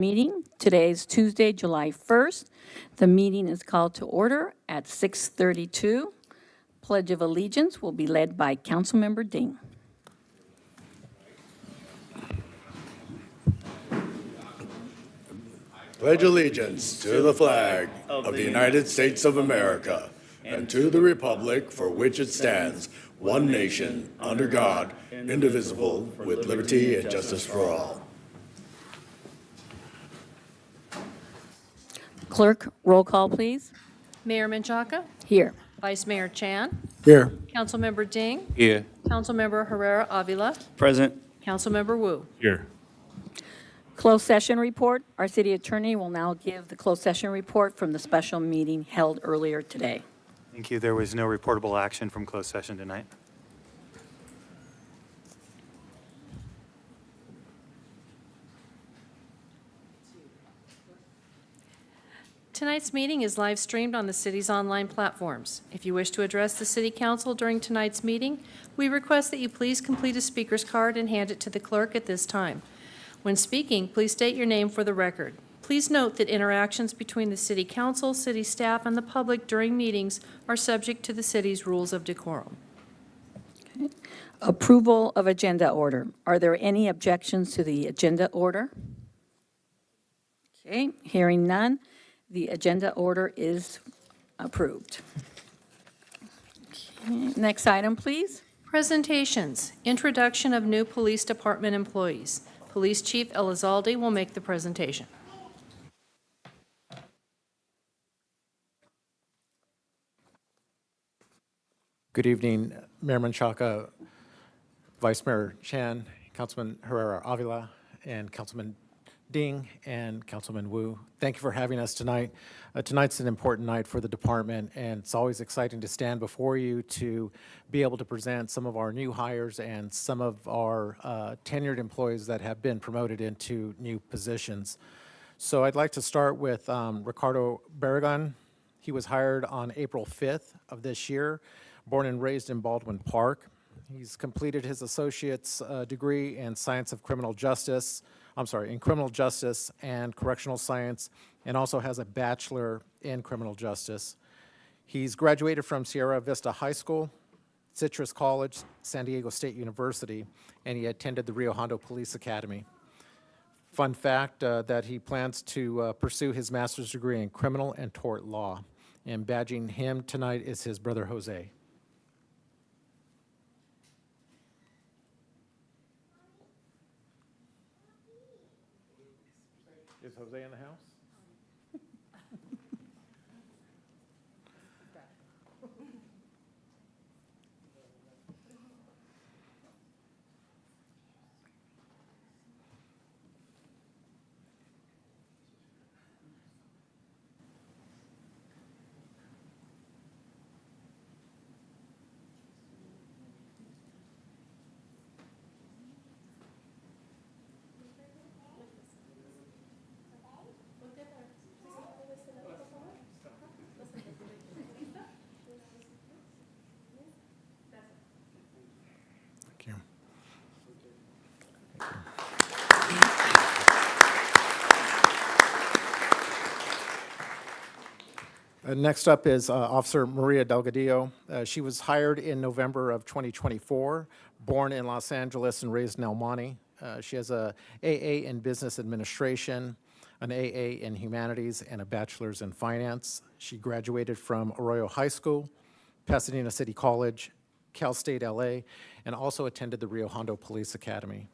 Meeting. Today is Tuesday, July 1st. The meeting is called to order at 6:32. Pledge of Allegiance will be led by Councilmember Ding. Pledge allegiance to the flag of the United States of America and to the republic for which it stands, one nation, under God, indivisible, with liberty and justice for all. Clerk, roll call, please. Mayor Menchaca, Here. Vice Mayor Chan, Here. Councilmember Ding, Here. Councilmember Herrera Avila, Present. Councilmember Wu. Here. Closed session report. Our city attorney will now give the closed session report from the special meeting held earlier today. Thank you. There was no reportable action from closed session tonight. Tonight's meeting is live streamed on the city's online platforms. If you wish to address the city council during tonight's meeting, we request that you please complete a speaker's card and hand it to the clerk at this time. When speaking, please state your name for the record. Please note that interactions between the city council, city staff, and the public during meetings are subject to the city's rules of decorum. Approval of agenda order. Are there any objections to the agenda order? Okay, hearing none, the agenda order is approved. Okay, next item, please. Presentations. Introduction of new police department employees. Police Chief Elizalde will make the presentation. Good evening, Mayor Menchaca, Vice Mayor Chan, Councilman Herrera Avila, and Councilman Ding, and Councilman Wu. Thank you for having us tonight. Tonight's an important night for the department, and it's always exciting to stand before you to be able to present some of our new hires and some of our tenured employees that have been promoted into new positions. So I'd like to start with Ricardo Barragan. He was hired on April 5th of this year, born and raised in Baldwin Park. He's completed his associate's degree in science of criminal justice, in criminal justice and correctional science, and also has a bachelor in criminal justice. He's graduated from Sierra Vista High School, Citrus College, San Diego State University, and he attended the Rio Hondo Police Academy. Fun fact that he plans to pursue his master's degree in criminal and tort law. And badging him tonight is his brother Jose. Is Jose in the house? Thank you. Next up is Officer Maria Delgadillo. She was hired in November of 2024, born in Los Angeles and raised in El Monte. She has a AA in Business Administration, an AA in Humanities, and a bachelor's in Finance. She graduated from Arroyo High School, Pasadena City College, Cal State LA, and also attended the Rio Hondo Police Academy.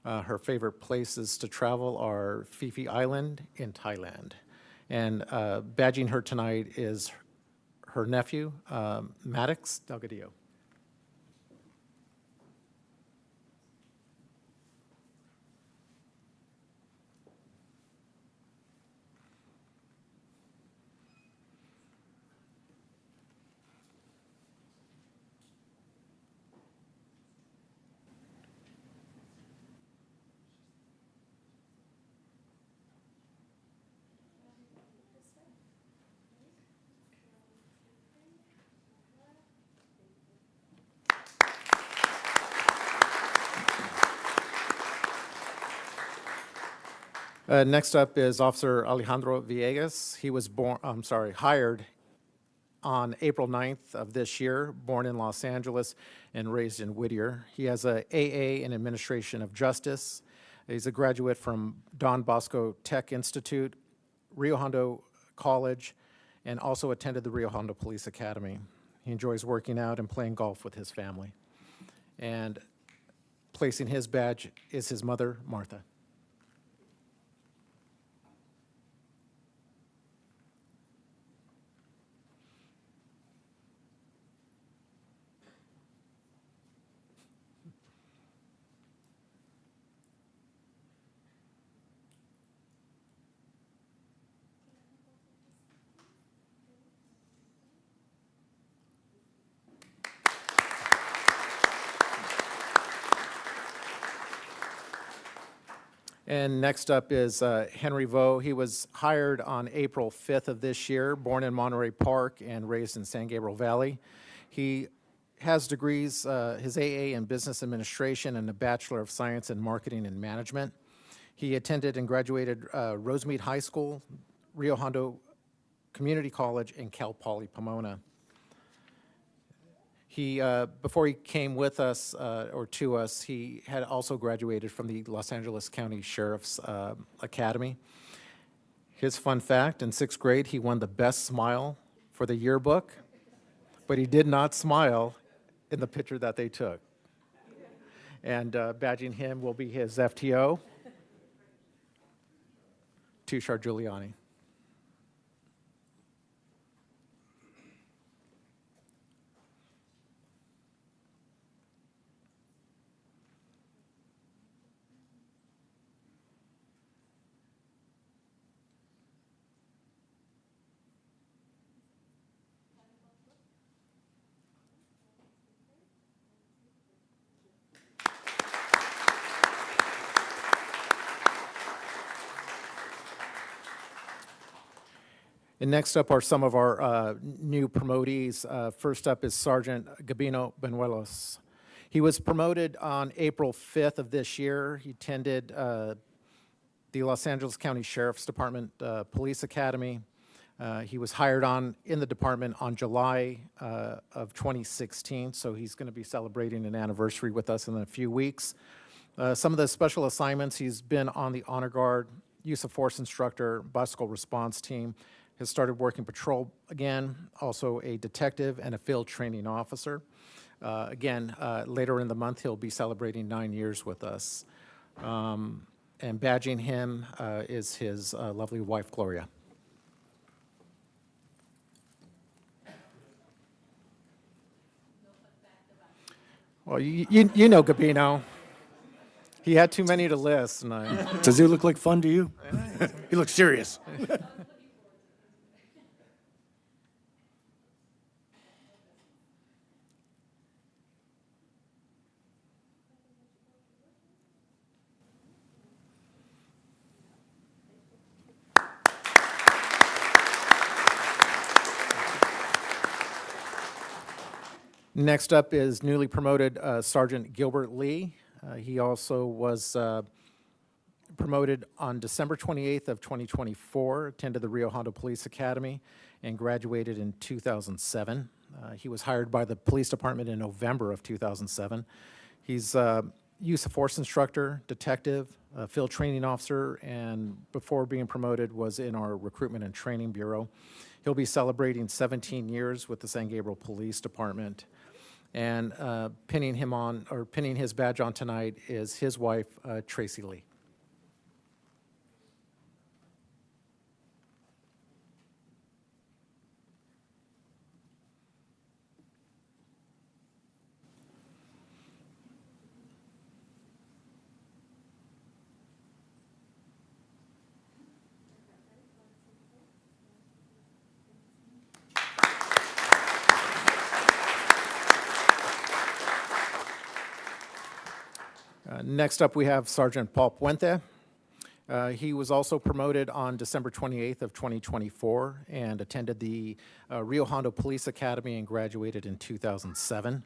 Her favorite places to travel are Phi Phi Island in Thailand. And badging her tonight is her nephew, Maddox Delgadillo. Next up is Officer Alejandro Villegas. He was hired on April 9th of this year, born in Los Angeles and raised in Whittier. He has a AA in Administration of Justice. He's a graduate from Don Bosco Tech Institute, Rio Hondo College, and also attended the Rio Hondo Police Academy. He enjoys working out and playing golf with his family. And placing his badge is his mother, Martha. And next up is Henry Vo. He was hired on April 5th of this year, born in Monterey Park and raised in San Gabriel Valley. He has degrees, his AA in Business Administration and a Bachelor of Science in Marketing and Management. He attended and graduated Rosemead High School, Rio Hondo Community College, and Cal Poly Pomona. He, before he came with us, or to us, he had also graduated from the Los Angeles County Sheriff's Academy. His fun fact, in 6th grade, he won the best smile for the yearbook, but he did not smile in the picture that they took. And badging him will be his FTO, Tushar Giuliani. And next up are some of our new promotees. First up is Sergeant Gabino Benuelos. He was promoted on April 5th of this year. He attended the Los Angeles County Sheriff's Department Police Academy. He was hired in the department on July of 2016, so he's going to be celebrating an anniversary with us in a few weeks. Some of the special assignments, he's been on the Honor Guard, use of force instructor, bicycle response team, has started working patrol again, also a detective and a field training officer. Again, later in the month, he'll be celebrating 9 years with us. And badging him is his lovely wife, Gloria. Well, you know Gabino. He had too many to list. And Does he look like fun to you? He looks serious. Next up is newly promoted Sergeant Gilbert Lee. He also was promoted on December 28th of 2024, attended the Rio Hondo Police Academy, and graduated in 2007. He was hired by the police department in November of 2007. He's a use of force instructor, detective, field training officer, and before being promoted was in our recruitment and training bureau. He'll be celebrating 17 years with the San Gabriel Police Department. And pinning his badge on tonight is his wife, Tracy Lee. Next up, we have Sergeant Paul Puente. He was also promoted on December 28th of 2024 and attended the Rio Hondo Police Academy and graduated in 2007.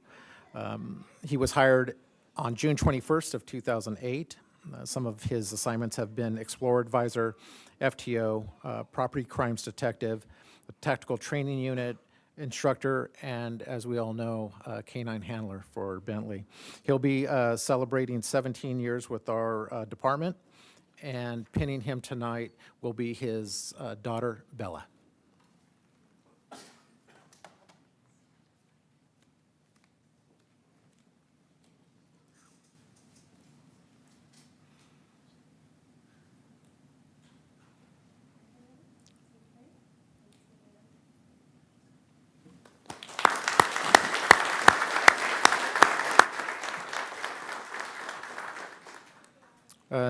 He was hired on June 21st of 2008 Some of his assignments have been Explorer Advisor, FTO, Property Crimes Detective, the Tactical Training Unit, instructor, and as we all know, canine handler for Bentley. He'll be celebrating 17 years with our department, and pinning him tonight will be his daughter, Bella.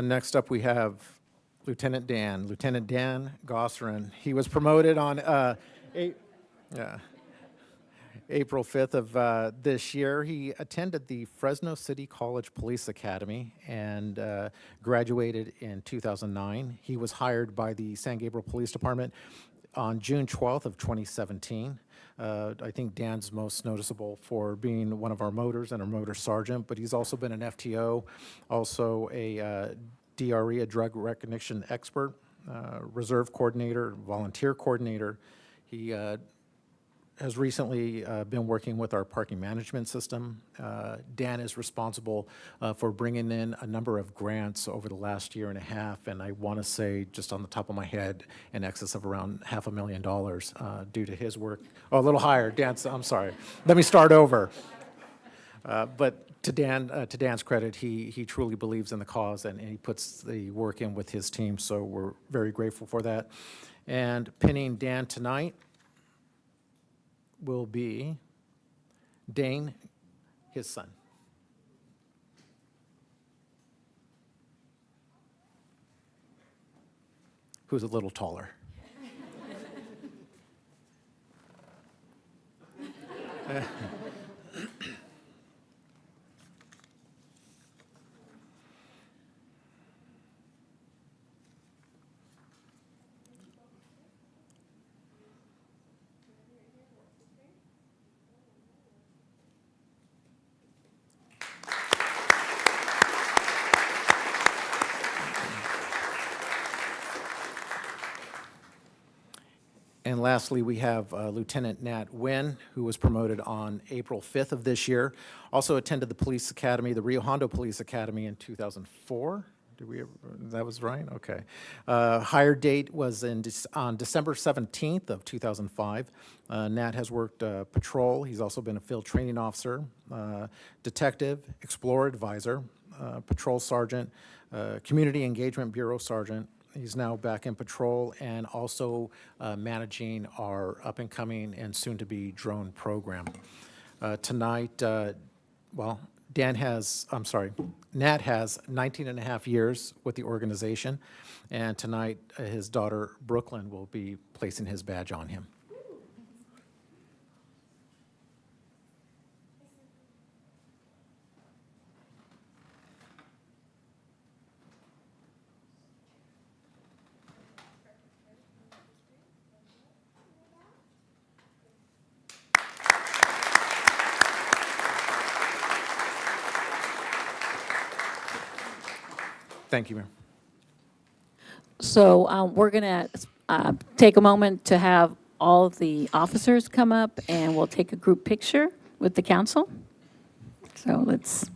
Next up, we have Lieutenant Dan Gosserin. He was promoted on April 5th of this year. He attended the Fresno City College Police Academy and graduated in 2009. He was hired by the San Gabriel Police Department on June 12th of 2017. I think Dan's most noticeable for being one of our motors and a motor sergeant, but he's also been an FTO, also a DRE, a drug recognition expert, reserve coordinator, volunteer coordinator. He has recently been working with our parking management system. Dan is responsible for bringing in a number of grants over the last year and a half, and I want to say, just on the top of my head, in excess of around $500,000 due to his work. Oh, a little higher. Dan's, I'm sorry. Let me start over. But to Dan's credit, he truly believes in the cause, and he puts the work in with his team, so we're very grateful for that. And pinning Dan tonight will be Dane, his son. Who's a little taller. And lastly, we have Lieutenant Nat Nguyen, who was promoted on April 5th of this year. Also attended the police academy, the Rio Hondo Police Academy in 2004. That was right? Okay. Hire date was on December 17th of 2005. Nat has worked patrol. He's also been a field training officer, detective, Explorer Advisor, patrol sergeant, Community Engagement Bureau sergeant. He's now back in patrol and also managing our up-and-coming and soon-to-be drone program. Tonight, Nat has 19 and a half years with the organization, and tonight his daughter, Brooklyn, will be placing his badge on him. Thank you, Mayor. So we're going to take a moment to have all of the officers come up, and we'll take a group picture with the council. So let's...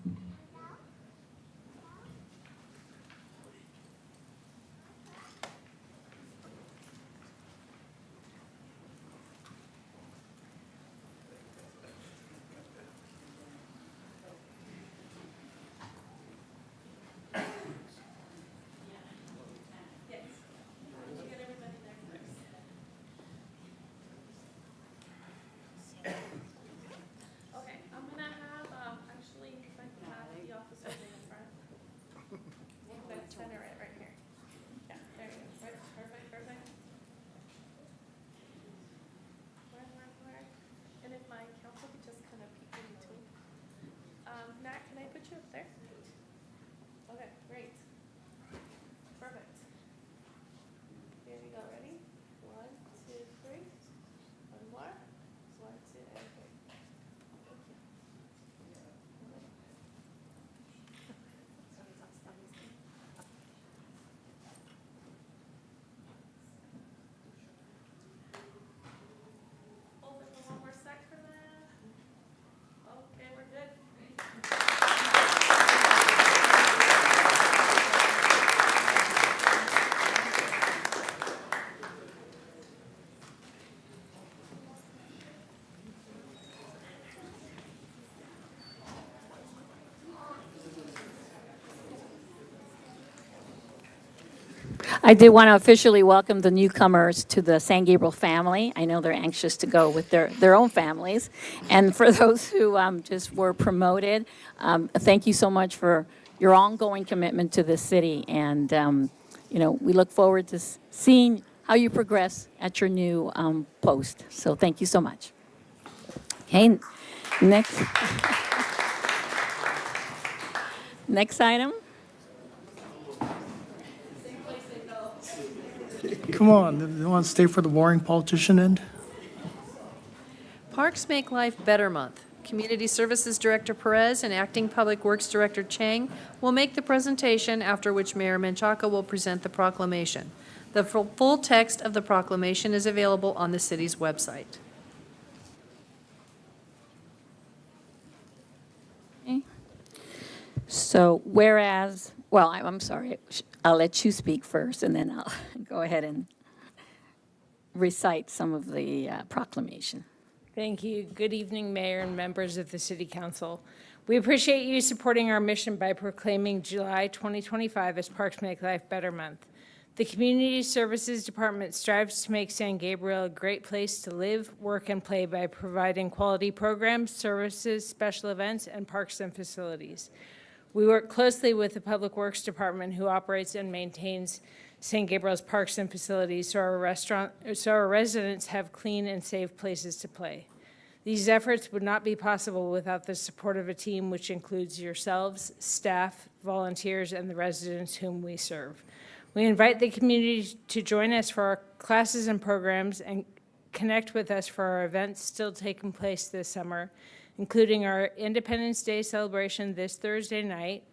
Okay, I'm gonna have, actually, if I can I did want to officially welcome the newcomers to the San Gabriel family. I know they're anxious to go with their own families. And for those who just were promoted, thank you so much for your ongoing commitment to this city. And, we look forward to seeing how you progress at your new post. So thank you so much. Okay, next. Next item. Come on, they want to stay for the boring politician end? Parks Make Life Better Month. Community Services Director Perez and Acting Public Works Director Chang will make the presentation, after which Mayor Menchaca will present the proclamation. The full text of the proclamation is available on the city's website. Okay. So whereas, well, I'm sorry, I'll let you speak first, and then I'll go ahead and recite some of the proclamation. Thank you. Good evening, Mayor and members of the City Council. We appreciate you supporting our mission by proclaiming July 2025 as Parks Make Life Better Month. The Community Services Department strives to make San Gabriel a great place to live, work, and play by providing quality programs, services, special events, and parks and facilities. We work closely with the Public Works Department, who operates and maintains San Gabriel's parks and facilities, so our residents have clean and safe places to play. These efforts would not be possible without the support of a team which includes yourselves, staff, volunteers, and the residents whom we serve. We invite the community to join us for our classes and programs and connect with us for our events still taking place this summer, including our Independence Day celebration this Thursday night,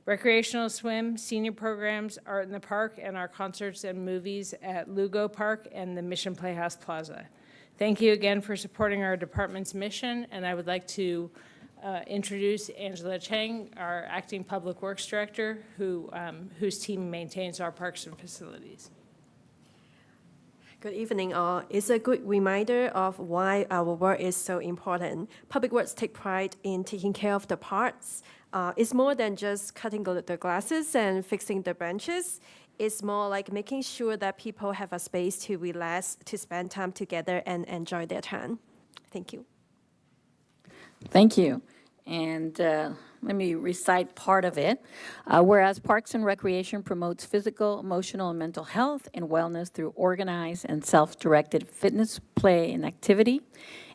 recreational swim, senior programs, art in the park, and our concerts and movies at Lugo Park and the Mission Playhouse Plaza. Thank you again for supporting our department's mission, and I would like to introduce Angela Chang, our Acting Public Works Director, whose team maintains our parks and facilities. Good evening, all. It's a good reminder of why our work is so important. Public Works take pride in taking care of the parks. It's more than just cutting the glasses and fixing the benches. It's more like making sure that people have a space to relax, to spend time together and enjoy their time. Thank you. Thank you. And let me recite part of it. Whereas Parks and Recreation promotes physical, emotional, and mental health and wellness through organized and self-directed fitness, play, and activity.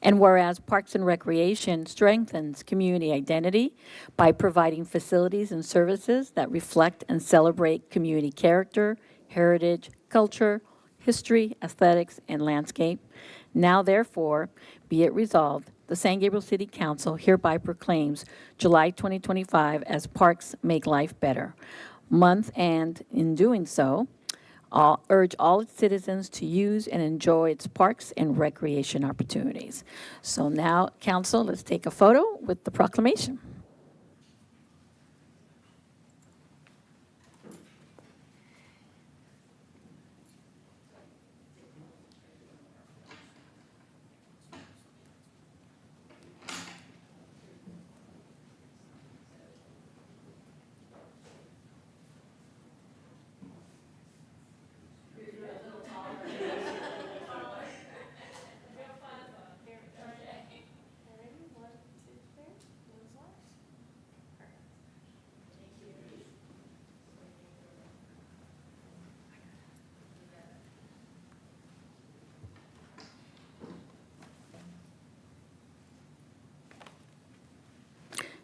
And whereas Parks and Recreation strengthens community identity by providing facilities and services that reflect and celebrate community character, heritage, culture, history, aesthetics, and landscape. Now, therefore, be it resolved, the San Gabriel City Council hereby proclaims July 2025 as Parks Make Life Better Month, and in doing so, urge all its citizens to use and enjoy its parks and recreation opportunities. So now, Council, let's take a photo with the proclamation.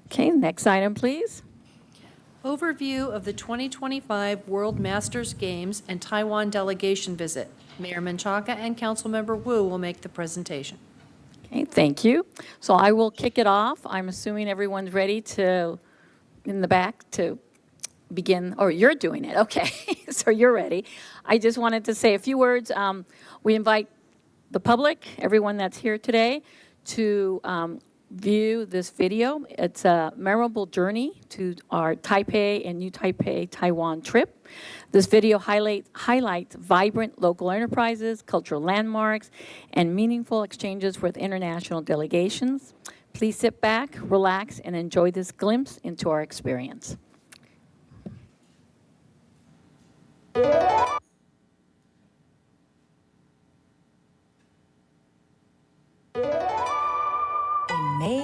Okay, next item, please. Overview of the 2025 World Masters Games and Taiwan delegation visit. Mayor Menchaca and Councilmember Wu will make the presentation. Okay, thank you. So I will kick it off. I'm assuming everyone's ready to, in the back, to begin, or you're doing it, okay. So you're ready. I just wanted to say a few words. We invite the public, everyone that's here today, to view this video. It's a memorable journey to our Taipei and New Taipei, Taiwan trip. This video highlights vibrant local enterprises, cultural landmarks, and meaningful exchanges with international delegations. Please sit back, relax, and enjoy this glimpse into our experience.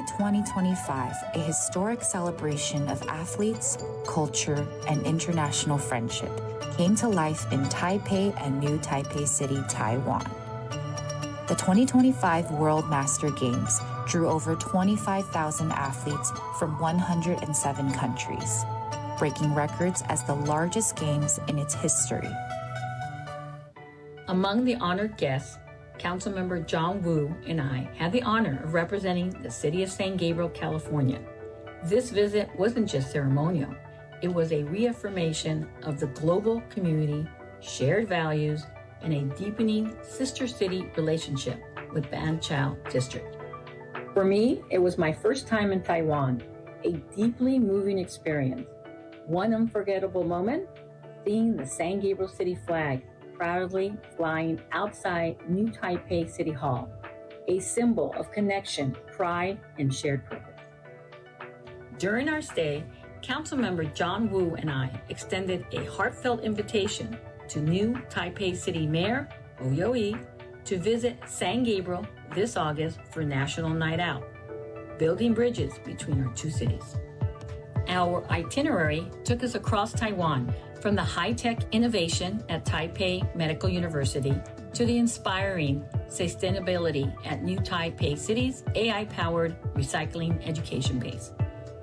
2025 a historic celebration of athletes, culture, and international friendship came to life in Taipei and New Taipei City, Taiwan. The 2025 World Master Games drew over 25,000 athletes from 107 countries, breaking records as the largest games in its history. Among the honored guests, Councilmember John Wu and I had the honor of representing the city of San Gabriel, California. This visit wasn't just ceremonial. It was a reaffirmation of the global community, shared values, and a deepening sister city relationship with Ban Chao District. For me, it was my first time in Taiwan, a deeply moving experience. One unforgettable moment, seeing the San Gabriel City flag proudly flying outside New Taipei City Hall, a symbol of connection, pride, and shared purpose. During our stay, Councilmember John Wu and I extended a heartfelt invitation to New Taipei City Mayor Oh Yo-ee to visit San Gabriel this August for National Night Out, building bridges between our two cities. Our itinerary took us across Taiwan, from the high-tech innovation at Taipei Medical University to the inspiring sustainability at New Taipei City's AI-powered recycling education base.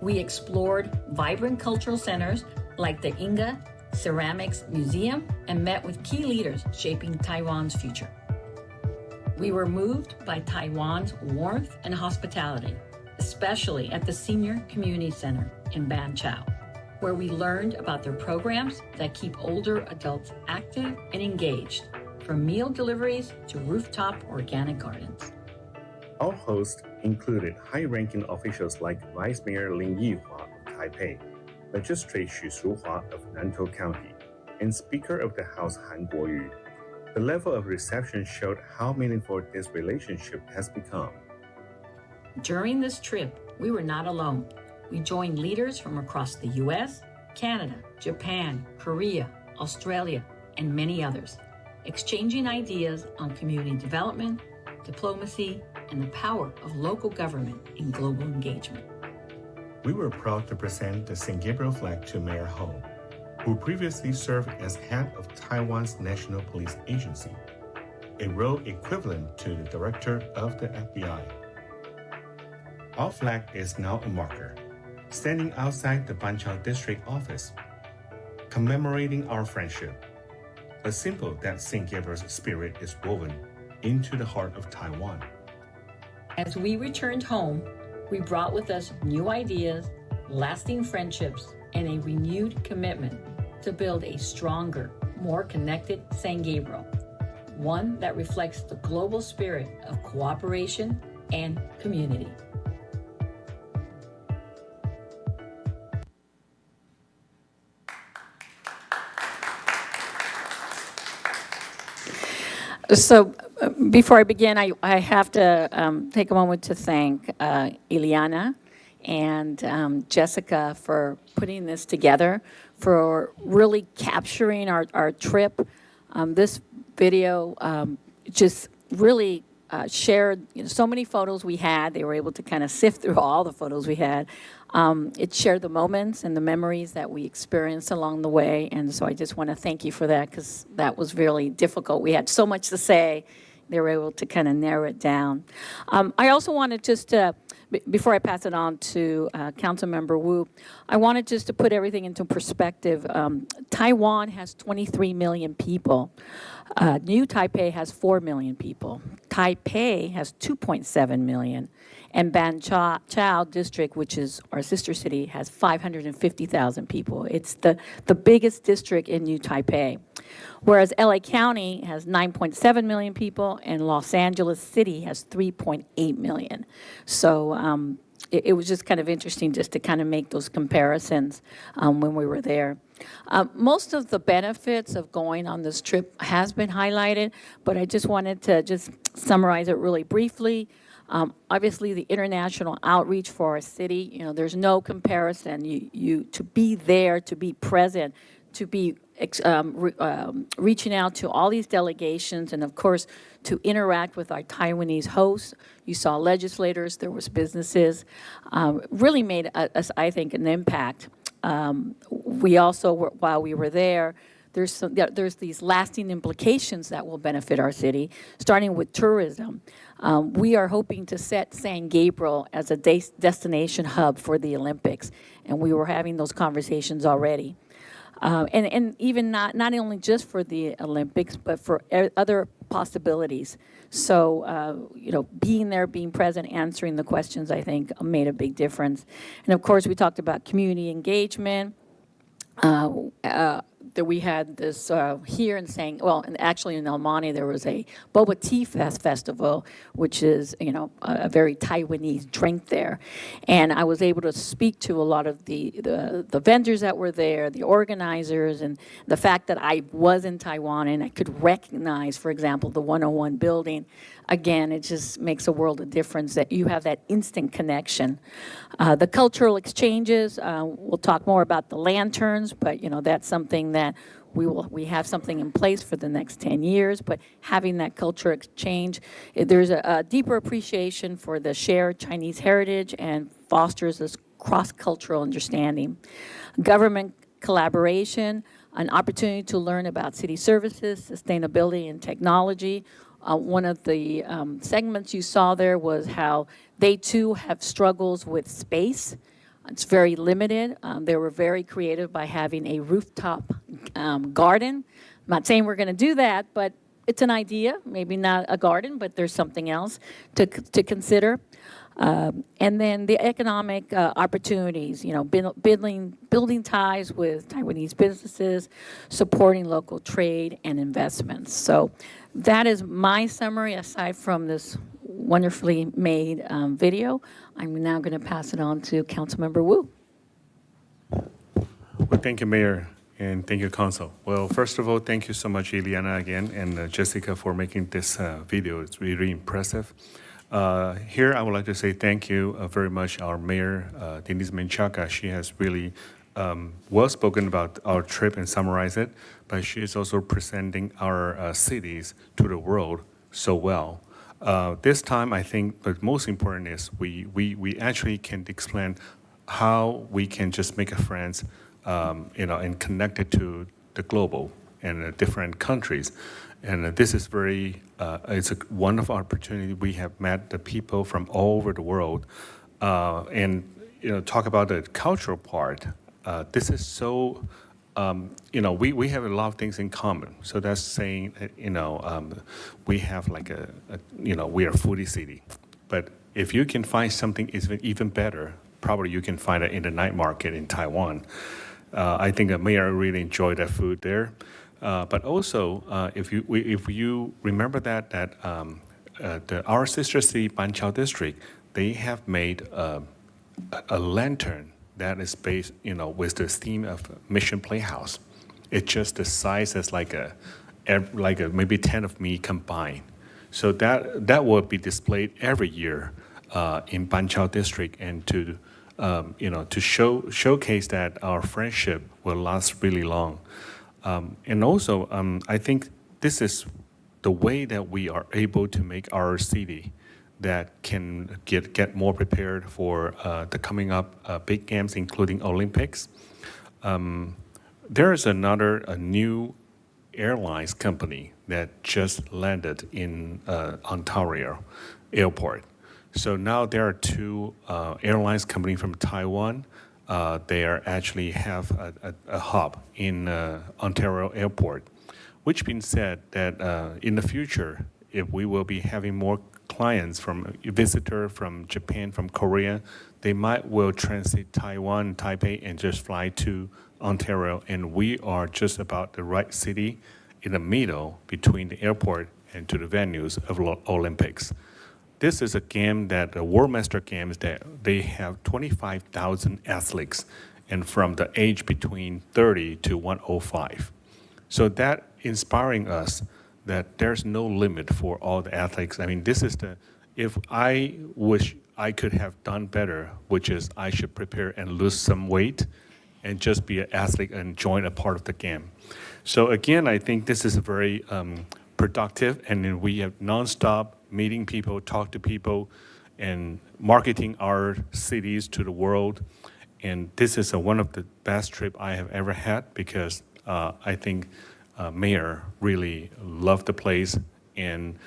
We explored vibrant cultural centers like the Inga Ceramics Museum and met with key leaders shaping Taiwan's future. We were moved by Taiwan's warmth and hospitality, especially at the Senior Community Center in Ban Chao, where we learned about their programs that keep older adults active and engaged, from meal deliveries to rooftop organic gardens. Our hosts included high-ranking officials like Vice Mayor Lin Yihua of Taipei, Magistrate Xu Shuhua of Nantou County, and Speaker of the House Han Guoyu. The level of reception showed how meaningful this relationship has become. During this trip, we were not alone. We joined leaders from across the US, Canada, Japan, Korea, Australia, and many others, exchanging ideas on community development, diplomacy, and the power of local government in global engagement. We were proud to present the San Gabriel flag to Mayor Ho, who previously served as head of Taiwan's National Police Agency, a role equivalent to the director of the FBI. Our flag is now a marker, standing outside the Ban Chao District office, commemorating our friendship, a symbol that St. Gabriel's spirit is woven into the heart of Taiwan. As we returned home, we brought with us new ideas, lasting friendships, and a renewed commitment to build a stronger, more connected San Gabriel, one that reflects the global spirit of cooperation and community. So before I begin, I have to take a moment to thank Ileana and Jessica for putting this together, for really capturing our trip. This video just really shared so many photos we had. They were able to kind of sift through all the photos we had. It shared the moments and the memories that we experienced along the way, and so I just want to thank you for that, because that was really difficult. We had so much to say. They were able to kind of narrow it down. I also wanted just to, before I pass it on to Councilmember Wu, I wanted just to put everything into perspective. Taiwan has 23 million people. New Taipei has 4 million people. Taipei has 2.7 million. And Ban Chao District, which is our sister city, has 550,000 people. It's the biggest district in New Taipei. Whereas LA County has 9.7 million people and Los Angeles City has 3.8 million. So it was just kind of interesting just to kind of make those comparisons when we were there. Most of the benefits of going on this trip has been highlighted, but I just wanted to just summarize it really briefly. Obviously, the international outreach for our city, there's no comparison. You to be there, to be present, to be reaching out to all these delegations and, of course, to interact with our Taiwanese hosts. You saw legislators, there was businesses, really made, I think, an impact. We also, while we were there, there's these lasting implications that will benefit our city, starting with tourism. We are hoping to set San Gabriel as a destination hub for the Olympics, and we were having those conversations already. And even not only just for the Olympics, but for other possibilities. So, being there, being present, answering the questions, I think, made a big difference. And of course, we talked about community engagement. That we had this here in and actually in El Monte, there was a boba tea festival, which is, a very Taiwanese drink there. And I was able to speak to a lot of the vendors that were there, the organizers, and the fact that I was in Taiwan and I could recognize, for example, the 101 building. Again, it just makes a world of difference that you have that instant connection. The cultural exchanges, we'll talk more about the lanterns, but that's something that we have something in place for the next 10 years, but having that culture exchange, there's a deeper appreciation for the shared Chinese heritage and fosters this cross-cultural understanding. Government collaboration, an opportunity to learn about city services, sustainability, and technology. One of the segments you saw there was how they too have struggles with space. It's very limited. They were very creative by having a rooftop garden. I'm not saying we're going to do that, but it's an idea. Maybe not a garden, but there's something else to consider. And then the economic opportunities, building ties with Taiwanese businesses, supporting local trade and investments. So that is my summary, aside from this wonderfully made video. I'm now going to pass it on to Councilmember Wu. Well, thank you, Mayor, and thank you, Council. Well, first of all, thank you so much, Ileana, again, and Jessica for making this video. It's really impressive. Here, I would like to say thank you very much, our Mayor, Denise Menchaca. She has really well spoken about our trip and summarized it, but she is also presenting our cities to the world so well. This time, I think, but most important is we actually can explain how we can just make a friends, and connect it to the global and different countries. And this is it's one of our opportunities. We have met the people from all over the world, and talk about the cultural part. This is so, we have a lot of things in common. So that's saying, we have like we are foodie city. But if you can find something even better, probably you can find it in the night market in Taiwan. I think the mayor really enjoyed that food there. But also, if you remember that our sister city, Banqiao District, they have made a lantern that is based, with the theme of Mission Playhouse. It's just the size as like a maybe 10 of me combined. So that will be displayed every year in Banqiao District, and to showcase that our friendship will last really long. And also, I think this is the way that we are able to make our city that can get more prepared for the coming up big games, including Olympics. There is a new airlines company that just landed in Ontario Airport. So now there are two airlines company from Taiwan. They actually have a hub in Ontario Airport, which being said that in the future, if we will be having more clients visitor from Japan, from Korea, they will transit Taiwan, Taipei, and just fly to Ontario. And we are just about the right city in the middle between the airport and to the venues of Olympics. This is a game that the World Master Games, that they have 25,000 athletes, and from the age between 30 to 105. So that inspiring us that there's no limit for all the athletes. I mean, if I wish I could have done better, which is I should prepare and lose some weight and just be an athlete and join a part of the game. So again, I think this is very productive, and then we have nonstop meeting people, talk to people, and marketing our cities to the world. And this is one of the best trips I have ever had, because I think Mayor really loved the place, and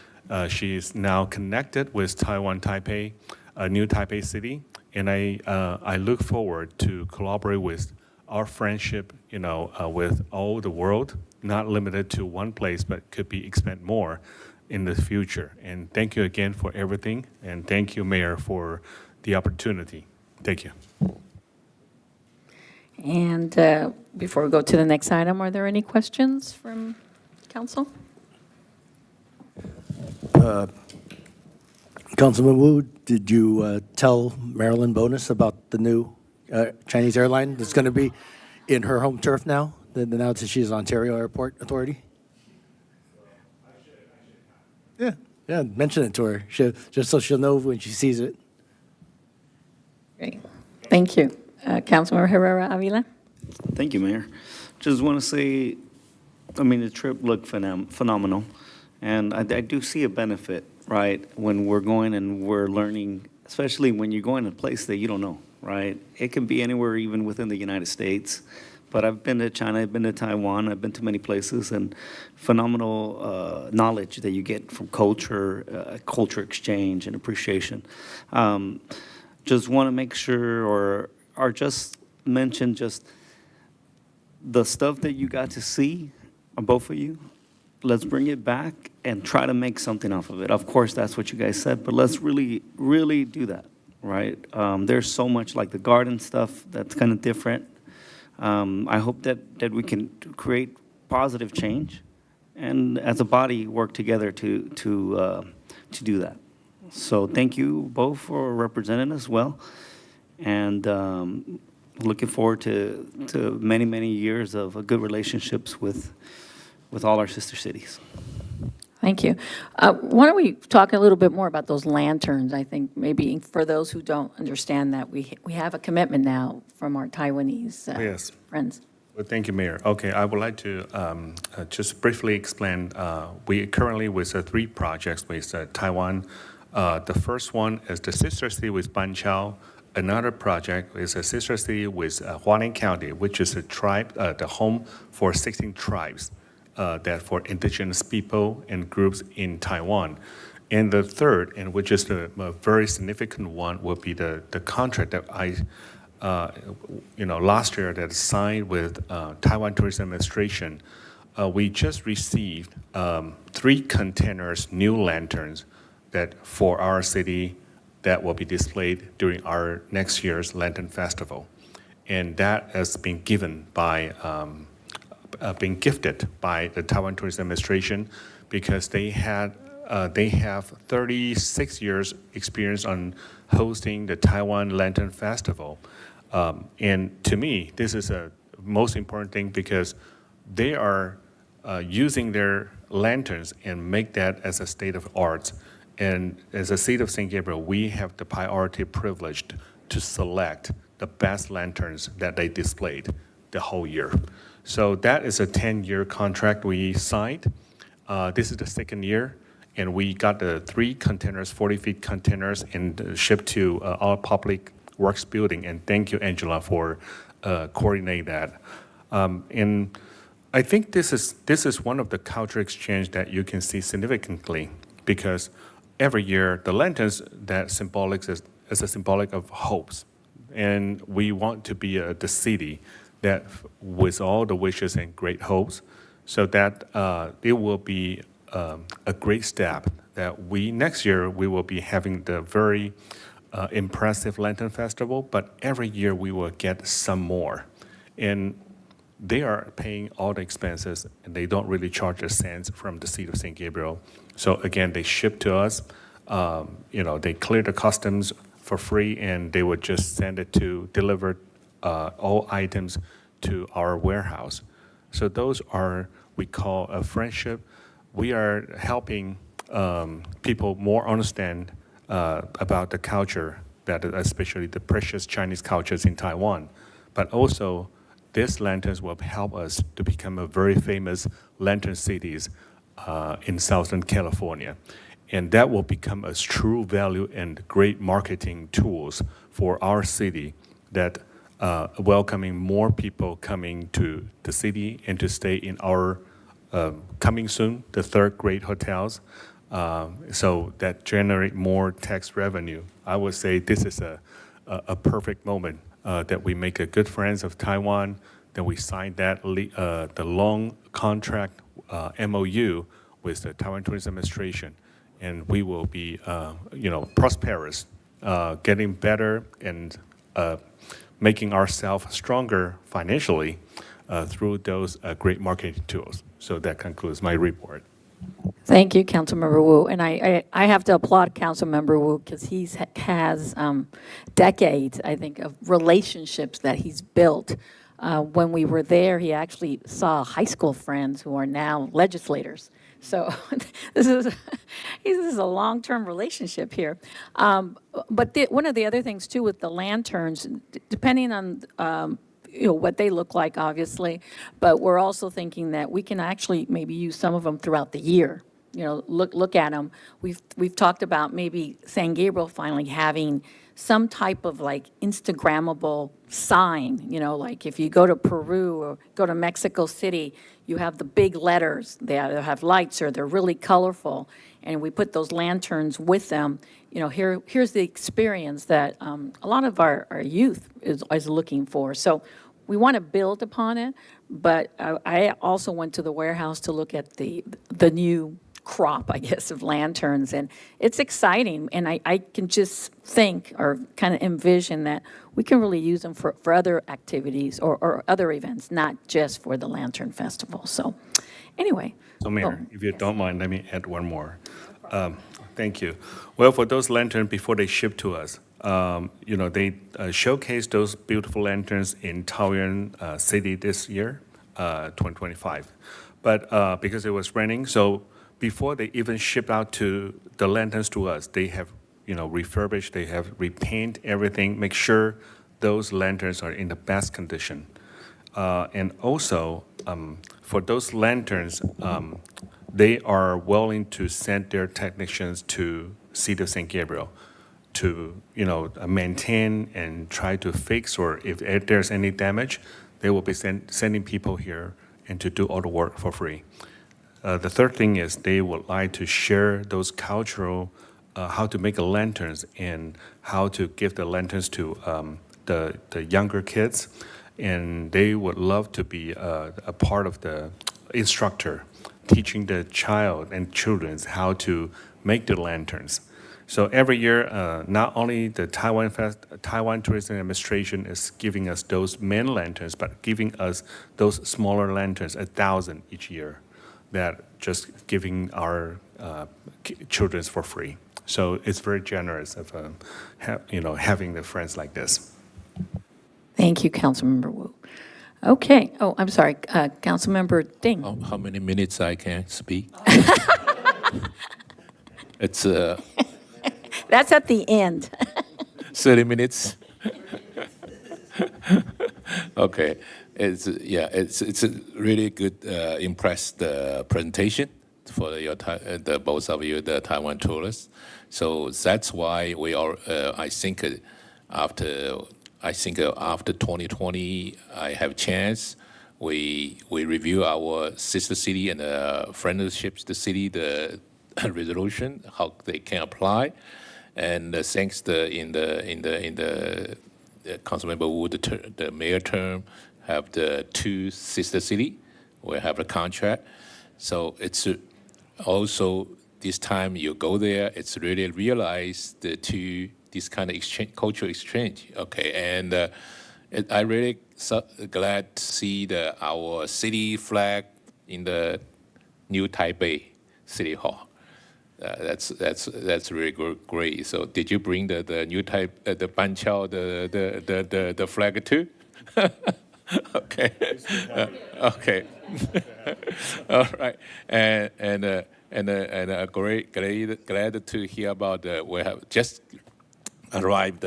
she is now connected with Taiwan Taipei, a new Taipei city, and I look forward to collaborate with our friendship, with all the world, not limited to one place, but could be expand more in the future. And thank you again for everything, and thank you, Mayor, for the opportunity. Thank you. And before we go to the next item, are there any questions from council? Councilman Wu, did you tell Marilyn Bonus about the new Chinese airline that's going to be in her home turf now that she's Ontario Airport Authority? Yeah, mention it to her, just so she'll know when she sees it. Great. Thank you. Councilmember Herrera Avila? Thank you, Mayor. Just want to say, the trip looked phenomenal, and I do see a benefit, right, when we're going and we're learning, especially when you're going to a place that you don't know, right? It can be anywhere, even within the United States. But I've been to China, I've been to Taiwan, I've been to many places, and phenomenal knowledge that you get from culture exchange and appreciation. Just want to make sure, or just mention just the stuff that you got to see, both of you. Let's bring it back and try to make something off of it. Of course, that's what you guys said, but let's really, really do that, right? There's so much like the garden stuff that's kind of different. I hope that we can create positive change, and as a body work together to do that. So thank you both for representing us well, and looking forward to many, many years of good relationships with all our sister cities. Thank you. Why don't we talk a little bit more about those lanterns? I think maybe for those who don't understand that, we have a commitment now from our Taiwanese Yes. friends. Well, thank you, Mayor. Okay, I would like to just briefly explain. We currently with 3 projects with Taiwan. The first one is the sister city with Banqiao. Another project is a sister city with Hualien County, which is a tribe, the home for 16 tribes. That for indigenous people and groups in Taiwan. And the third, and which is a very significant one, will be the contract that I, last year that signed with Taiwan Tourism Administration. We just received 3 containers, new lanterns, that for our city that will be displayed during our next year's Lantern Festival. And that has been given by been gifted by the Taiwan Tourism Administration, because they have 36 years experience on hosting the Taiwan Lantern Festival. And to me, this is a most important thing, because they are using their lanterns and make that as a state of art. And as a city of St. Gabriel, we have the priority privilege to select the best lanterns that they displayed the whole year. So that is a 10-year contract we signed. This is the 2nd year, and we got the 3 containers, 40-feet containers, and shipped to our public works building. And thank you, Angela, for coordinating that. And I think this is one of the culture exchange that you can see significantly, because every year the lanterns that symbolic is a symbolic of hopes, and we want to be the city that with all the wishes and great hopes, so that it will be a great step that next year we will be having the very impressive Lantern Festival, but every year we will get some more. And they are paying all the expenses, and they don't really charge a cent from the city of St. Gabriel. So again, they ship to us, they clear the customs for free, and they would just send it to deliver all items to our warehouse. So those are, we call a friendship. We are helping people more understand about the culture, that especially the precious Chinese cultures in Taiwan, but also these lanterns will help us to become a very famous lantern cities in Southern California. And that will become a true value and great marketing tools for our city that welcoming more people coming to the city and to stay in our coming soon, the third grade hotels. So that generate more tax revenue. I would say this is a perfect moment that we make a good friends of Taiwan, that we sign that the long contract MOU with the Taiwan Tourism Administration, and we will be prosperous, getting better and making ourselves stronger financially through those great marketing tools. So that concludes my report. Thank you, Councilmember Wu. And I have to applaud Councilmember Wu because he has decades, I think, of relationships that he's built. When we were there, he actually saw high school friends who are now legislators. So this is a long-term relationship here. But one of the other things, too, with the lanterns, depending on what they look like, obviously, but we're also thinking that we can actually maybe use some of them throughout the year. Look at them. We've talked about maybe San Gabriel finally having some type of like Instagrammable sign, like if you go to Peru or go to Mexico City, you have the big letters. They either have lights or they're really colorful, and we put those lanterns with them. Here's the experience that a lot of our youth is looking for. So we want to build upon it, but I also went to the warehouse to look at the new crop, I guess, of lanterns, and it's exciting. And I can just think or kind of envision that we can really use them for other activities or other events, not just for the Lantern Festival. So anyway. So Mayor, if you don't mind, let me add one more. Thank you. Well, for those lanterns, before they ship to us, they showcase those beautiful lanterns in Taoyuan City this year, 2025. But because it was raining, so before they even ship out to the lanterns to us, they have refurbished, they have repaint everything, make sure those lanterns are in the best condition. And also, for those lanterns, they are willing to send their technicians to City of San Gabriel to maintain and try to fix, or if there's any damage, they will be sending people here and to do all the work for free. The third thing is they would like to share those cultural, how to make lanterns and how to give the lanterns to the younger kids, and they would love to be a part of the instructor, teaching the child and children how to make the lanterns. So every year, not only the Taiwan Tourism Administration is giving us those main lanterns, but giving us those smaller lanterns, 1,000 each year, that just giving our children for free. So it's very generous of having the friends like this. Thank you, Councilmember Wu. Okay. Oh, I'm sorry, Councilmember Ding. How many minutes I can speak? It's That's at the end. 30 minutes. Okay. It's a really good, impressed presentation for both of you, the Taiwan tourists. So that's why we are. I think after 2020, I have chance. We review our sister city and friendships the city, the resolution, how they can apply, and thanks in the Councilmember Wu, the mayor term, have the two sister city. We have a contract, so it's also this time you go there, it's really realize this kind of exchange, cultural exchange. Okay, and I really glad to see our city flag in the new Taipei City Hall. That's really great. So did you bring the new the Banqiao the flag too? Okay. Okay. All right. And glad to hear about we have just arrived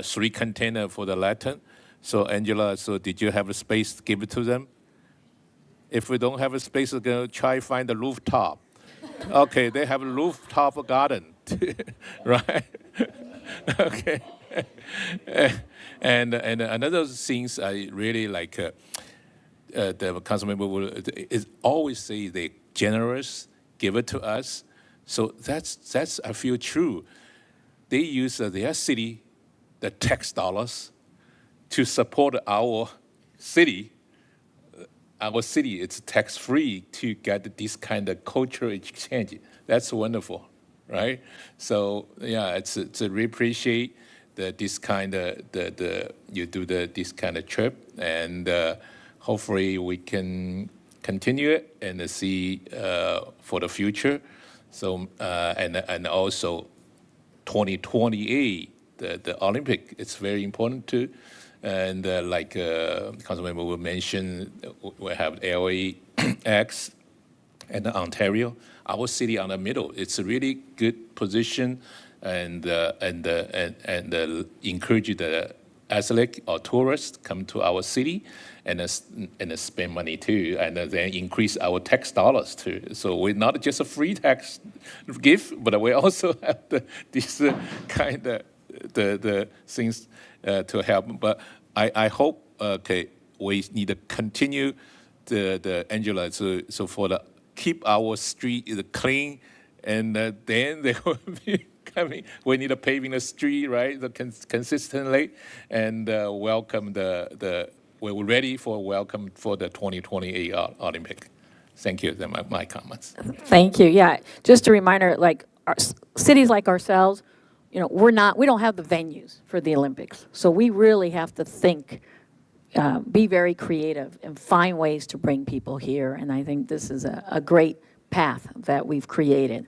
3 containers for the lantern. So Angela, so did you have a space to give it to them? If we don't have a space, we're going to try find the rooftop. Okay, they have a rooftop garden, right? Okay. And another things I really like, the council member will is always say they generous, give it to us. So that's I feel true. They use their city, the tax dollars, to support our city. Our city, it's tax-free to get this kind of cultural exchange. That's wonderful, right? So yeah, it's really appreciate this kind of you do this kind of trip, and hopefully we can continue it and see for the future. So and also 2028, the Olympic, it's very important too. And like Councilmember will mention, we have LAX and Ontario. Our city on the middle. It's a really good position, and encourage the athlete or tourists come to our city and spend money too, and then increase our tax dollars too. So we're not just a free tax gift, but we also have this kind of the things to help. But I hope we need to continue the Angela so for the keep our street clean, and then they will be coming. We need to paving the street right consistently, and welcome we're ready for welcome for the 2028 Olympic. Thank you. They're my comments. Thank you. Yeah, just a reminder, like cities like ourselves, we don't have the venues for the Olympics. So we really have to think, be very creative and find ways to bring people here. And I think this is a great path that we've created.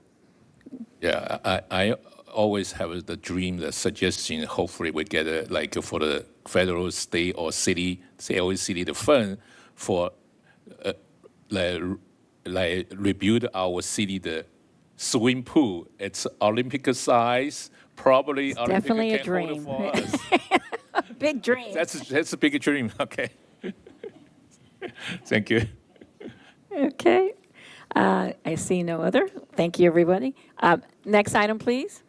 Yeah, I always have the dream, the suggestion, hopefully we get for the federal, state, or city, always city, the fund for rebuild our city, the swimming pool. It's Olympic size, probably It's Olympic definitely a can hold it dream. for us. Big dream. That's a big dream, okay. Thank you. Okay. I see no other. Thank you, everybody. Next item, please.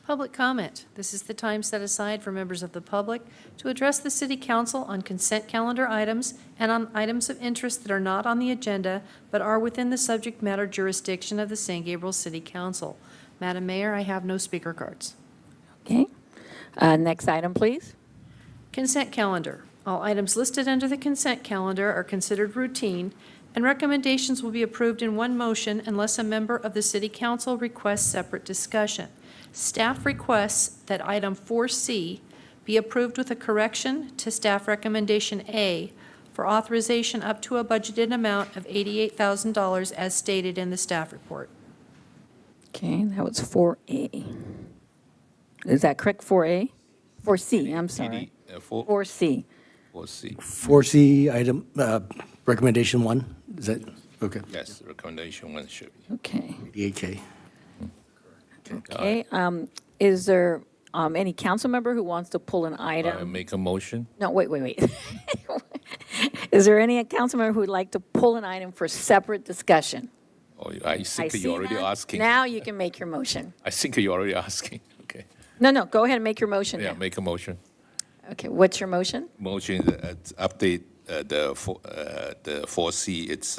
Public comment. This is the time set aside for members of the public to address the City Council on consent calendar items and on items of interest that are not on the agenda but are within the subject matter jurisdiction of the San Gabriel City Council. Madam Mayor, I have no speaker cards. Okay. Next item, please. Consent calendar. All items listed under the consent calendar are considered routine, and recommendations will be approved in one motion unless a member of the City Council requests separate discussion. Staff requests that item 4C be approved with a correction to staff recommendation A for authorization up to a budgeted amount of $88,000 as stated in the staff report. Okay, that was 4A. Is that correct, 4A? 4C, I'm sorry. 4C. 4C. 4C item, recommendation 1, is that, okay. Yes, recommendation 1 should be. Okay. 88K. Okay. Is there any council member who wants to pull an I item? make a motion. No, wait. Is there any council member who would like to pull an item for separate discussion? Oh, I think see you're already none. asking. Now you can make your motion. I think you're already asking. Okay. No, go ahead and make your motion Yeah, now. make a motion. Okay, what's your motion? Motion update the 4C. It's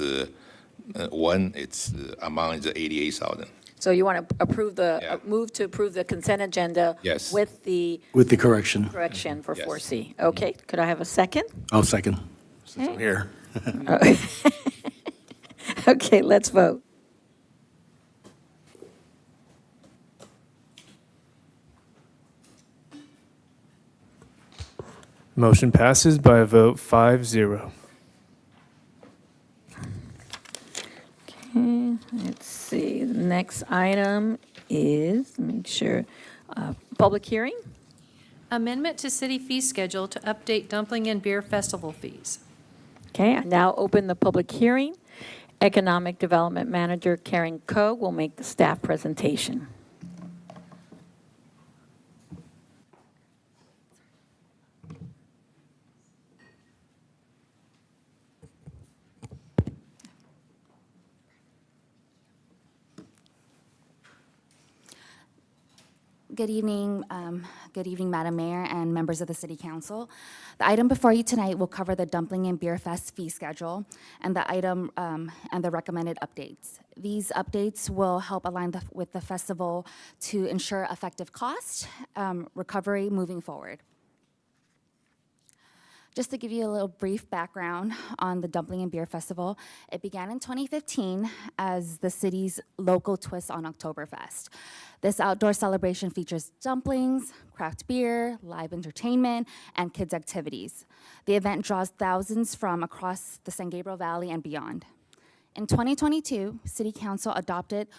one. It's amount is 88,000. So you want to approve Yeah. move to approve the consent agenda? Yes. With the With the correction. correction for Yes. 4C. Okay, could I have a second? I'll second. Since I'm here. Okay, let's vote. Motion passes by a vote 5-0. Okay, let's see. The next item is, make sure, public hearing? Amendment to city fee schedule to update Dumpling and Beer Festival fees. Okay, I now open the public hearing. Economic Development Manager Karen Koh will make the staff presentation. Good evening, Madam Mayor and members of the City Council. The item before you tonight will cover the Dumpling and Beer Fest fee schedule and the recommended updates. These updates will help align with the festival to ensure effective cost recovery moving forward. Just to give you a little brief background on the Dumpling and Beer Festival, it began in 2015 as the city's local twist on Oktoberfest. This outdoor celebration features dumplings, craft beer, live entertainment, and kids' activities. The event draws thousands from across the San Gabriel Valley and beyond. In 2022, City Council adopted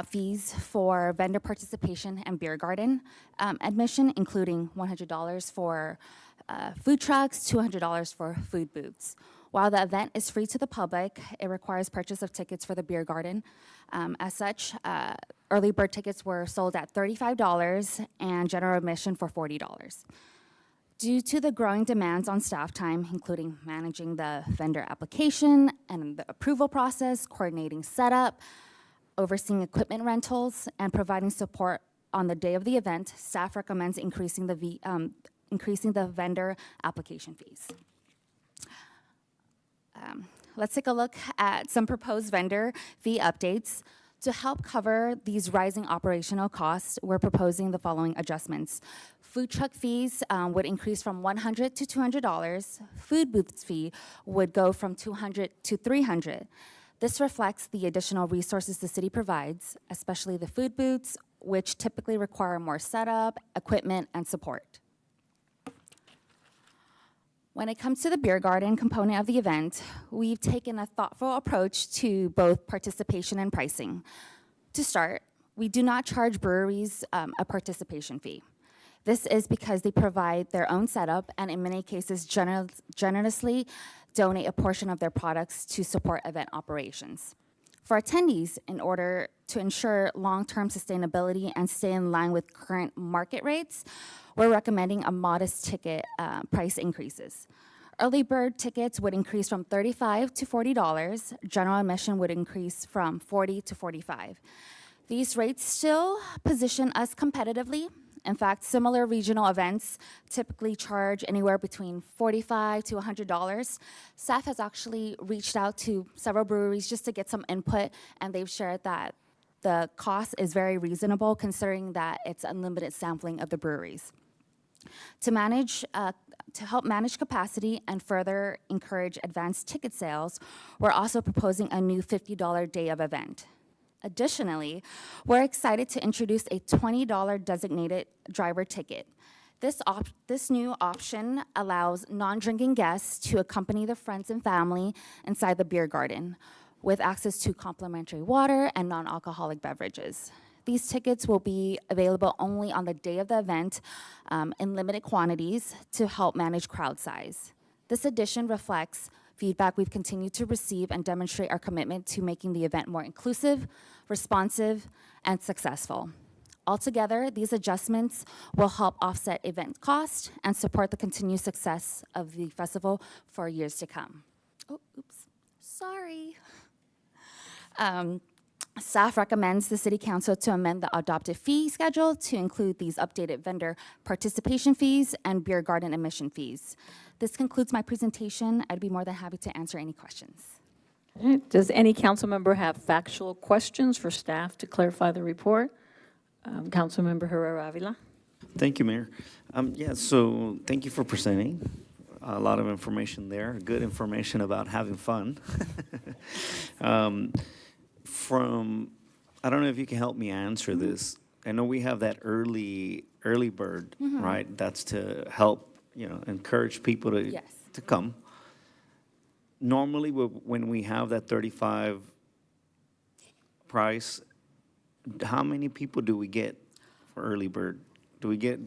fees for vendor participation and beer garden admission, including $100 for food trucks, $200 for food booths. While the event is free to the public, it requires purchase of tickets for the beer garden. As such, early bird tickets were sold at $35 and general admission for $40. Due to the growing demands on staff time, including managing the vendor application and the approval process, coordinating setup, overseeing equipment rentals, and providing support on the day of the event, staff recommends increasing the vendor application fees. Let's take a look at some proposed vendor fee updates. To help cover these rising operational costs, we're proposing the following adjustments. Food truck fees would increase from $100 to $200. Food booths fee would go from $200 to $300. This reflects the additional resources the city provides, especially the food booths, which typically require more setup, equipment, and support. When it comes to the beer garden component of the event, we've taken a thoughtful approach to both participation and pricing. To start, we do not charge breweries a participation fee. This is because they provide their own setup and in many cases generously donate a portion of their products to support event operations. For attendees, in order to ensure long-term sustainability and stay in line with current market rates, we're recommending a modest ticket price increases. Early bird tickets would increase from $35 to $40. General admission would increase from $40 to $45. These rates still position us competitively. In fact, similar regional events typically charge anywhere between $45 to $100. Staff has actually reached out to several breweries just to get some input, and they've shared that the cost is very reasonable considering that it's unlimited sampling of the breweries. To help manage capacity and further encourage advanced ticket sales, we're also proposing a new $50 day of event. Additionally, we're excited to introduce a $20 designated driver ticket. This new option allows non-drinking guests to accompany their friends and family inside the beer garden with access to complimentary water and non-alcoholic beverages. These tickets will be available only on the day of the event in limited quantities to help manage crowd size. This addition reflects feedback we've continued to receive and demonstrate our commitment to making the event more inclusive, responsive, and successful. Altogether, these adjustments will help offset event cost and support the continued success of the festival for years to come. Oh, oops, sorry. Staff recommends the City Council to amend the adopted fee schedule to include these updated vendor participation fees and beer garden admission fees. This concludes my presentation. I'd be more than happy to answer any questions. Does any council member have factual questions for staff to clarify the report? Councilmember Herrera Avila. Thank you, Mayor. So thank you for presenting. A lot of information there, good information about having fun. I don't know if you can help me answer this. I know we have that early bird, right? That's to help, encourage people to come. Normally, when we have that 35 price, how many people do we get for early bird? Do we get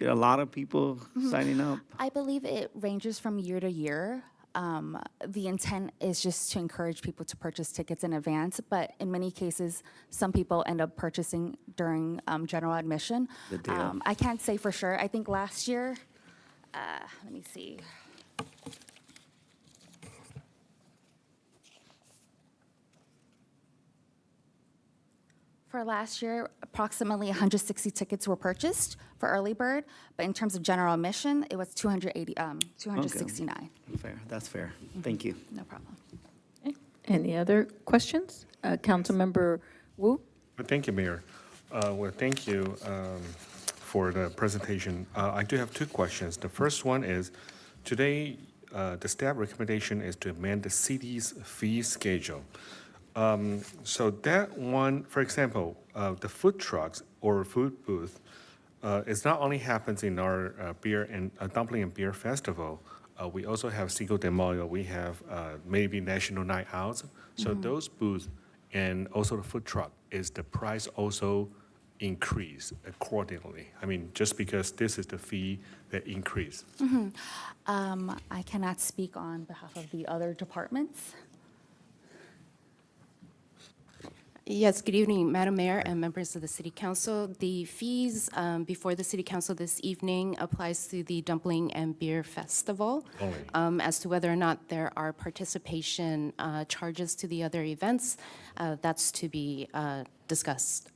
a lot of people signing up? I believe it ranges from year to year. The intent is just to encourage people to purchase tickets in advance, but in many cases, some people end up purchasing during general admission. I can't say for sure. I think last year, let me see. For last year, approximately 160 tickets were purchased for early bird, but in terms of general admission, it was 269. Fair, that's fair. Thank you. No problem. Any other questions? Councilmember Wu? Well, thank you, Mayor. Well, thank you for the presentation. I do have two questions. The first one is, today, the staff recommendation is to amend the city's fee schedule. So that one, for example, the food trucks or food booth, it not only happens in our beer and dumpling and beer festival. We also have Cinco de Mayo. We have maybe National Night Out. So those booths and also the food truck, is the price also increase accordingly? I mean, just because this is the fee that increase. I cannot speak on behalf of the other departments. Yes, good evening, Madam Mayor and members of the City Council. The fees before the City Council this evening applies to the Dumpling and Beer Festival. As to whether or not there are participation charges to the other events, that's to be discussed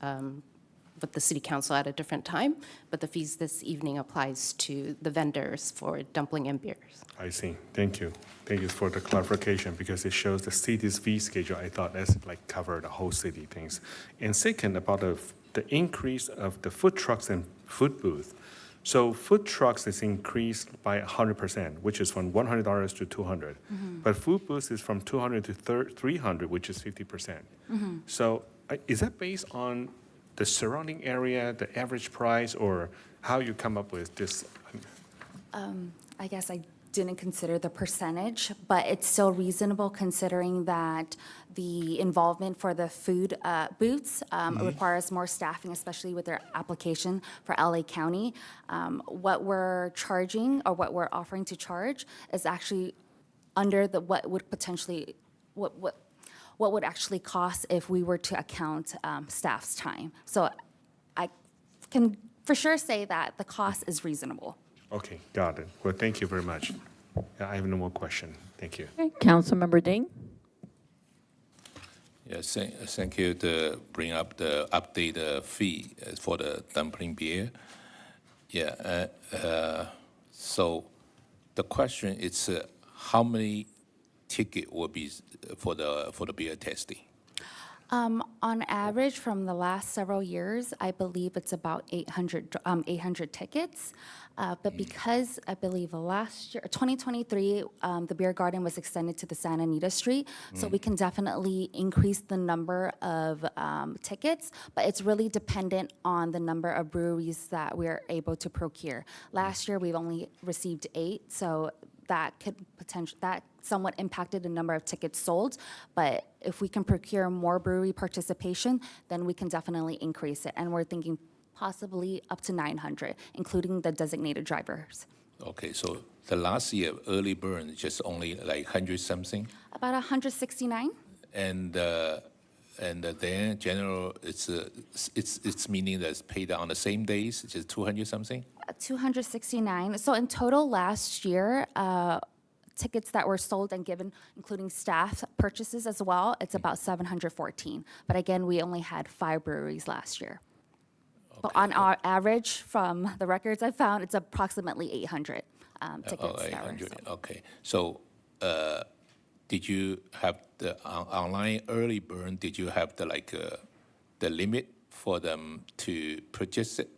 with the City Council at a different time, but the fees this evening applies to the vendors for dumpling and beers. I see. Thank you. Thank you for the clarification, because it shows the city's fee schedule. I thought that's like cover the whole city things. And second, about the increase of the food trucks and food booth. So food trucks is increased by 100%, which is from $100 to $200. But food booths is from $200 to $300, which is 50%. So is that based on the surrounding area, the average price, or how you come up with this? I guess I didn't consider the percentage, but it's still reasonable considering that the involvement for the food booths requires more staffing, especially with their application for LA County. What we're charging or what we're offering to charge is actually under the what would actually cost if we were to account staff's time. So I can for sure say that the cost is reasonable. Okay, got it. Well, thank you very much. I have no more question. Thank you. Councilmember Ding? Yes, thank you to bring up the updated fee for the dumpling beer. Yeah, so the question is how many ticket will be for the beer tasting? On average, from the last several years, I believe it's about 800 tickets. But because I believe last year, 2023, the beer garden was extended to the Santa Anita Street, so we can definitely increase the number of tickets, but it's really dependent on the number of breweries that we're able to procure. Last year, we've only received 8, so that somewhat impacted the number of tickets sold. But if we can procure more brewery participation, then we can definitely increase it. And we're thinking possibly up to 900, including the designated drivers. Okay, so the last year early burn just only like 100 something, About 169. and then general it's meaning that it's paid on the same days, just 200 something. 269. So in total last year, tickets that were sold and given, including staff purchases as well, it's about 714. But again, we only had 5 breweries last year. But on our average, from the records I found, it's approximately 800 tickets. 800. Okay, so did you have the online early burn? Did you have the limit for them to purchase it?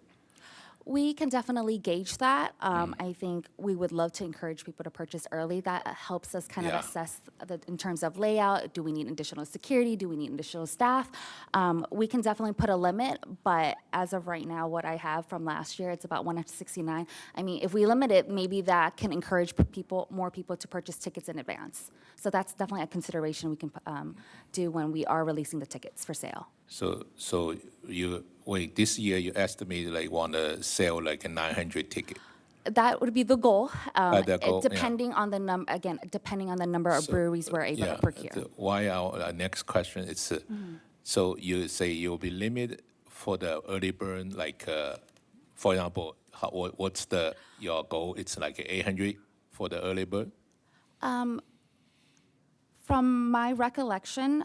We can definitely gauge that. I think we would love to encourage people to purchase early. That helps us kind of assess in terms of layout. Do we need additional security? Do we need additional staff? We can definitely put a limit, but as of right now, what I have from last year, it's about 169. I mean, if we limit it, maybe that can encourage more people to purchase tickets in advance. So that's definitely a consideration we can do when we are releasing the tickets for sale. So this year you estimate want to sell like a 900 ticket. That would be the goal. The goal, depending on the depending on the number of breweries we're able to procure. Why our next question is, so you say you'll be limited for the early burn, for example, what's your goal? It's like 800 for the early burn? From my recollection,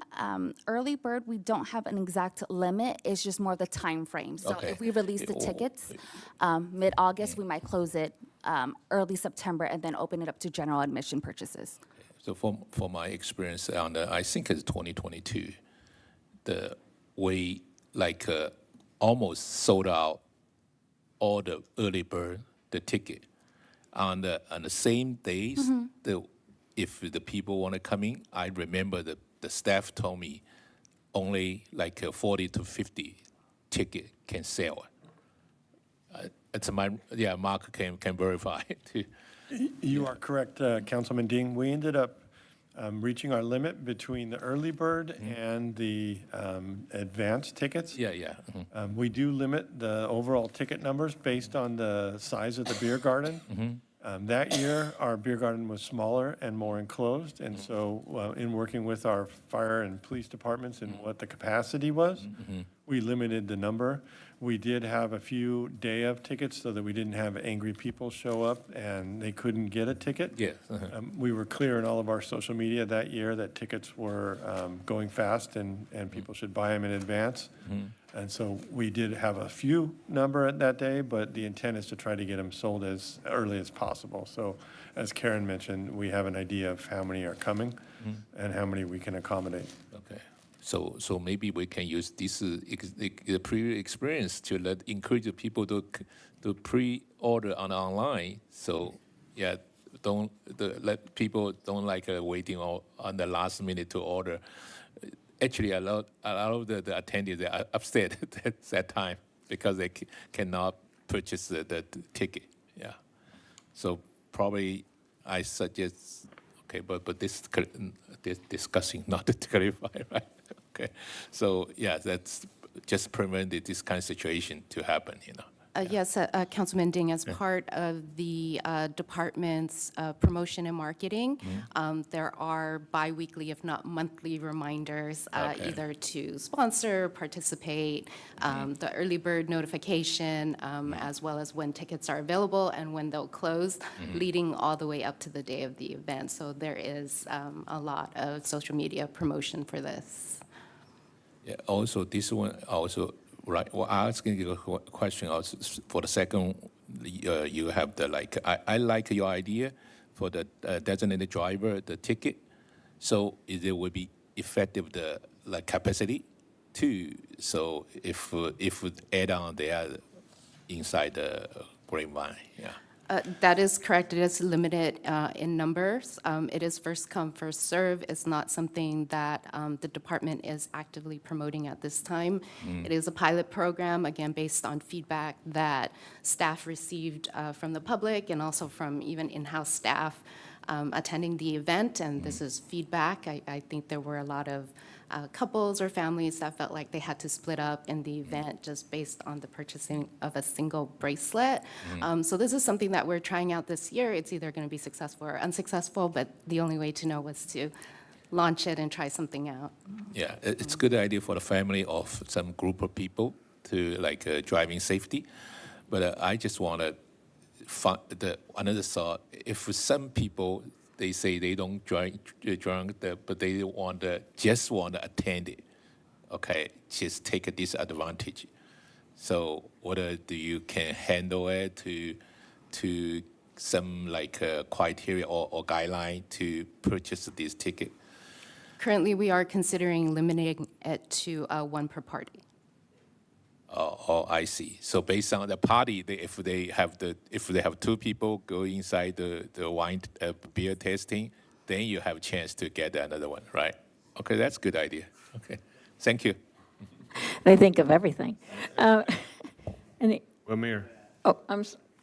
early bird, we don't have an exact limit. It's just more the time frame. So Okay. if we release the tickets mid-August, we might close it early September and then open it up to general admission purchases. So for my experience on I think it's 2022, we almost sold out all the early bird, the ticket. On the same days, if the people want to come in, I remember the staff told me only 40 to 50 ticket can sell. It's Mark can verify too. You are correct, Councilman Ding. We ended up reaching our limit between the early bird and the advanced tickets. Yeah. We do limit the overall ticket numbers based on the size of the beer garden. That year, our beer garden was smaller and more enclosed, and so in working with our fire and police departments and what the capacity was, we limited the number. We did have a few day of tickets so that we didn't have angry people show up and they couldn't get a ticket. Yes. We were clear in all of our social media that year that tickets were going fast and people should buy them in advance. And so we did have a few number at that day, but the intent is to try to get them sold as early as possible. So as Karen mentioned, we have an idea of how many are coming and how many we can accommodate. Okay. So maybe we can use this previous experience to encourage the people to pre-order online. So yeah, let people don't waiting on the last minute to order. Actually, a lot of the attendees are upset at that time because they cannot purchase the ticket. Yeah. So probably I suggest, okay, but this discussing, not to clarify, right? Okay. So yeah, that's just prevented this kind of situation to happen, Yes, Councilman Ding, as part of the department's promotion and marketing, there are biweekly, if not monthly, reminders either to sponsor, participate, the early bird notification, as well as when tickets are available and when they'll close, leading all the way up to the day of the event. So there is a lot of social media promotion for this. Yeah. Also, this one also. Right. Well, asking you a question also for the second, you have I like your idea for the designated driver, the ticket. So it will be effective the capacity too. So if add on there inside the grapevine, yeah. That is correct. It is limited in numbers. It is first come, first serve. It's not something that the department is actively promoting at this time. It is a pilot program, again, based on feedback that staff received from the public and also from even in-house staff attending the event. And this is feedback. I think there were a lot of couples or families that felt like they had to split up in the event just based on the purchasing of a single bracelet. So this is something that we're trying out this year. It's either going to be successful or unsuccessful, but the only way to know was to launch it and try something out. Yeah, it's a good idea for the family of some group of people to driving safety. But I just want to find another thought. If some people, they say they don't drink, but they just want to attend it. Okay, just take a disadvantage. So whether do you can handle it to some criteria or guideline to purchase this ticket? Currently, we are considering limiting it to one per party. Oh, I see. So based on the party, if they have two people go inside the wine beer tasting, then you have a chance to get another one, right? Okay, that's a good idea. Okay, thank you. They think of everything. Well, Mayor. Oh,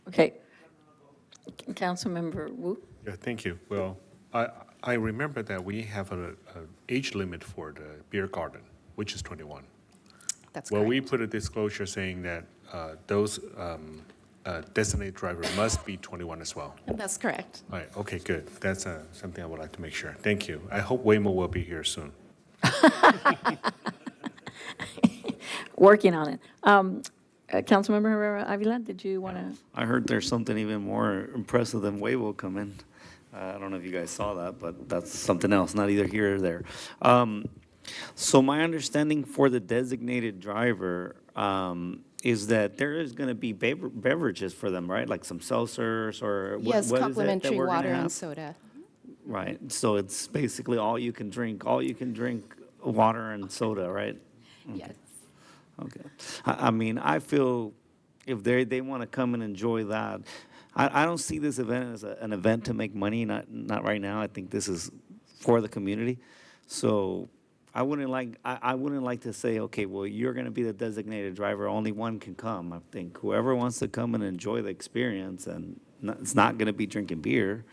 okay. Councilmember Wu? Yeah, thank you. Well, I remember that we have an age limit for the beer garden, which is 21. That's well, correct. we put a disclosure saying that those designated driver must be 21 as well. That's correct. All right, okay, good. That's something I would like to make sure. Thank you. I hope Waymo will be here soon. Working on it. Councilmember Herrera Avila, did you want to? I heard there's something even more impressive than Waymo coming. I don't know if you guys saw that, but that's something else, not either here or there. So my understanding for the designated driver is that there is going to be beverages for them, right? Like some seltzers or what Yes, is it that complimentary we're gonna water and have? soda. Right, so it's basically all you can drink water and soda, right? Yes. Okay. I mean, I feel if they want to come and enjoy that, I don't see this event as an event to make money, not right now. I think this is for the community. So I wouldn't like to say, okay, well, you're going to be the designated driver, only one can come. I think whoever wants to come and enjoy the experience, and it's not going to be drinking beer,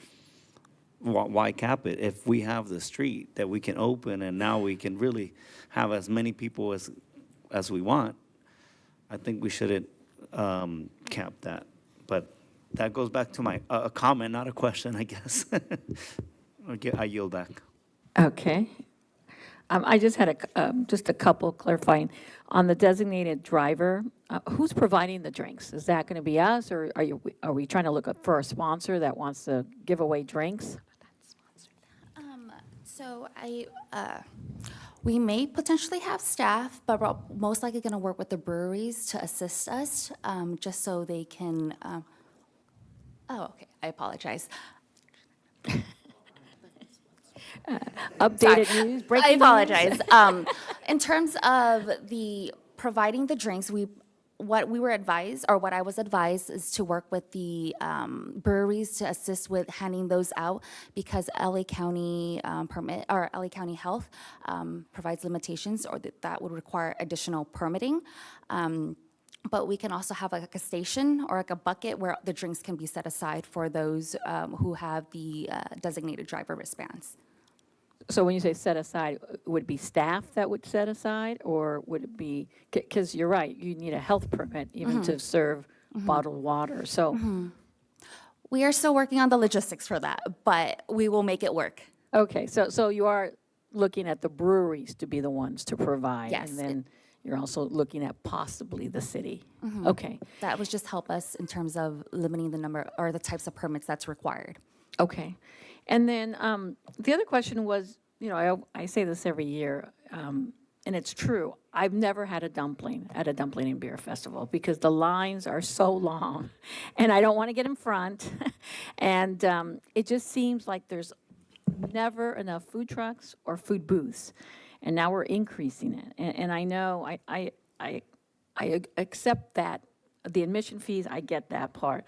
why cap it? If we have the street that we can open and now we can really have as many people as we want, I think we shouldn't cap that. But that goes back to my a comment, not a question, I guess. Okay, I yield back. Okay. I just had just a couple clarifying. On the designated driver, who's providing the drinks? Is that going to be us, or are we trying to look up for a sponsor that wants to give away drinks? So we may potentially have staff, but we're most likely going to work with the breweries to assist us, just so they can, oh, okay, I apologize. Updated Sorry. news, I breaking news? apologize. In terms of the providing the drinks, what we were advised, or what I was advised, is to work with the breweries to assist with handing those out, because LA County permit, or LA County Health provides limitations, or that would require additional permitting. But we can also have like a station or like a bucket where the drinks can be set aside for those who have the designated driver wristbands. So when you say set aside, would it be staff that would set aside, or would it be, because you're right, you need a health permit even to serve bottled water, so. We are still working on the logistics for that, but we will make it work. Okay, so you are looking at the breweries to be the ones to provide? Yes. And then you're also looking at possibly the city? Okay. That would just help us in terms of limiting the number or the types of permits that's required. Okay. And then the other question was, I say this every year, and it's true. I've never had a dumpling at a dumpling and beer festival because the lines are so long, and I don't want to get in front. And it just seems like there's never enough food trucks or food booths, and now we're increasing it. And I know I accept that the admission fees. I get that part.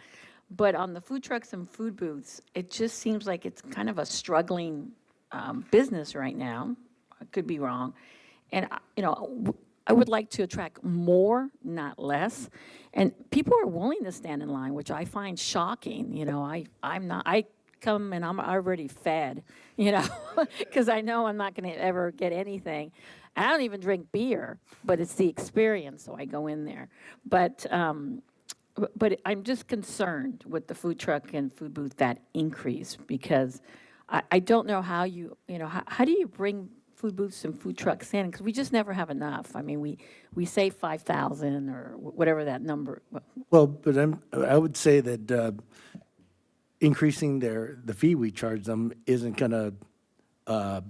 But on the food trucks and food booths, it just seems like it's kind of a struggling business right now. I could be wrong. And, I would like to attract more, not less. And people are willing to stand in line, which I find shocking. I'm not, I come and I'm already fed, because I know I'm not going to ever get anything. I don't even drink beer, but it's the experience, so I go in there. But I'm just concerned with the food truck and food booth, that increase, because I don't know how how do you bring food booths and food trucks in? Because we just never have enough. I mean, we say 5,000 or whatever that number. Well, but I would say that increasing the fee we charge them isn't going to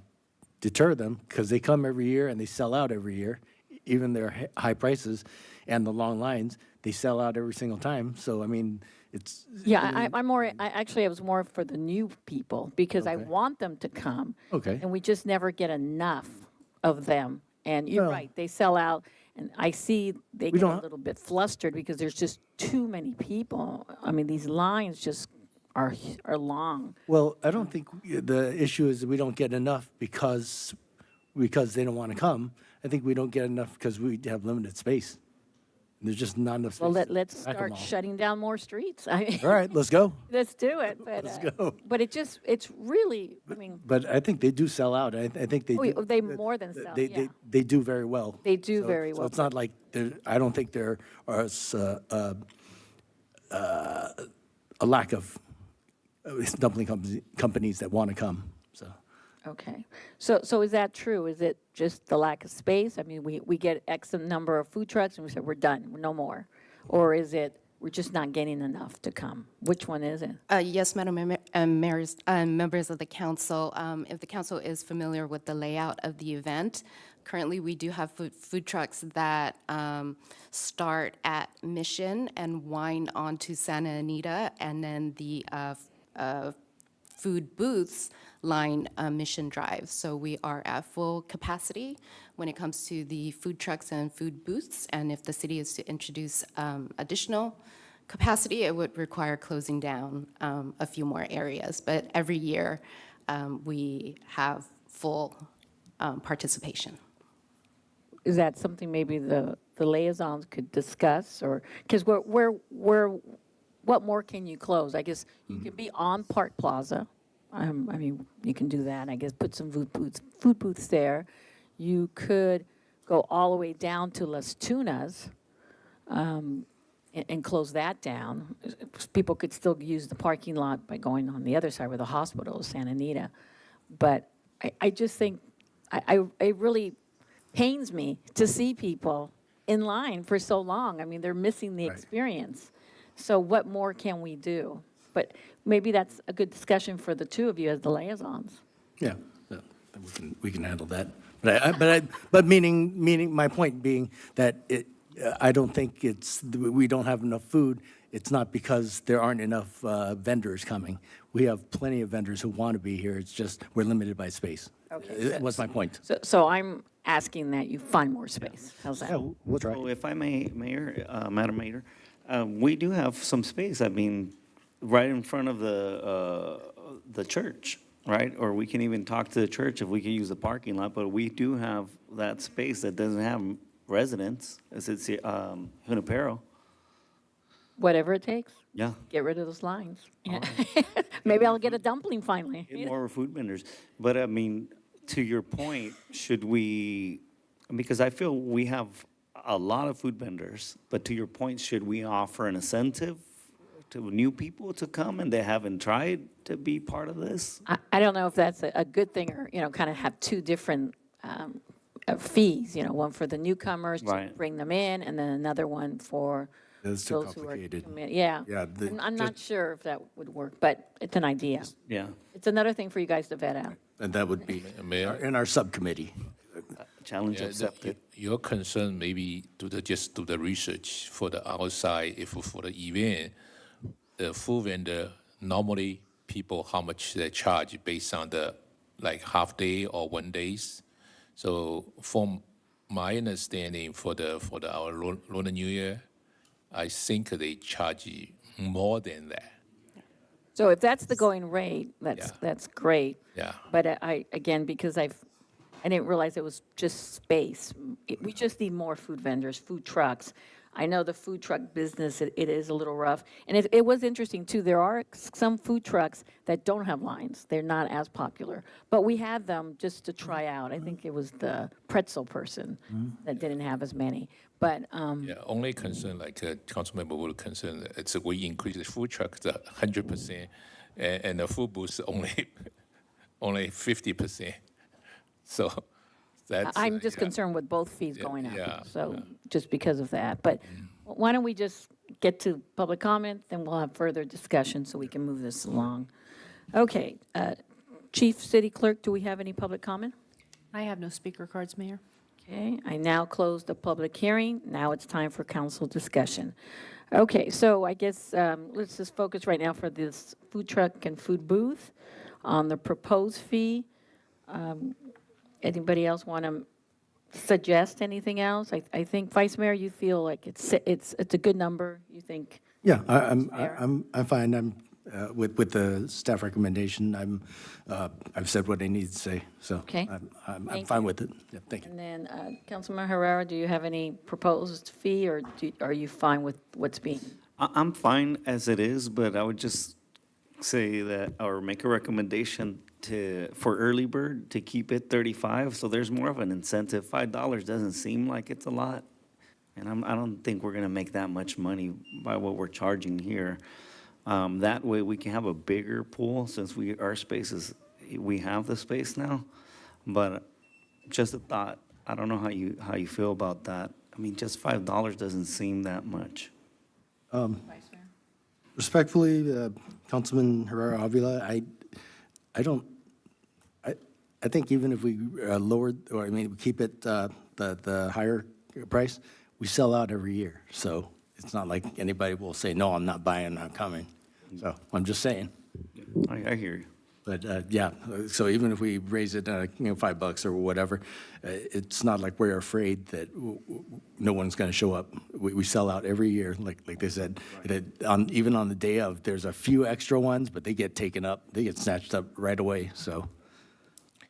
deter them, because they come every year and they sell out every year, even their high prices and the long lines. They sell out every single time. So, I mean, it's... Yeah, I was more for the new people, because I want them to come. Okay. And we just never get enough of them. And you're right, they sell out, and I see they get a little bit flustered because there's just too many people. I mean, these lines just are long. Well, I don't think the issue is that we don't get enough because they don't want to come. I think we don't get enough because we have limited space. There's just not enough space. Well, let's start shutting down more streets. All right, let's go. Let's do it. But, Let's go. But it's really, I mean. But I think they do sell out. I think they do. They more than sell, yeah. They do very well. They do very well. So it's not like I don't think there are a lack of dumpling companies that want to come. So. Okay. So is that true? Is it just the lack of space? I mean, we get X number of food trucks and we say, we're done, no more. Or is it we're just not getting enough to come? Which one is it? Yes, Madam and mayors, members of the council, if the council is familiar with the layout of the event, currently we do have food trucks that start at Mission and wind on to Santa Anita, and then the food booths line Mission Drive. So we are at full capacity when it comes to the food trucks and food booths. And if the city is to introduce additional capacity, it would require closing down a few more areas. But every year, we have full participation. Is that something maybe the liaisons could discuss, or, because what more can you close? I guess you could be on Park Plaza. I mean, you can do that, I guess, put some food booths there. You could go all the way down to Las Tunas and close that down. People could still use the parking lot by going on the other side where the hospital is, Santa Anita. But I just think, it really pains me to see people in line for so long. I mean, they're missing the experience. So what more can we do? But maybe that's a good discussion for the two of you as the liaisons. Yeah, we can handle that. But meaning my point being that I don't think we don't have enough food. It's not because there aren't enough vendors coming. We have plenty of vendors who want to be here. It's just we're limited by space. Okay. What's my point? So I'm asking that you find more space. How's that? Yeah, we'll try. So if I may, Mayor, Madam Mayor, we do have some space. I mean, right in front of the church, right? Or we can even talk to the church if we can use the parking lot, but we do have that space that doesn't have residents, as it's Junipero. Whatever it takes. Yeah. Get rid of those lines. Yeah. Maybe I'll get a dumpling finally. Get more food vendors. But I mean, to your point, should we, because I feel we have a lot of food vendors, but to your point, should we offer an incentive to new people to come and they haven't tried to be part of this? I don't know if that's a good thing, or, kind of have two different fees, one for the newcomers to Right. bring them in, and then another one for That's too those who are complicated. Yeah. Yeah, I'm not sure if that would work, but it's an idea. Yeah. It's another thing for you guys to vet out. And that would be Mayor? in our subcommittee. Challenge Yeah, accepted. your concern maybe just do the research for the outside, if for the event, the food vendor, normally people, how much they charge based on the like half day or 1 days. So from my understanding for our Lunar New Year, I think they charge more than that. So if that's the going rate, that's great. Yeah. But again, because I didn't realize it was just space. We just need more food vendors, food trucks. I know the food truck business, it is a little rough. And it was interesting, too. There are some food trucks that don't have lines. They're not as popular. But we had them just to try out. I think it was the pretzel person that didn't have as many. But Yeah, only concern, like Councilmember Wood concern, it's we increase the food truck to 100%, and the food booth only 50%. So that's. I'm just concerned with both fees going up. So just because of that. But why don't we just get to public comment, then we'll have further discussion so we can move this along. Okay, Chief City Clerk, do we have any public comment? I have no speaker cards, Mayor. Okay, I now close the public hearing. Now it's time for council discussion. Okay, so I guess let's just focus right now for this food truck and food booth on the proposed fee. Anybody else want to suggest anything else? I think, Vice Mayor, you feel like it's a good number, you think? Yeah, I'm fine. I'm with the staff recommendation. I've said what I need to say, so Okay. I'm fine with it. Yeah, thank you. And then, Councilman Herrera, do you have any proposed fee, or are you fine with what's being? I'm fine as it is, but I would just say that, or make a recommendation for early bird to keep it 35, so there's more of an incentive. $5 doesn't seem like it's a lot, and I don't think we're gonna make that much money by what we're charging here. That way we can have a bigger pool, since we have the space now. But just a thought, I don't know how you feel about that. I mean, just $5 doesn't seem that much. Respectfully, Councilman Herrera Avila, I think even if we lowered, or I mean, we keep it the higher price, we sell out every year. So it's not like anybody will say, no, I'm not buying, I'm not coming. So I'm just saying. I hear you. But yeah, so even if we raise it, $5 or whatever, it's not like we're afraid that no one's going to show up. We sell out every year, like they said. Even on the day of, there's a few extra ones, but they get taken up, they get snatched up right away. So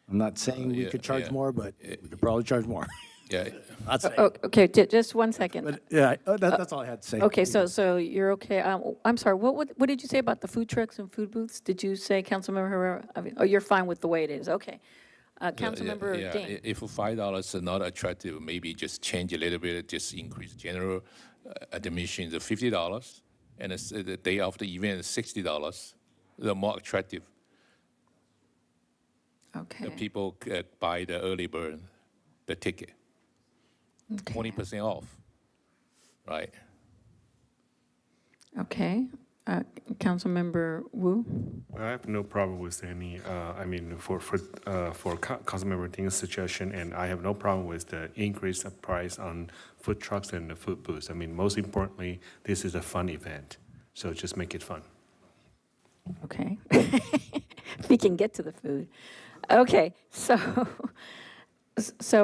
I'm not saying we could charge more, but we could probably charge more. Yeah. Not saying. Okay, just one second. But yeah, that's all I had to say. Okay, so you're okay. I'm sorry, what did you say about the food trucks and food booths? Did you say, Councilmember Herrera? Oh, you're fine with the way it is, okay. Councilmember Ding. If $5 is not attractive, maybe just change a little bit, just increase general admission to $50, and the day of the event is $60. The more attractive. Okay. The people buy the early bird, the ticket. 20% off, right? Okay. Councilmember Wu? I have no problem with any, for Councilmember Ding's suggestion, and I have no problem with the increase of price on food trucks and the food booths. I mean, most importantly, this is a fun event, so just make it fun. Okay. If we can get to the food. Okay, so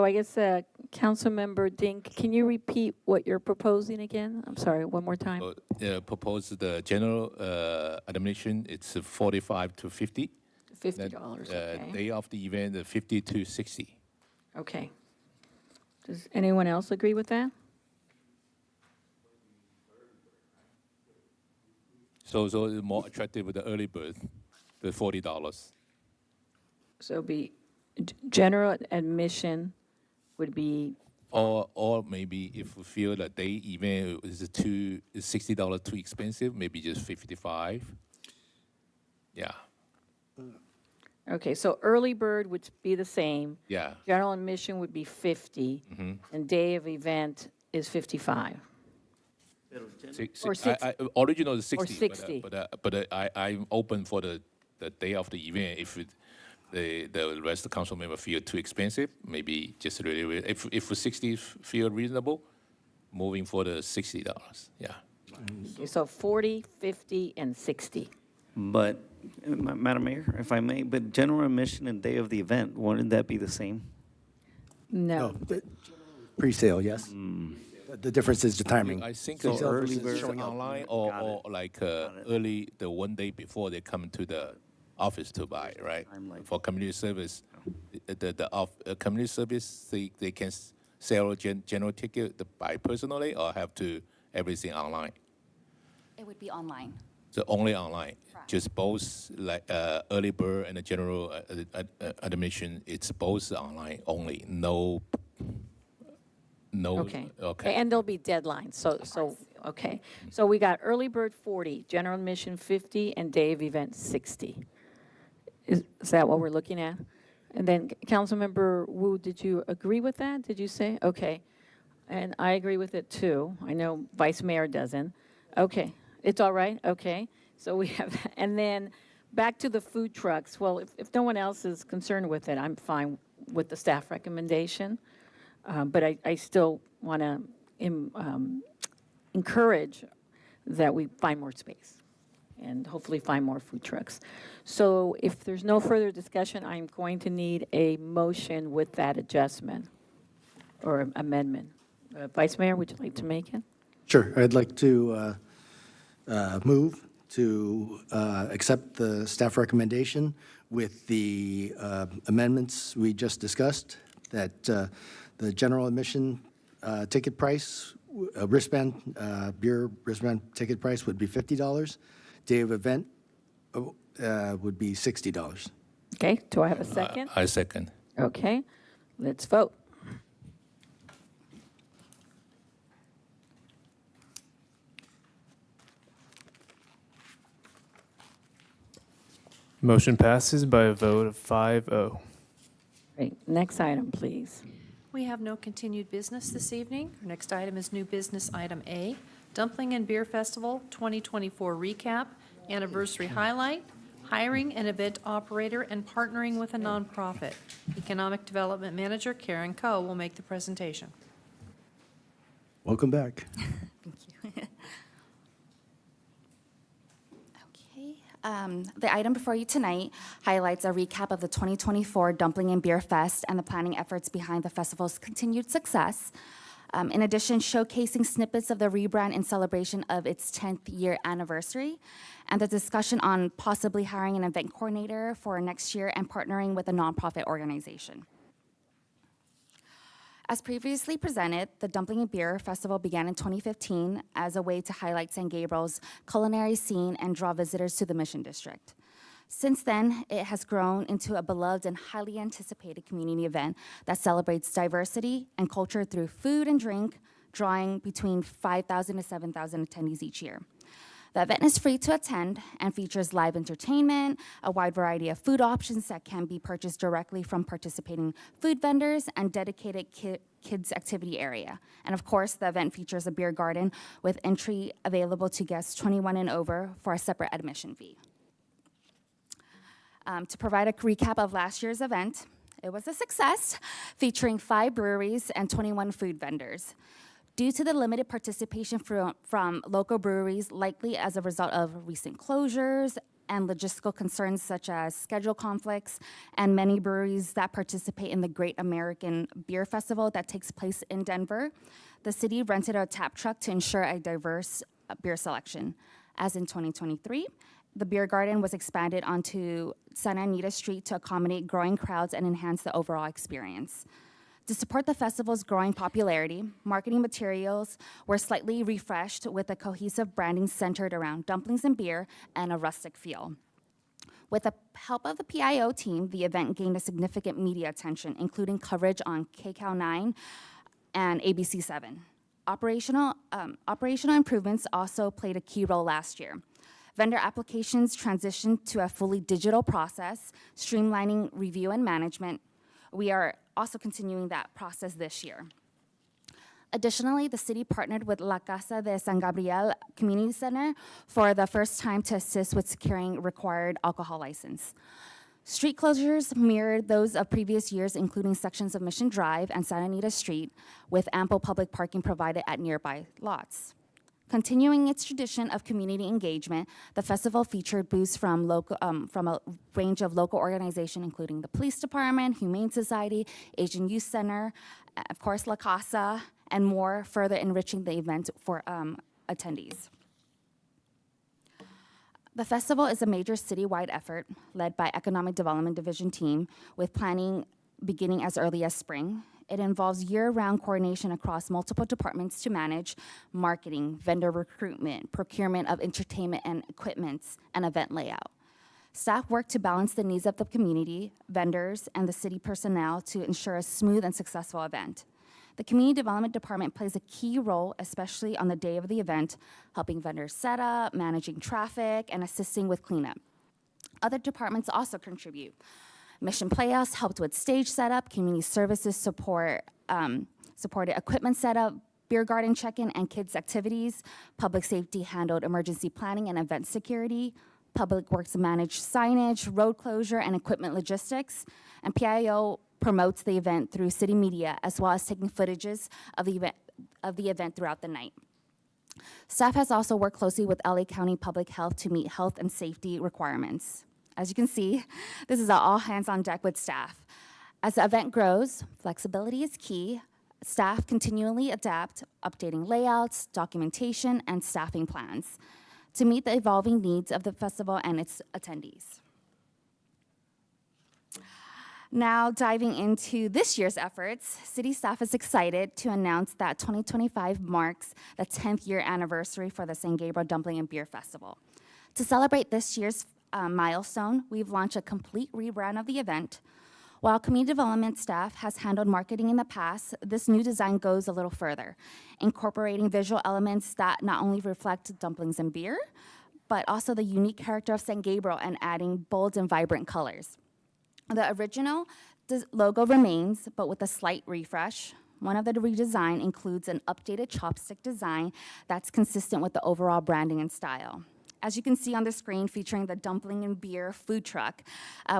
I guess Councilmember Ding, can you repeat what you're proposing again? I'm sorry, one more time. Propose the general admission, it's 45 to 50. $50, okay. Day of the event, 50 to 60. Okay. Does anyone else agree with that? So it's more attractive with the early bird, the $40. So it'd be general admission would be, Or maybe if we feel that day event is $60 too expensive, maybe just 55. Yeah. okay, so early bird would be the same. Yeah. General admission would be 50, and day of event is 55. Or Original is 60. Or 60. But I'm open for the day of the event. If the rest of the council member feel too expensive, maybe just really if 60 feel reasonable, moving for the $60. Yeah. Okay, so 40, 50, and 60. But, Madam Mayor, if I may, but general admission and day of the event, wouldn't that be the same? No. Pre-sale, yes. The difference is the timing. I think So it's early early bird showing online or like early the one day before they come to the office to buy, right? For community service, the community service, they can sell general ticket to buy personally or have to everything online? It would be online. So only online, just both like early bird and the general admission, it's both online only, no. Okay. Okay. And there'll be deadlines, so okay. So we got early bird 40, general admission 50, and day of event 60. Is that what we're looking at? And then Councilmember Wu, did you agree with that? Did you say? Okay. And I agree with it too. I know Vice Mayor doesn't. Okay. It's all right? Okay. So we have, and then back to the food trucks. Well, if no one else is concerned with it, I'm fine with the staff recommendation. But I still want to encourage that we find more space and hopefully find more food trucks. So if there's no further discussion, I'm going to need a motion with that adjustment or amendment. Vice Mayor, would you like to make it? Sure. I'd like to move to accept the staff recommendation with the amendments we just discussed, that the general admission ticket price, beer wristband ticket price would be $50. Day of event would be $60. Okay, do I have a second? I second. Okay, let's vote. Motion passes by a vote of 5-0. Great, next item, please. We have no continued business this evening. Our next item is new business item A, Dumpling and Beer Festival 2024 recap, anniversary highlight, hiring an event operator, and partnering with a nonprofit. Economic Development Manager Karen Coe will make the presentation. Welcome back. The item before you tonight highlights a recap of the 2024 Dumpling and Beer Fest and the planning efforts behind the festival's continued success. In addition, showcasing snippets of the rebrand in celebration of its 10th year anniversary, and the discussion on possibly hiring an event coordinator for next year and partnering with a nonprofit organization. As previously presented, the Dumpling and Beer Festival began in 2015 as a way to highlight San Gabriel's culinary scene and draw visitors to the Mission District. Since then, it has grown into a beloved and highly anticipated community event that celebrates diversity and culture through food and drink, drawing between 5,000 to 7,000 attendees each year. The event is free to attend and features live entertainment, a wide variety of food options that can be purchased directly from participating food vendors, and dedicated kids activity area. And of course, the event features a beer garden with entry available to guests 21 and over for a separate admission fee. To provide a recap of last year's event, it was a success, featuring 5 breweries and 21 food vendors. Due to the limited participation from local breweries, likely as a result of recent closures and logistical concerns such as schedule conflicts, and many breweries that participate in the Great American Beer Festival that takes place in Denver, the city rented a tap truck to ensure a diverse beer selection. As in 2023, the beer garden was expanded onto Santa Anita Street to accommodate growing crowds and enhance the overall experience. To support the festival's growing popularity, marketing materials were slightly refreshed with a cohesive branding centered around dumplings and beer and a rustic feel. With the help of the PIO team, the event gained a significant media attention, including coverage on KCAL 9 and ABC 7. Operational improvements also played a key role last year. Vendor applications transitioned to a fully digital process, streamlining review and management. We are also continuing that process this year. Additionally, the city partnered with La Casa de San Gabriel Community Center for the first time to assist with securing required alcohol license. Street closures mirrored those of previous years, including sections of Mission Drive and Santa Anita Street, with ample public parking provided at nearby lots. Continuing its tradition of community engagement, the festival featured booths from a range of local organizations, including the Police Department, Humane Society, Asian Youth Center, of course, La Casa, and more, further enriching the event for attendees. The festival is a major citywide effort led by Economic Development Division team, with planning beginning as early as spring. It involves year-round coordination across multiple departments to manage marketing, vendor recruitment, procurement of entertainment and equipment, and event layout. Staff work to balance the needs of the community, vendors, and the city personnel to ensure a smooth and successful event. The Community Development Department plays a key role, especially on the day of the event, helping vendors set up, managing traffic, and assisting with cleanup. Other departments also contribute. Mission Playhouse helped with stage setup, community services supported equipment setup, beer garden check-in and kids activities, public safety handled emergency planning and event security, public works managed signage, road closure, and equipment logistics, and PIO promotes the event through city media, as well as taking footages of the event throughout the night. Staff has also worked closely with LA County Public Health to meet health and safety requirements. As you can see, this is all hands on deck with staff. As the event grows, flexibility is key. Staff continually adapt, updating layouts, documentation, and staffing plans to meet the evolving needs of the festival and its attendees. Now, diving into this year's efforts, city staff is excited to announce that 2025 marks the 10th year anniversary for the San Gabriel Dumpling and Beer Festival. To celebrate this year's milestone, we've launched a complete rebrand of the event. While community development staff has handled marketing in the past, this new design goes a little further, incorporating visual elements that not only reflect dumplings and beer, but also the unique character of San Gabriel and adding bold and vibrant colors. The original logo remains, but with a slight refresh. One of the redesign includes an updated chopstick design that's consistent with the overall branding and style. As you can see on the screen, featuring the Dumpling and Beer food truck,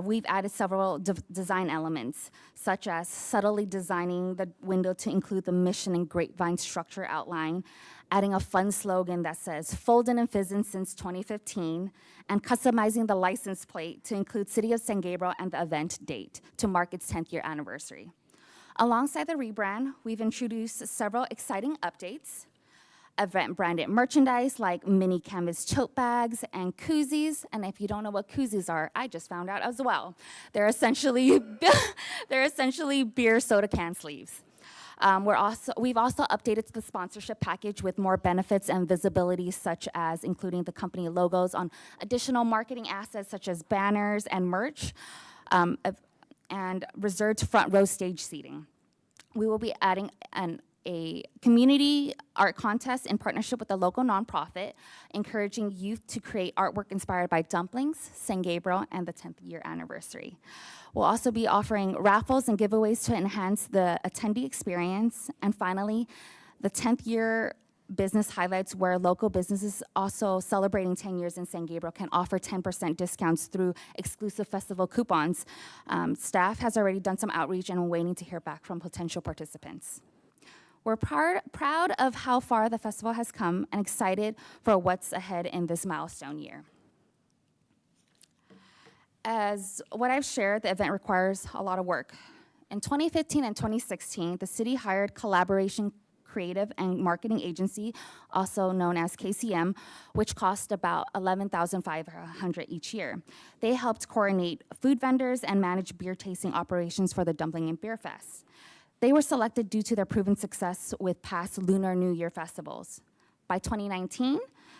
we've added several design elements, such as subtly designing the window to include the mission and grapevine structure outline, adding a fun slogan that says, "Foldin' and Fizzin' since 2015, and customizing the license plate to include City of San Gabriel and the event date to mark its 10th year anniversary. Alongside the rebrand, we've introduced several exciting updates. Event branded merchandise like mini canvas tote bags and koozies. And if you don't know what koozies are, I just found out as well. They're essentially beer soda can sleeves. We've also updated the sponsorship package with more benefits and visibility, such as including the company logos on additional marketing assets such as banners and merch, and reserved front row stage seating. We will be adding a community art contest in partnership with a local nonprofit, encouraging youth to create artwork inspired by Dumplings, San Gabriel, and the 10th year anniversary. We'll also be offering raffles and giveaways to enhance the attendee experience. And finally, the 10th year business highlights, where local businesses also celebrating 10 years in San Gabriel can offer 10% discounts through exclusive festival coupons. Staff has already done some outreach, and we're waiting to hear back from potential participants. We're proud of how far the festival has come and excited for what's ahead in this milestone year. As what I've shared, the event requires a lot of work. In 2015 and 2016, the city hired Collaboration Creative and Marketing Agency, also known as KCM, which cost about $11,500 each year. They helped coordinate food vendors and manage beer tasting operations for the Dumpling and Beer Fest. They were selected due to their proven success with past Lunar New Year festivals. By 2019,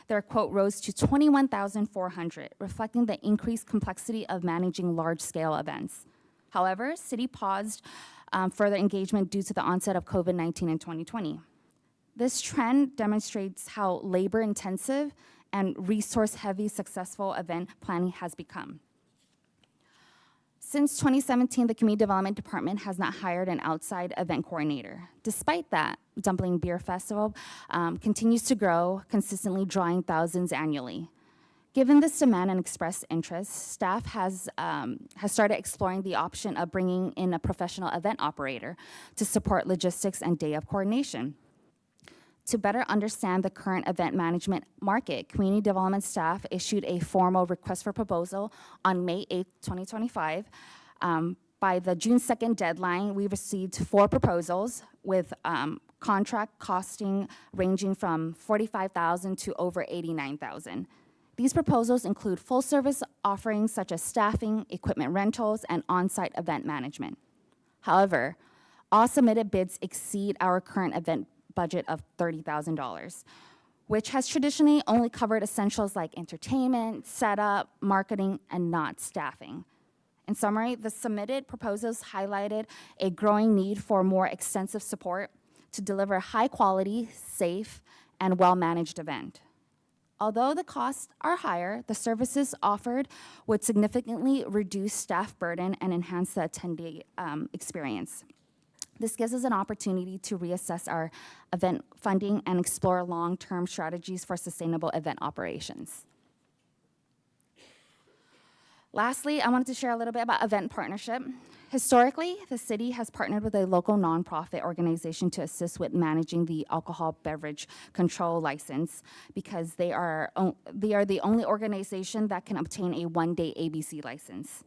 their quote rose to $21,400, reflecting the increased complexity of managing large-scale events. However, City paused further engagement due to the onset of COVID-19 in 2020. This trend demonstrates how labor-intensive and resource-heavy successful event planning has become. Since 2017, the Community Development Department has not hired an outside event coordinator. Despite that, Dumpling Beer Festival continues to grow, consistently drawing thousands annually. Given this demand and expressed interest, staff has started exploring the option of bringing in a professional event operator to support logistics and day of coordination. To better understand the current event management market, community development staff issued a formal request for proposal on May 8, 2025. By the June 2nd deadline, we received 4 proposals with contract costing ranging from $45,000 to over $89,000. These proposals include full-service offerings such as staffing, equipment rentals, and on-site event management. However, all submitted bids exceed our current event budget of $30,000, which has traditionally only covered essentials like entertainment, setup, marketing, and not staffing. In summary, the submitted proposals highlighted a growing need for more extensive support to deliver a high-quality, safe, and well-managed event. Although the costs are higher, the services offered would significantly reduce staff burden and enhance the attendee experience. This gives us an opportunity to reassess our event funding and explore long-term strategies for sustainable event operations. Lastly, I wanted to share a little bit about event partnership. Historically, the city has partnered with a local nonprofit organization to assist with managing the alcohol beverage control license, because they are the only organization that can obtain a one-day ABC license.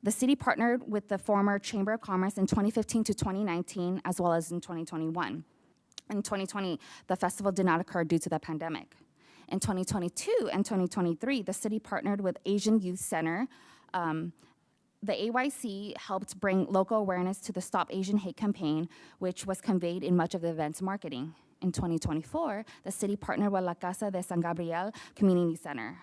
The city partnered with the former Chamber of Commerce in 2015 to 2019, as well as in 2021. In 2020, the festival did not occur due to the pandemic. In 2022 and 2023, the city partnered with Asian Youth Center. The AYC helped bring local awareness to the Stop Asian Hate campaign, which was conveyed in much of the event's marketing. In 2024, the city partnered with La Casa de San Gabriel Community Center.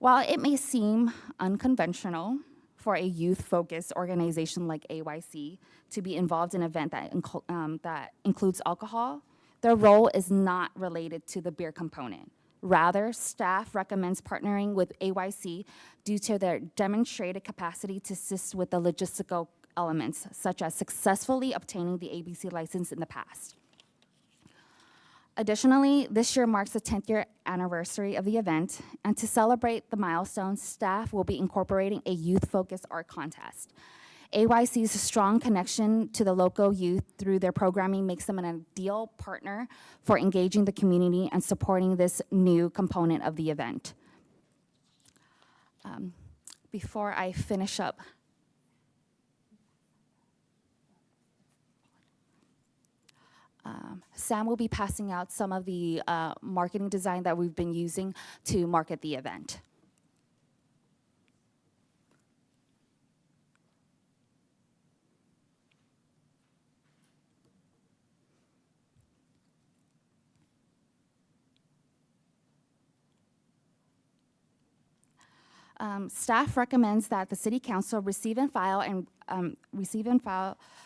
While it may seem unconventional for a youth-focused organization like AYC to be involved in an event that includes alcohol, their role is not related to the beer component. Rather, staff recommends partnering with AYC due to their demonstrated capacity to assist with the logistical elements, such as successfully obtaining the ABC license in the past. Additionally, this year marks the 10th year anniversary of the event, and to celebrate the milestone, staff will be incorporating a youth-focused art contest. AYC's strong connection to the local youth through their programming makes them an ideal partner for engaging the community and supporting this new component of the event. Before I finish up, Sam will be passing out some of the marketing design that we've been using to market the event. Staff recommends that the City Council receive and file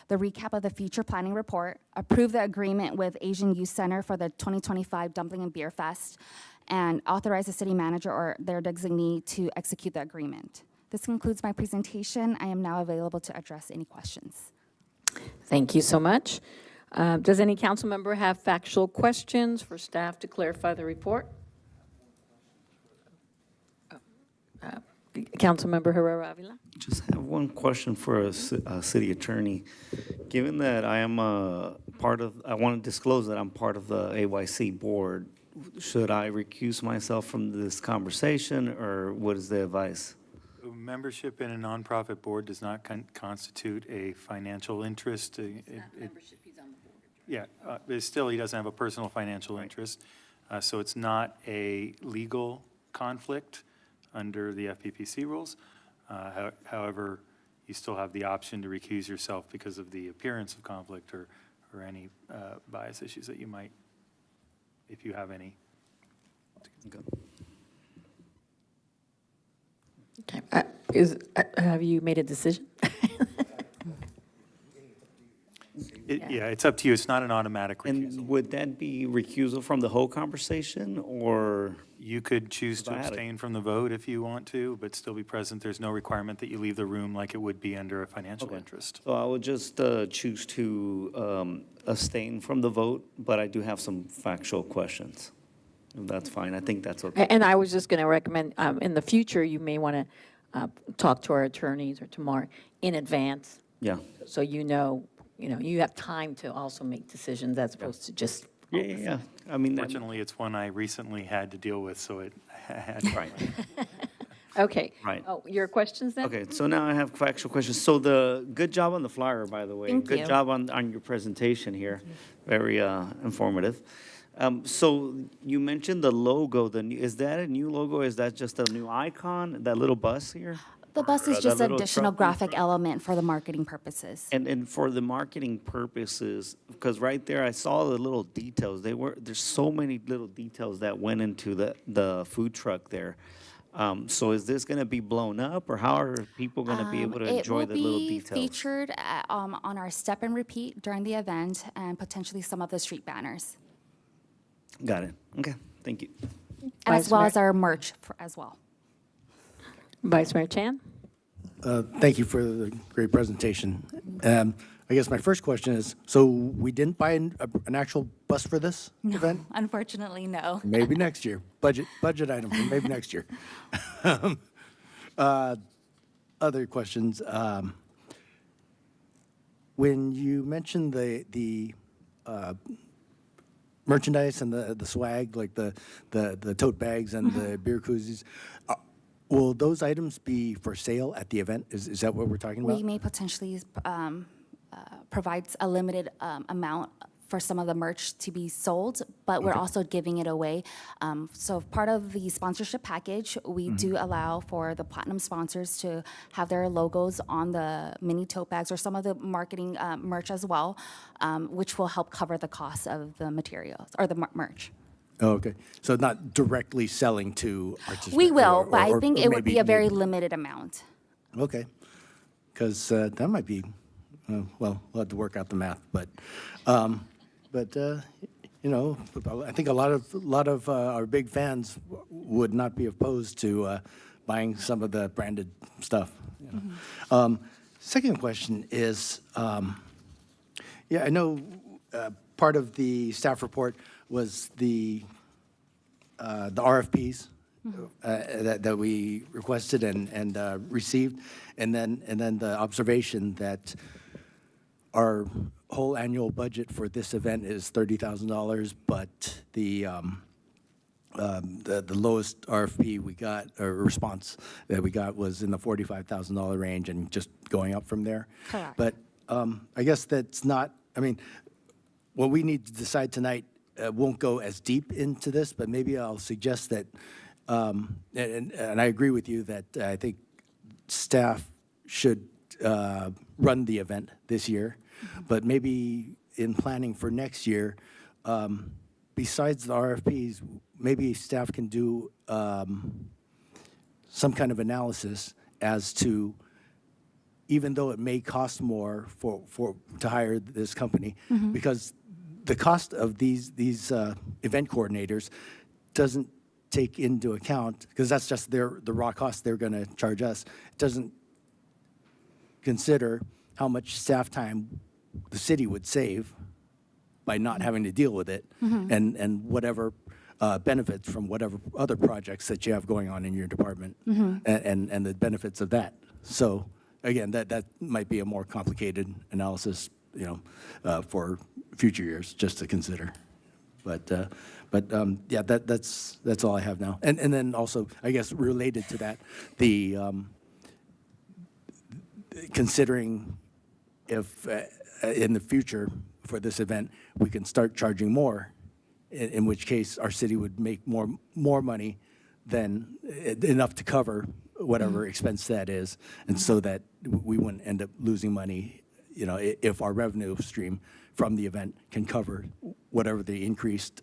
the recap of the future planning report, approve the agreement with Asian Youth Center for the 2025 Dumpling and Beer Fest, and authorize the city manager or their designee to execute the agreement. This concludes my presentation. I am now available to address any questions. Thank you so much. Does any council member have factual questions for staff to clarify the report? Councilmember Herrera Avila. Just have one question for a city attorney. Given that I am I want to disclose that I'm part of the AYC board, should I recuse myself from this conversation, or what is the advice? Membership in a nonprofit board does not constitute a financial interest. Membership, he's on the board. Yeah, but still, he doesn't have a personal financial interest. So it's not a legal conflict under the FPPC rules. However, you still have the option to recuse yourself because of the appearance of conflict or any bias issues that you might, if you have any. Okay. Have you made a decision? Yeah, it's up to you. It's not an automatic recusal. And would that be recusal from the whole conversation, or? You could choose to abstain from the vote if you want to, but still be present. There's no requirement that you leave the room like it would be under a financial interest. So I would just choose to abstain from the vote, but I do have some factual questions. That's fine. I think that's okay. And I was just going to recommend, in the future, you may want to talk to our attorneys or to Mark in advance. Yeah. So you have time to also make decisions as opposed to just. Yeah. I mean, fortunately, it's one I recently had to deal with, so it had. Right. Okay. Right. Oh, your questions then? Okay, so now I have factual questions. So good job on the flyer, by the way. Thank Good you. job on your presentation here. Very informative. So you mentioned the logo. Is that a new logo? Is that just a new icon? That little bus here? The bus is That just an little additional truck? graphic element for the marketing purposes. And for the marketing purposes, because right there I saw the little details. There's so many little details that went into the food truck there. So is this going to be blown up, or how are people going to be able to enjoy the little It will be details? featured on our step and repeat during the event, and potentially some of the street banners, Got it. Okay, thank you. and as well as our merch as well. Vice Mayor Chan? Thank you for the great presentation. I guess my first question is, so we didn't buy an actual bus for this event? Unfortunately, no. Maybe next year. Budget item for maybe next year. Other questions. When you mentioned the merchandise and the swag, like the tote bags and the beer koozies, will those items be for sale at the event? Is that what we're talking about? We may potentially provide a limited amount for some of the merch to be sold, but we're also giving it away. So part of the sponsorship package, we do allow for the platinum sponsors to have their logos on the mini tote bags or some of the marketing merch as well, which will help cover the cost of the materials or the merch. Oh, okay. So not directly selling to participants? We will, but I think it would maybe be a very limited amount. Okay. Because that might be, well, we'll have to work out the math, but I think a lot of our big fans would not be opposed to buying some of the branded stuff. Second question is, yeah, I know part of the staff report was the RFPs that we requested and received, and then the observation that our whole annual budget for this event is $30,000, but the lowest RFP we got, or response that we got, was in the $45,000 range and just going up from there. Correct. But I guess that's not, I mean, what we need to decide tonight won't go as deep into this, but maybe I'll suggest that, and I agree with you that I think staff should run the event this year, but maybe in planning for next year, besides the RFPs, maybe staff can do some kind of analysis as to, even though it may cost more to hire this company, because the cost of these event coordinators doesn't take into account, because that's just the raw cost they're going to charge us. It doesn't consider how much staff time the city would save by not having to deal with it, and whatever benefits from whatever other projects that you have going on in your department, and the benefits of that. So again, that might be a more complicated analysis, for future years just to consider. But yeah, that's all I have now. And then also, I guess related to that, the considering if in the future for this event we can start charging more, in which case our city would make more money than enough to cover whatever expense that is, and so that we wouldn't end up losing money, if our revenue stream from the event can cover whatever the increased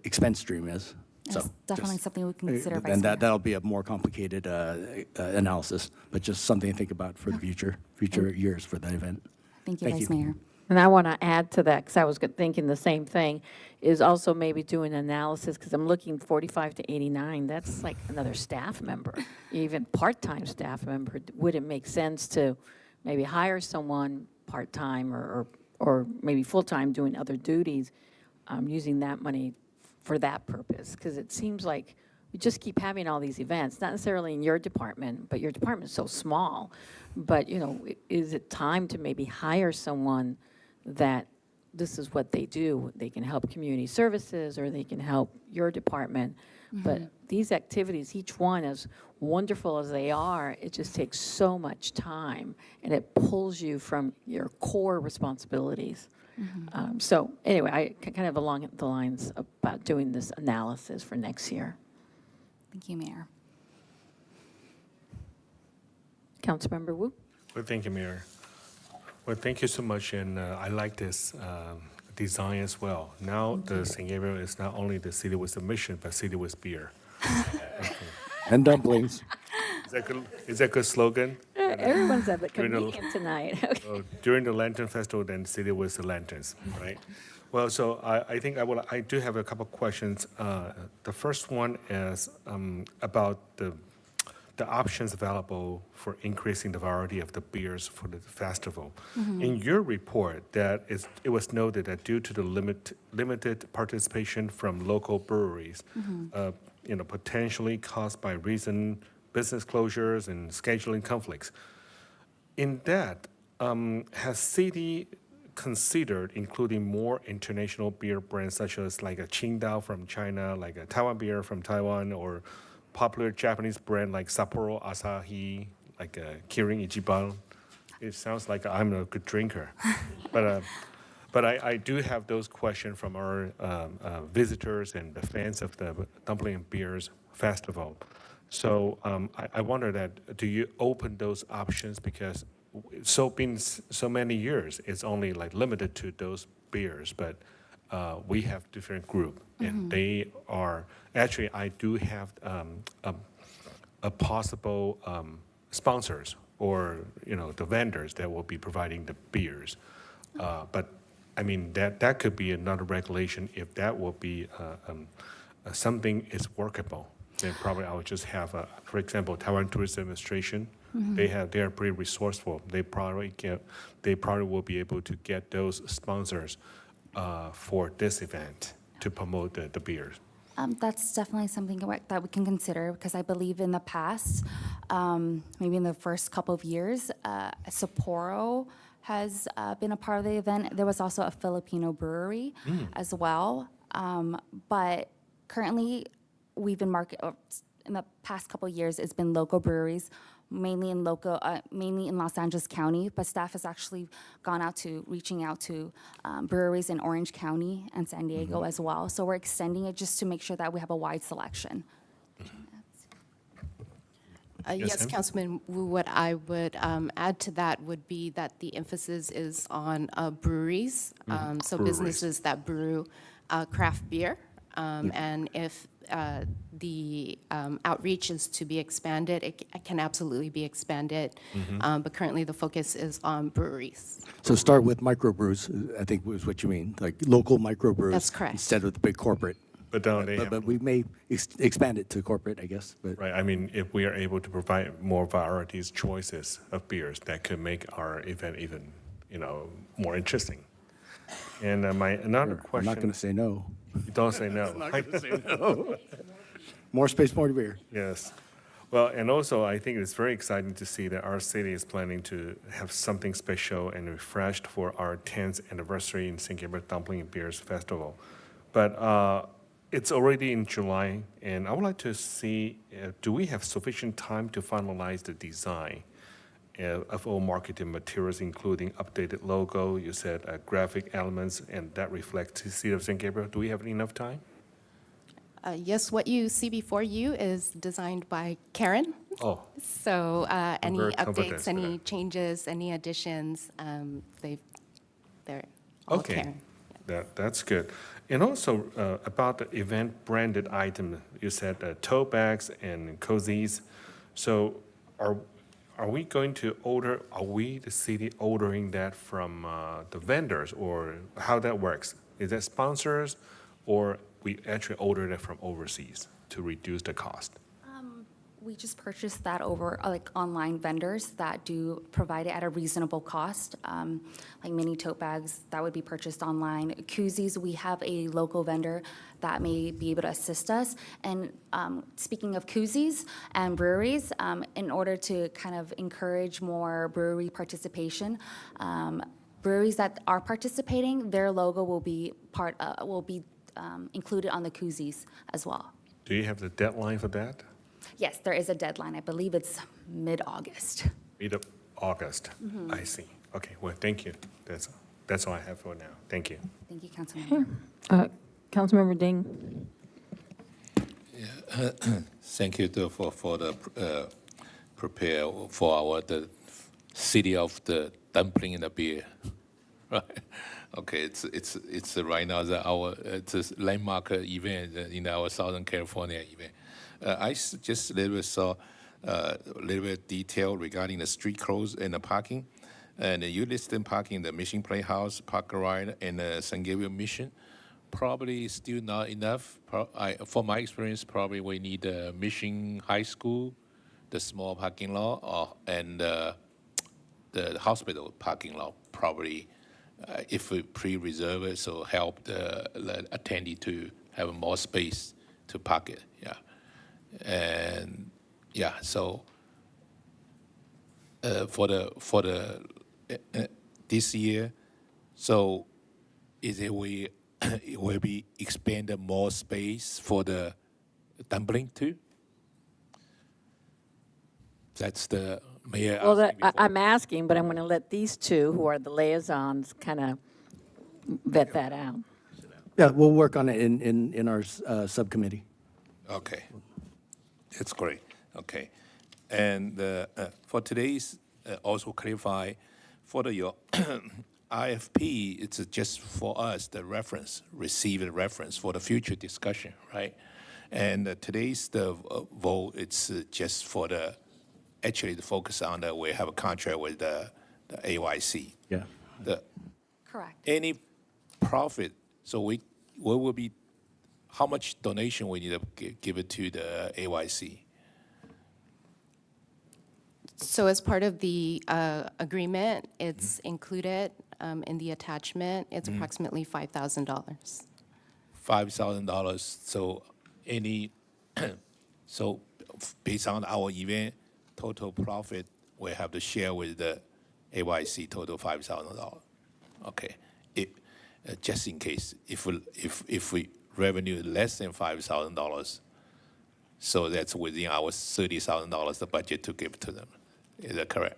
expense stream is. That's definitely something we can consider, Vice And Mayor. that'll be a more complicated analysis, but just something to think about for the future years for the event. Thank you, Vice Mayor. And I want to add to that, because I was thinking the same thing, is also maybe doing an analysis, because I'm looking 45 to 89, that's like another staff member, even part-time staff member. Would it make sense to maybe hire someone part-time or maybe full-time doing other duties, using that money for that purpose? Because it seems like we just keep having all these events, not necessarily in your department, but your department's so small. But, is it time to maybe hire someone that this is what they do? They can help community services, or they can help your department. But these activities, each one, as wonderful as they are, it just takes so much time, and it pulls you from your core responsibilities. So anyway, I kind of along the lines about doing this analysis for next year. Thank you, Mayor. Councilmember Wu? Well, thank you, Mayor. Well, thank you so much, and I like this design as well. Now the San Gabriel is not only the city with a mission, but city with beer. And dumplings. Is that a good slogan? Everyone's at the During the- comedian tonight. During the Lantern Festival, then city with the lanterns, right? Well, so I think I do have a couple questions. The first one is about the options available for increasing the variety of the beers for the festival. In your report, it was noted that due to the limited participation from local breweries, potentially caused by recent business closures and scheduling conflicts. In that, has city considered including more international beer brands, such as like a Qingdao from China, like a Taiwan beer from Taiwan, or popular Japanese brand like Sapporo, Asahi, like a Kirin Ichiban? It sounds like I'm a good drinker. But I do have those questions from our visitors and the fans of the Dumpling and Beers Festival. So I wonder that, do you open those options? Because been so many years, it's only like limited to those beers, but we have different group, and they are, actually I do have a possible sponsors, or the vendors that will be providing the beers. But I mean, that could be another regulation. If that will be something is workable, then probably I would just have, for example, Taiwan Tourism Administration They are pretty resourceful. They probably will be able to get those sponsors for this event to promote the beers. That's definitely something that we can consider, because I believe in the past, maybe in the first couple of years, Sapporo has been a part of the event. There was also a Filipino brewery as well. But currently, we've been in the past couple of years, it's been local breweries, mainly in Los Angeles County, but staff has actually gone out to reaching out to breweries in Orange County and San Diego as well. So we're extending it just to make sure that we have a wide selection. Yes, ma'am. Councilman Wu, what I would add to that would be that the emphasis is on breweries, so Breweries. businesses that brew craft beer. And if the outreach is to be expanded, it can absolutely be expanded. But currently, the focus is on breweries. So start with microbrews, I think was what you mean, like local microbrews. That's correct. Instead of the big corporate. But don't they But we may expand it to corporate, I guess. But Right, I mean, if we are able to provide more varieties, choices of beers, that could make our event even, more interesting. And another question. I'm not going to say no. You don't say no. I'm not going to say no. More space, more beer. Yes. Well, and also, I think it's very exciting to see that our city is planning to have something special and refreshed for our 10th anniversary in St. Gabriel Dumpling and Beers Festival. But it's already in July, and I would like to see, do we have sufficient time to finalize the design of all marketing materials, including updated logo, you said graphic elements, and that reflects the city of St. Gabriel? Do we have enough time? Yes, what you see before you is designed by Karen. Oh. So any very confident updates, for any changes, any additions, they're all Okay. Karen. That's good. And also about the event branded item, you said tote bags and cozies. So are we going to order, are we, the city, ordering that from the vendors, or how that works? Is that sponsors, or we actually order that from overseas to reduce the cost? We just purchased that over online vendors that do provide it at a reasonable cost, like mini tote bags that would be purchased online. Koozies, we have a local vendor that may be able to assist us. And speaking of koozies and breweries, in order to kind of encourage more brewery participation, breweries that are participating, their logo will be included on the koozies as well. Do you have the deadline for that? Yes, there is a deadline. I believe it's mid-August. Mid-August. I see. Okay, well, thank you. That's all I have for now. Thank you. Thank you, Councilmember. Councilmember Ding. Thank you for the prepare for the city of the dumpling and the beer. Right. Okay, it's right now it's a landmark event in our Southern California event. I just a little bit saw a little bit detail regarding the street clothes and the parking. And you listed parking the Mission Playhouse, Park Ride, and San Gabriel Mission. Probably still not enough. From my experience, probably we need Mission High School, the small parking lot, and the hospital parking lot. Probably, if we pre-reserve it, so help the attendee to have more space to park it. Yeah. And yeah, so for the this year, so it will be expanded more space for the dumpling too. That's the mayor. Well, I'm asking, but I'm going to let these two, who are the liaisons, kind of vet that out. Yeah, we'll work on it in our subcommittee. Okay. That's great. Okay. And for today's, also clarify, for your IFP, it's just for us, the reference, receive the reference for the future discussion, right? And today's vote, it's just for actually the focus on we have a contract with the AYC. Yeah. Correct. Any profit, so what will be, how much donation we need to give it to the AYC? So as part of the agreement, it's included in the attachment. It's approximately $5,000. $5,000. So any, so based on our event, total profit, we have to share with the AYC total $5,000. Okay. Just in case, if we revenue less than $5,000, so that's within our $30,000 the budget to give to them. Is that correct?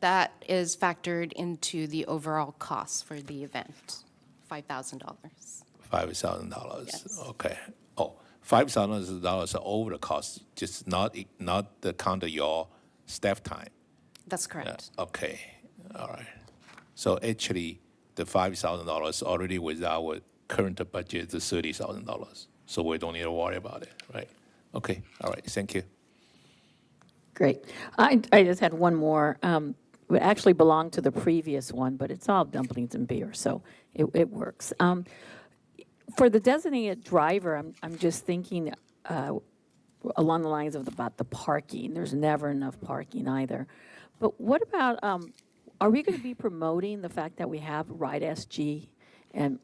That is factored into the overall cost for the event, $5,000. $5,000. Yes. Okay. Oh, $5,000 over the cost, just not the count of your staff time. That's correct. Okay. All right. So actually, the $5,000 already with our current budget is $30,000. So we don't need to worry about it, right? Okay. All right. Thank you. Great. I just had one more. It actually belonged to the previous one, but it's all dumplings and beer, so it works. For the designated driver, I'm just thinking along the lines of about the parking. There's never enough parking either. But what about, are we going to be promoting the fact that we have Ride SG? And,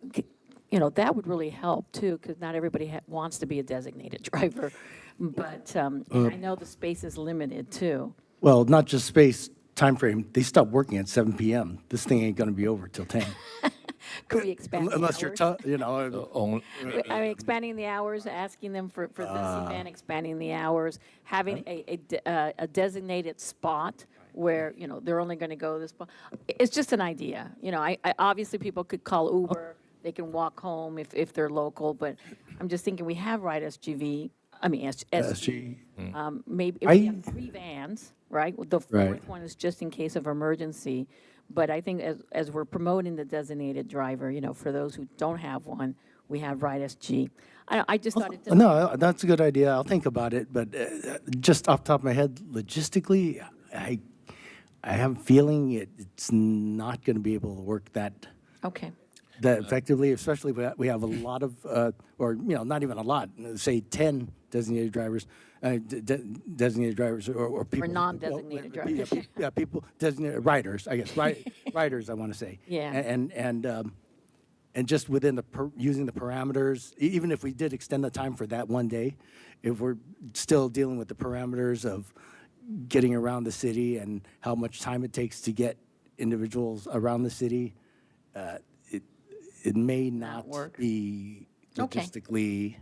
you know, that would really help too, because not everybody wants to be a designated driver. But and I know the space is limited too. Well, not just space, time frame. They stop working at 7 p.m. This thing ain't going to be over till 10. Could we expand the Unless you're, hours? you know. I mean, expanding the hours, asking them for this event, expanding the hours, having a designated spot where, you know, they're only going to go this spot. It's just an idea. You know, I obviously people could call Uber. They can walk home if they're local. But I'm just thinking we have Ride SGV. I mean, SG. Maybe if we have 3 vans, right? The fourth one is just in case of emergency. But I think as we're promoting the designated driver, you know, for those who don't have one, we have Ride SG. I just thought it. No, that's a good idea. I'll think about it. But just off the top of my head, logistically, I have a feeling it's not going to be able to work that. Okay. That effectively, especially if we have a lot of, or, you know, not even a lot, say 10 designated drivers, designated drivers or people. Or non-designated drivers. Yeah, people, designated riders, I guess, riders, I want to say. Yeah. And just within using the parameters, even if we did extend the time for that one day, if we're still dealing with the parameters of getting around the city and how much time it takes to get individuals around the city, it may not be logistically,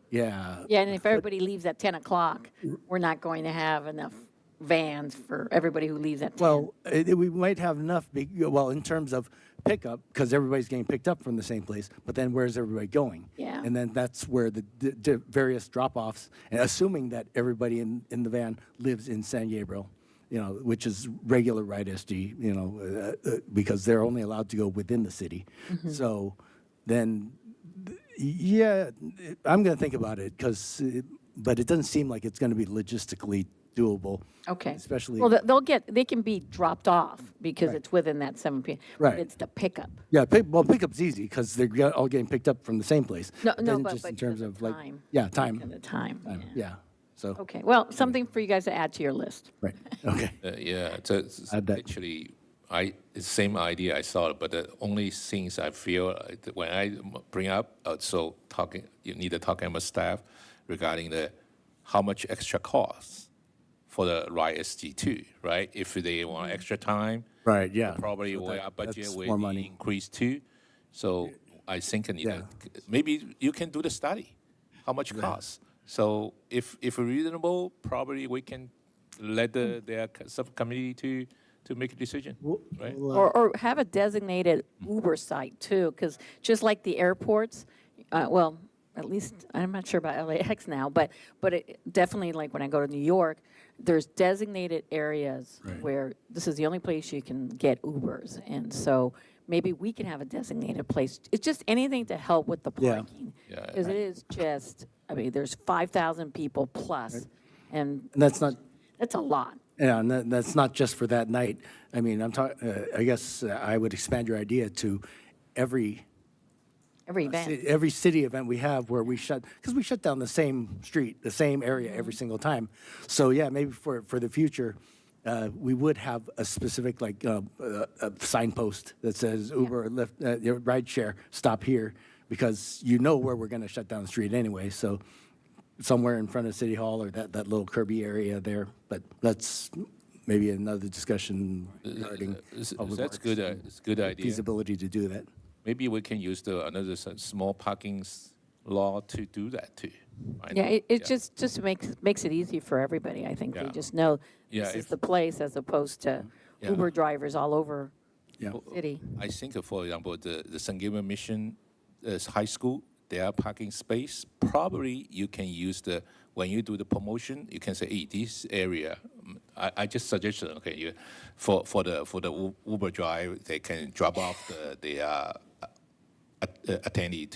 yeah. Yeah, and if everybody leaves at 10 o'clock, we're not going to have enough vans for everybody who leaves at 10. Well, we might have enough, in terms of pickup, because everybody's getting picked up from the same place, but then where's everybody going? Yeah. And then that's where the various drop-offs, and assuming that everybody in the van lives in San Gabriel, you know, which is regular Ride SG, you know, because they're only allowed to go within the city. Mm-hmm. So then, yeah, I'm going to think about it, but it doesn't seem like it's going to be logistically doable. Okay. Especially. Well, they can be dropped off because it's within that 7 p.m. Right. But it's the pickup. Yeah, pickup's easy because they're all getting picked up from the same place. No, Then but just in because terms of of like, time. yeah, time. And the time. Yeah. So. Okay, well, something for you guys to add to your list. Right. Okay. Yeah, so actually, it's the same idea I thought, but the only things I feel when I bring up, you need to talk to my staff regarding how much extra costs for the Ride SG2, right? If they want extra time, right? Yeah, probably so our budget that's will more money. increase too. So I think maybe you can do the study, how much costs. So if reasonable, probably we can let their subcommittee to make a decision, right? Or have a designated Uber site too, because just like the airports, at least I'm not sure about LAX now, but definitely like when I go to New York, there's designated areas where this is the only place you can get Ubers, and so maybe we can have a designated place. It's just anything to help with the parking, because it is just. I mean, there's 5,000 people plus, and that's a lot. Yeah, and that's not just for that night. I mean, I guess I would expand your idea to every Every event. every city event we have where we shut, because we shut down the same street, the same area every single time. So yeah, maybe for the future, we would have a specific like a signpost that says Uber or Lyft, your ride share, stop here, because you know where we're going to shut down the street anyway. So somewhere in front of City Hall or that little Kirby area there. But that's maybe another discussion regarding public That's works good. and It's a good idea. feasibility to do that. Maybe we can use another small parking law to do that too. I Yeah, know. it just makes it easy for everybody. I think they Yeah. just know Yeah, this is if- the place as opposed to Yeah. Uber drivers all over Yeah. the city. I think, for example, the St. Gabriel Mission High School, their parking space, probably you can use when you do the promotion, you can say, hey, this area, I just suggested, okay, for the Uber drive, they can drop off the attendee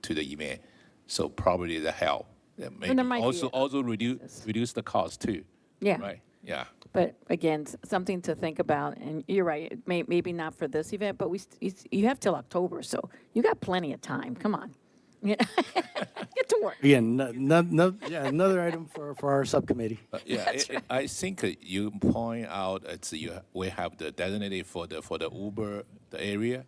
to the event. So probably the help. Maybe there might be also reduce the cost too. Yeah. Right. Yeah. But again, something to think about, and you're right, maybe not for this event, but you have till October, so you got plenty of time. Come on. Yeah. Get to work. Again, another item for our subcommittee. Yeah, I think you point out we have the designated for the Uber the area.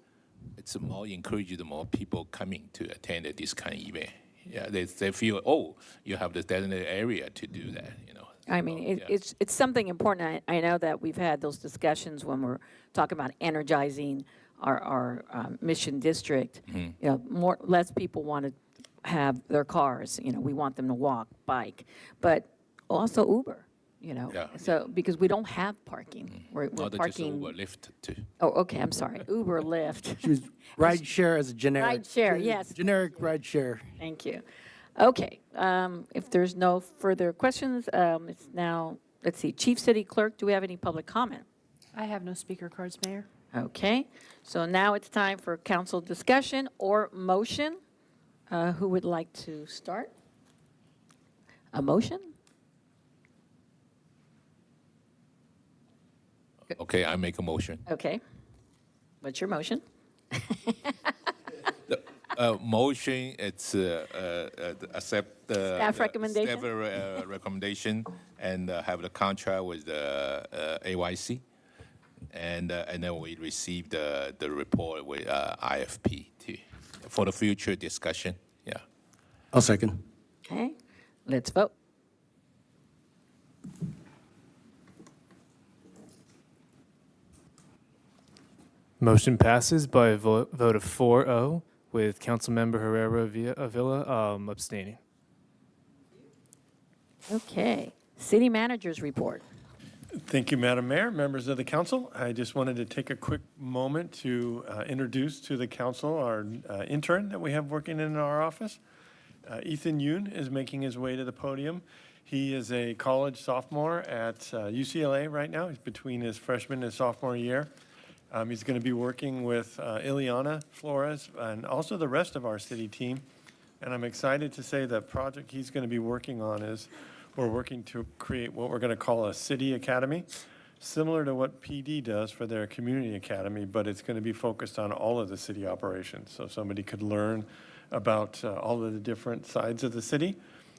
It's more encouraging the more people coming to attend this kind of event. Yeah, they feel, oh, you have the designated area to do that. I mean, it's something important. I know that we've had those discussions when we're talking about energizing our mission district. Less people want to have their cars. We want them to walk, bike, but also Uber. Yeah. So because we don't have parking, we're Not just parking. Uber, Lyft too. Oh, okay. I'm sorry. Uber, Lyft. Ride share as a generic. Ride share, yes. Generic ride share. Thank you. Okay, if there's no further questions, it's now, let's see, Chief City Clerk, do we have any public comment? I have no speaker cards, Mayor. Okay, so now it's time for council discussion or motion. Who would like to start? A motion? Okay, I make a motion. Okay. What's your motion? Motion, it's accept the Staff recommendation? staff recommendation and have the contract with the AYC, and then we receive the report with IFP too for the future discussion. Yeah. I'll second. Okay, let's vote. Motion passes by a vote of 4-0, with Councilmember Herrera Avila abstaining. Okay, City Manager's report. Thank you, Madam Mayor, members of the council. I just wanted to take a quick moment to introduce to the council our intern that we have working in our office. Ethan Yoon is making his way to the podium. He is a college sophomore at UCLA right now. He's between his freshman and sophomore year. He's going to be working with Ileana Flores and also the rest of our city team. And I'm excited to say the project he's going to be working on is we're working to create what we're going to call a city academy, similar to what PD does for their community academy, but it's going to be focused on all of the city operations. So somebody could learn about all of the different sides of the city,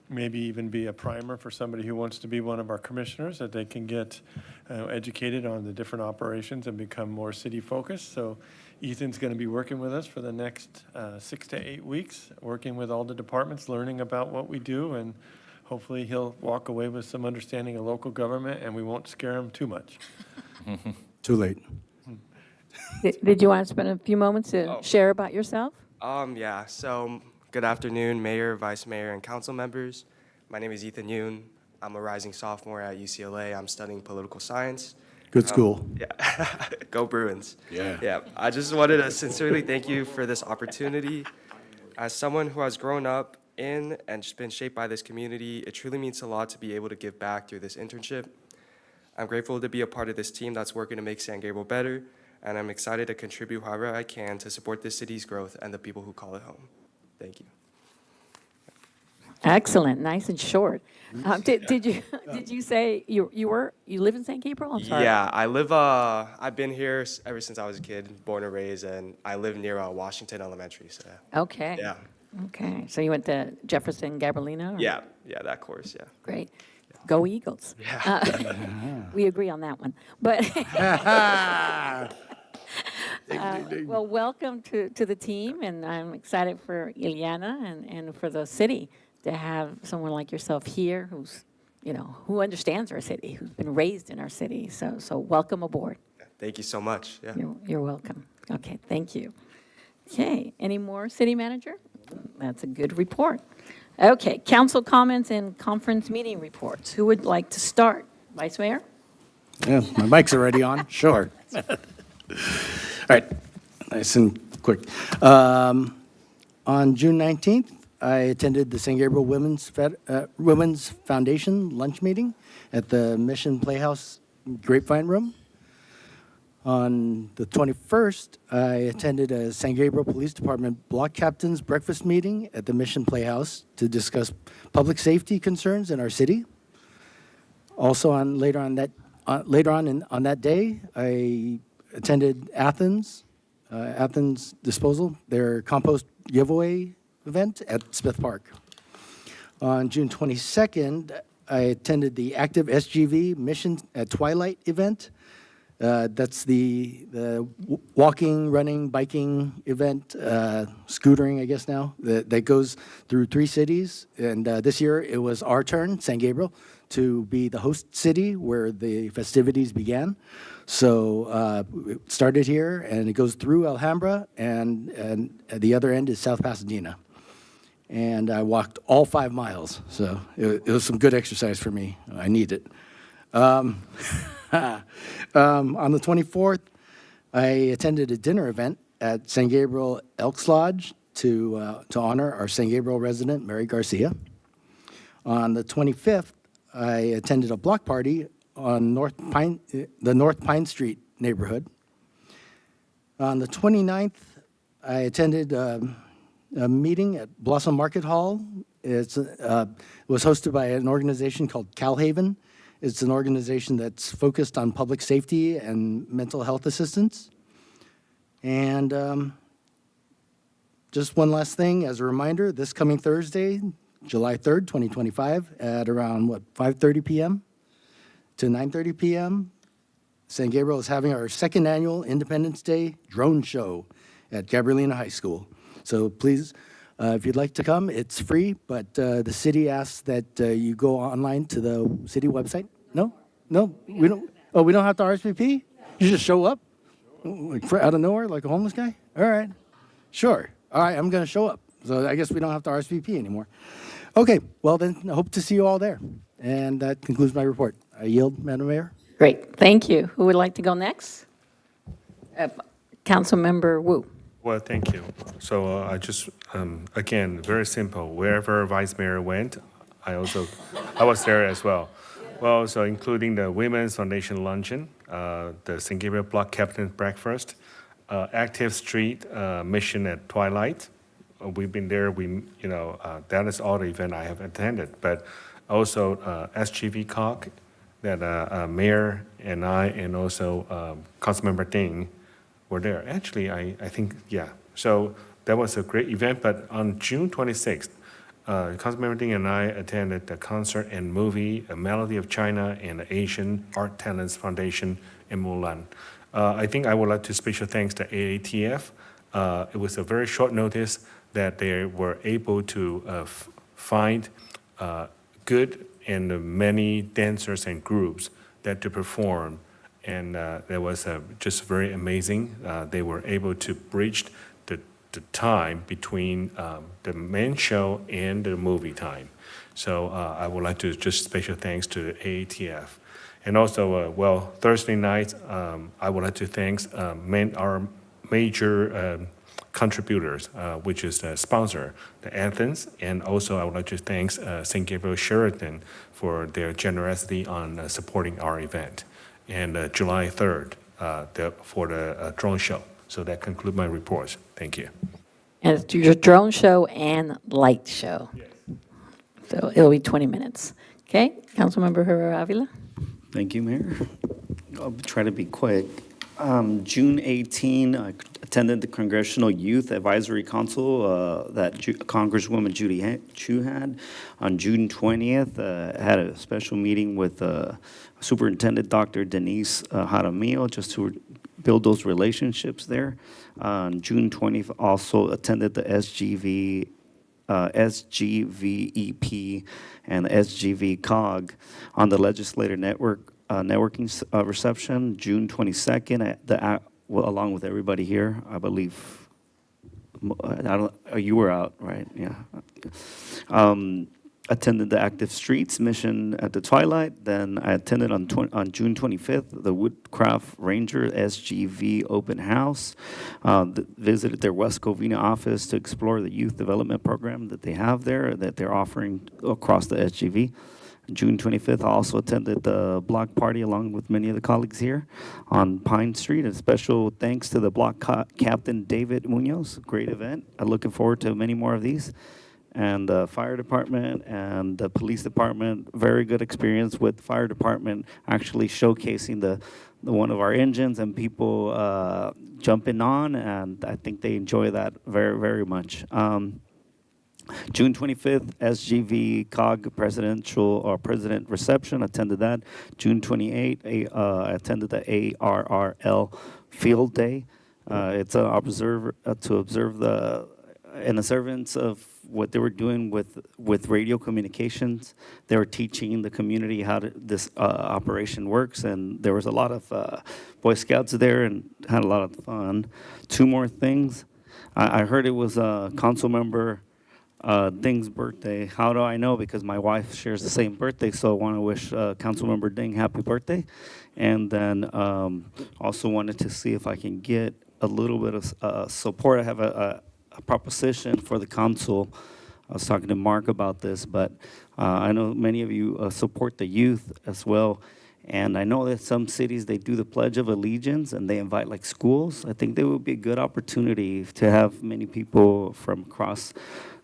maybe even be a primer for somebody who wants to be one of our commissioners, that they can get educated on the different operations and become more city focused. So Ethan's going to be working with us for the next 6 to 8 weeks, working with all the departments, learning about what we do, and hopefully he'll walk away with some understanding of local government and we won't scare him too much. Too late. Did you want to spend a few moments to share about yourself? Yeah, so good afternoon, Mayor, Vice Mayor, and council members. My name is Ethan Yoon. I'm a rising sophomore at UCLA. I'm studying political science. Good school. Yeah, go Bruins. Yeah. Yeah, I just wanted to sincerely thank you for this opportunity. As someone who has grown up in and just been shaped by this community, it truly means a lot to be able to give back through this internship. I'm grateful to be a part of this team that's working to make San Gabriel better, and I'm excited to contribute however I can to support this city's growth and the people who call it home. Thank you. Excellent, nice and short. Did you say you live in St. Gabriel? I'm sorry. Yeah, I've been here ever since I was a kid, born and raised, and I live near Washington Elementary, so. Okay. Yeah. Okay, so you went to Jefferson Gabrielina? or- Yeah, that course, yeah. Great. Go Eagles. Yeah. We agree on that one. But, well, welcome to the team, and I'm excited for Ileana and for the city to have someone like yourself here who's, who understands our city, who's been raised in our city. So welcome aboard. Thank you so much, yeah. You're welcome. Okay, thank you. Okay, any more, city manager? That's a good report. Okay, council comments and conference meeting reports. Who would like to start? Vice Mayor? Yeah, my mic's already on, sure. All right, nice and quick. On June 19th, I attended the San Gabriel Women's Foundation lunch meeting at the Mission Playhouse Grapevine Room. On the 21st, I attended a San Gabriel Police Department block captain's breakfast meeting at the Mission Playhouse to discuss public safety concerns in our city. Also, later on that day, I attended Athens Disposal, their compost giveaway event at Smith Park. On June 22nd, I attended the Active SGV Mission at Twilight event. That's the walking, running, biking event, scootering, I guess now, that goes through 3 cities. And this year, it was our turn, San Gabriel, to be the host city where the festivities began. So it started here, and it goes through Alhambra, and at the other end is South Pasadena. And I walked all 5 miles, so it was some good exercise for me. I need it. On the 24th, I attended a dinner event at San Gabriel Elks Lodge to honor our San Gabriel resident, Mary Garcia. On the 25th, I attended a block party on the North Pine Street neighborhood. On the 29th, I attended a meeting at Blossom Market Hall. It was hosted by an organization called Calhaven. It's an organization that's focused on public safety and mental health assistance. And just one last thing, as a reminder, this coming Thursday, July 3rd, 2025, at around, 5:30 p.m. to 9:30 p.m., San Gabriel is having our 2nd annual Independence Day drone show at Gabrielina High School. So please, if you'd like to come, it's free, but the city asks that you go online to the city website. No, we don't. Oh, we don't have to RSVP? You just show up, like out of nowhere, like a homeless guy. All right, sure. All right, I'm gonna show up. So I guess we don't have to RSVP anymore. Okay, well then, I hope to see you all there. And that concludes my report. I yield, Madam Mayor. Great, thank you. Who would like to go next? Councilmember Wu. Well, thank you. So I just, again, very simple. Wherever Vice Mayor went, I was there as well. Well, so including the Women's Foundation Luncheon, the St. Gabriel Block Captain Breakfast, Active Street Mission at Twilight. We've been there. That is all the event I have attended. But also SGV COG, that Mayor and I, and also Councilmember Ding were there. Actually, I think, yeah. So that was a great event. But on June 26th, Councilmember Ding and I attended the concert and movie, A Melody of China, and the Asian Art Talents Foundation in Mulan. I think I would like to special thanks to AATF. It was a very short notice that they were able to find good and many dancers and groups that to perform. And that was just very amazing. They were able to bridge the time between the main show and the movie time. So I would like to just special thanks to the AATF. And also, Thursday night, I would like to thank our major contributors, which is the sponsor, the Athens, and also I would like to thank St. Gabriel Sheraton for their generosity on supporting our event. And July 3rd for the drone show. So that concludes my reports. Thank you. And it's your drone show and light show. Yes. So it'll be 20 minutes. Okay, Councilmember Herrera Avila? Thank you, Mayor. I'll try to be quick. June 18, I attended the Congressional Youth Advisory Council that Congresswoman Judy Chu had. On June 20th, had a special meeting with Superintendent Dr. Denise Jaramillo just to build those relationships there. On June 20th, also attended the SGVEP and SGV COG on the Legislator networking reception, June 22nd, along with everybody here, I believe. You were out, right? Yeah. Attended the Active Streets mission at the twilight. Then I attended on June 25th the Woodcraft Ranger SGV open house. Visited their West Covina office to explore the youth development program that they have there, that they're offering across the SGV. June 25th, I also attended the block party along with many of the colleagues here on Pine Street. A special thanks to the block captain, David Munoz. Great event. I'm looking forward to many more of these. And the fire department and the police department, very good experience with the fire department actually showcasing the one of our engines and people jumping on, and I think they enjoy that very, very much. June 25th, SGV COG president reception, attended that. June 28th, I attended the ARRL field day. It's to observe in observance of what they were doing with radio communications. They were teaching the community how this operation works, and there was a lot of Boy Scouts there and had a lot of fun. Two more things. I heard it was council member Ding's birthday. How do I know? Because my wife shares the same birthday, so I want to wish Councilmember Ding happy birthday. And then also wanted to see if I can get a little bit of support. I have a proposition for the council. I was talking to Mark about this, but I know many of you support the youth as well. And I know that some cities, they do the Pledge of Allegiance and they invite like schools. I think there would be a good opportunity to have many people from across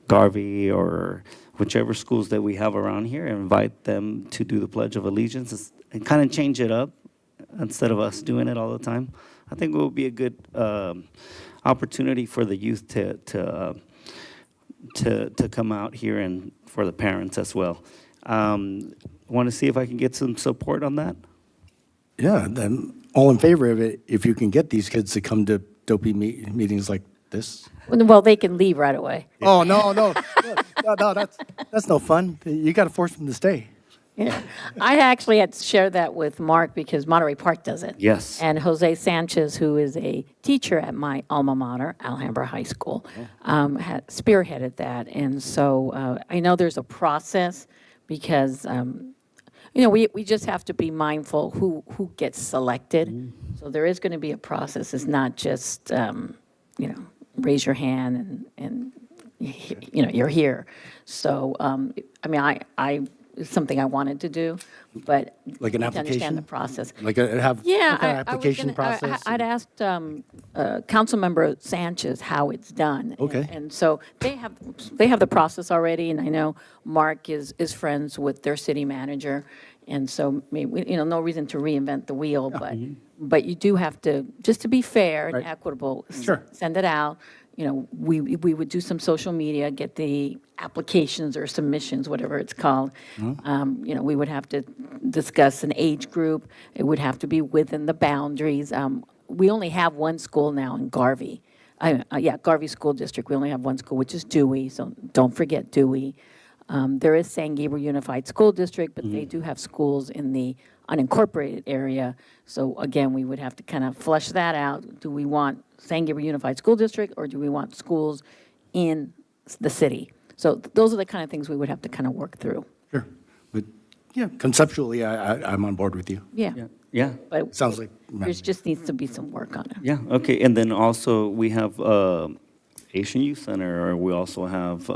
Garvey or whichever schools that we have around here, and invite them to do the Pledge of Allegiance and kind of change it up instead of us doing it all the time. I think it would be a good opportunity for the youth to come out here, and for the parents as well. Want to see if I can get some support on that? Yeah, then all in favor of it, if you can get these kids to come to dopey meetings like this. Well, they can leave right away. Oh, no, that's no fun. You got to force them to stay. Yeah, I actually had to share that with Mark because Monterey Park does it. Yes. And Jose Sanchez, who is a teacher at my alma mater, Alhambra High School, had spearheaded that. And so I know there's a process because, we just have to be mindful who gets selected. So there is going to be a process. It's not just, raise your hand and you're here. So, it's something I wanted to do, but like an to application? understand the process. Like have Yeah, what kind of I was application gonna- process? I'd asked Councilmember Sanchez how it's done. Okay. And so they have the process already, and I know Mark is friends with their city manager, and so no reason to reinvent the wheel, but you do have to, just to be fair and Right. equitable, Sure. send it out. We would do some social media, get the applications or submissions, whatever it's called. We would have to discuss an age group. It would have to be within the boundaries. We only have one school now in Garvey. Garvey School District. We only have one school, which is Dewey, so don't forget Dewey. There is San Gabriel Unified School District, but they do have schools in the unincorporated area. So again, we would have to kind of flush that out. Do we want San Gabriel Unified School District, or do we want schools in the city? So those are the kind of things we would have to kind of work through. Sure. But yeah, conceptually, I'm on board with you. Yeah. Yeah. But Sounds like. there just needs to be some work on it. Yeah, okay. And then also we have Asian Youth Center, or we also have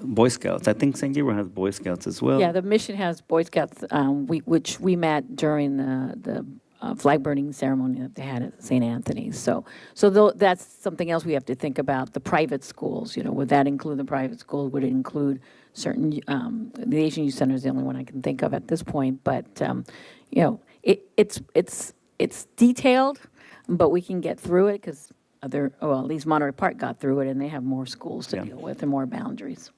Boy Scouts. I think San Gabriel has Boy Scouts as well. Yeah, the mission has Boy Scouts, which we met during the flag burning ceremony that they had at St. Anthony's. So that's something else we have to think about. The private schools, would that include the private school? Would it include certain, the Asian Youth Center is the only one I can think of at this point, but, you know, it's detailed, but we can get through it because at least Monterey Park got through it, and they have more schools to deal with and more boundaries.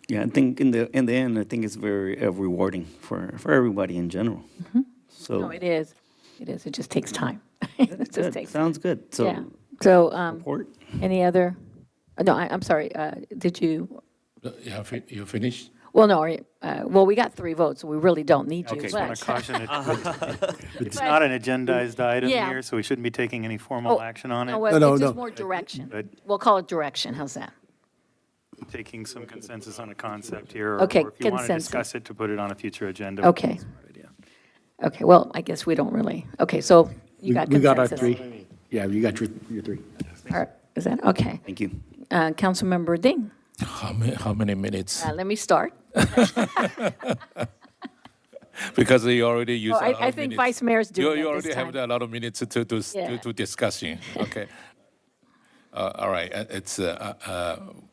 Yeah, I think in the end, I think it's very rewarding for everybody in general. So No, it is. It is. It just takes time. It just good. takes Sounds good. So Yeah. So, report. any other, no, I'm sorry, did you, You finished? well, no, well, we got 3 votes, so we really don't need you. I just want but- to caution it. It's not an agendized item Yeah. here, so we shouldn't be taking any formal action on it. No, well, No, it's no, just no. more direction. But We'll call it direction, how's that? taking some consensus on a concept here. Okay, Or if you want to consensus. discuss it, to put it on a future agenda. Okay. Okay, well, I guess we don't really, okay, so you got We got our consensus. 3. Yeah, you got your 3. All right, is that, okay. Thank you. Councilmember Ding, How many minutes? let me start. Because you already used Oh, a lot I of think minutes. Vice Mayor's doing You it this already have time. a lot of minutes to discussing. Okay. All right. It's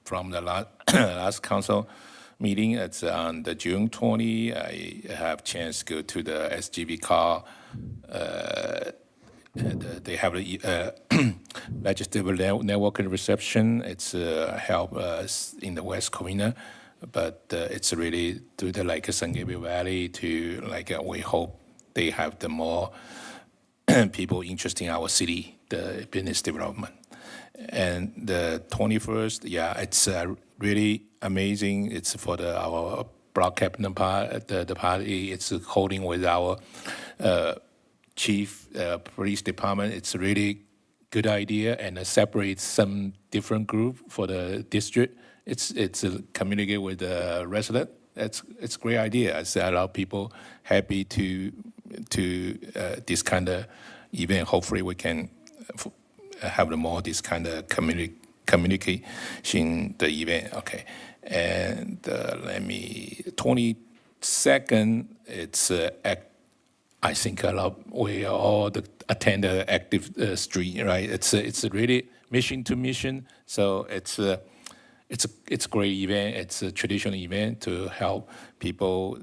from the last council meeting. It's on the June 20. I have chance to go to the SGB car. They have a legislative networking reception. It's help us in the West Covina, but it's really to the San Gabriel Valley to we hope they have the more people interested in our city, the business development. And the 21st, yeah, it's really amazing. It's for our block captain the party. It's holding with our chief police department. It's a really good idea and separate some different group for the district. It's communicate with the resident. It's a great idea. It's a lot of people happy to this kind of event. Hopefully we can have more this kind of communication the event. Okay, and let me 22nd. It's I think a lot we all attend the active street, right? It's a really mission to mission. So it's a great event. It's a traditional event to help people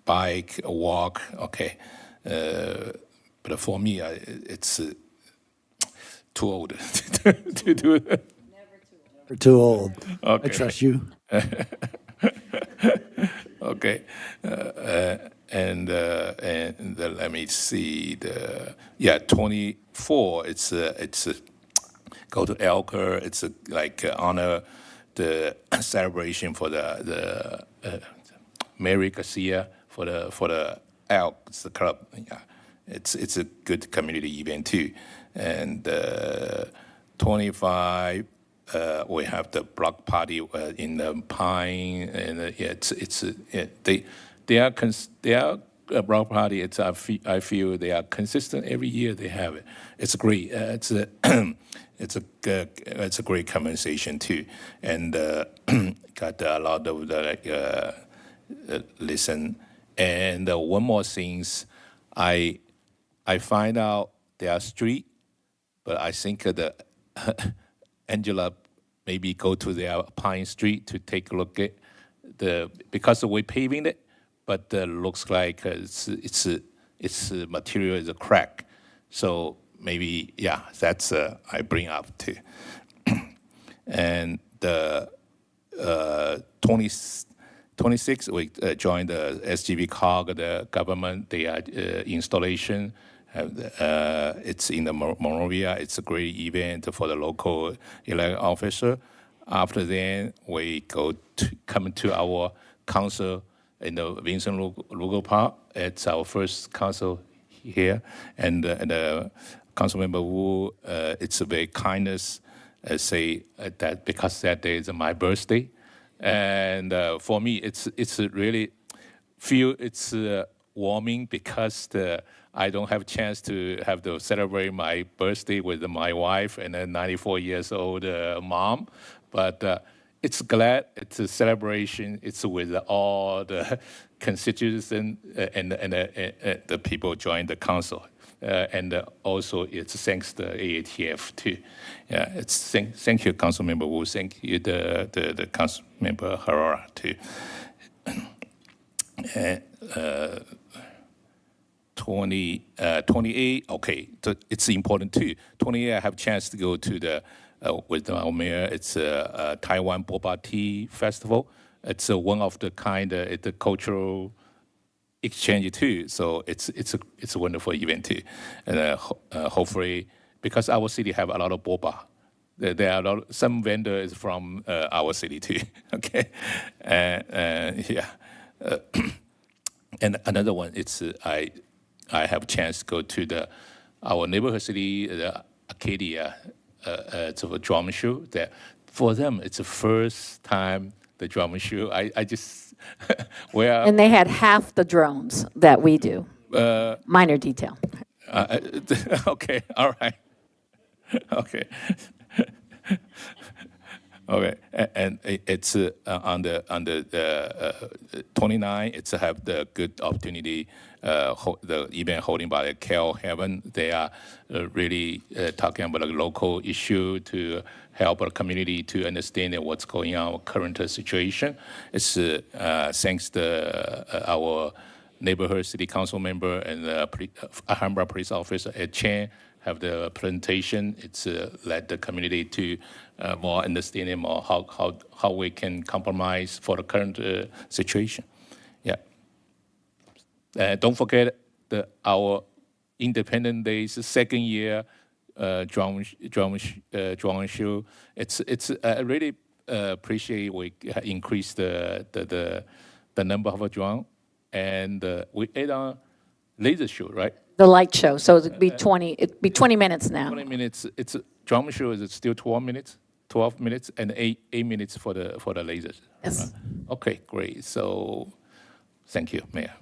bike, walk. Okay, but for me, it's too old to do it. You're too old. Okay. I trust you. Okay, and let me see 24. It's go to Elker. It's honor the celebration for the Mary Garcia for the Elks Club. Yeah, it's a good community event too. And 25. We have the block party in the Pine, and they are a block party. I feel they are consistent every year. They have it. It's great. It's a great compensation too, and got a lot of listen. And one more things, I find out they are street, but I think the Angela maybe go to their Pine Street to take a look at because we're paving it, but looks like its material is a crack. So maybe that's I bring up too. And the 26 we joined the SGB COG, the government, the installation. It's in the Monrovia. It's a great event for the local elected officer. After then, we come to our council in the Vincent Lugo Park. It's our first council here, and Councilmember Wu, it's a very kindness. Say that because that day is my birthday, and for me, it's really feel it's warming because I don't have a chance to have to celebrate my birthday with my wife and a 94 years old mom, but it's glad it's a celebration. It's with all the constituents and the people join the council. and also it's thanks to AATF too. Yeah, it's thank you, Councilmember Wu. Thank you, the Councilmember Herrera too. 28, okay, so it's important too. 28, I have a chance to go to the, with our mayor, it's a Taiwan Boba Tea Festival. It's one of the kind, it's a cultural exchange too. So it's a wonderful event too. And hopefully, because our city have a lot of boba, there are some vendors from our city too, okay? Yeah. And another one, it's I have a chance to go to our neighborhood city, the Arcadia, it's a drum show. That for them, it's the first time the drum show. I just where And they had half the drones that we do. Minor detail. Okay, all right, okay. Okay, and it's on the 29. It's have the good opportunity. The event holding by the Cal Heaven. They are really talking about a local issue to help our community to understand what's going on, current situation. It's thanks to our neighborhood city council member and Alhambra police officer Ed Chen have the presentation. It's led the community to more understanding more how we can compromise for the current situation. Yeah. Don't forget our Independence Day's second year drum show. It's I really appreciate we increased the number of drum, and we add on laser show, right? The light show, so it'd be 20 minutes now. 20 minutes. It's a drum show. Is it still 12 minutes? 12 minutes and 8 minutes for the lasers. Yes. Okay, great. So, thank you, Mayor.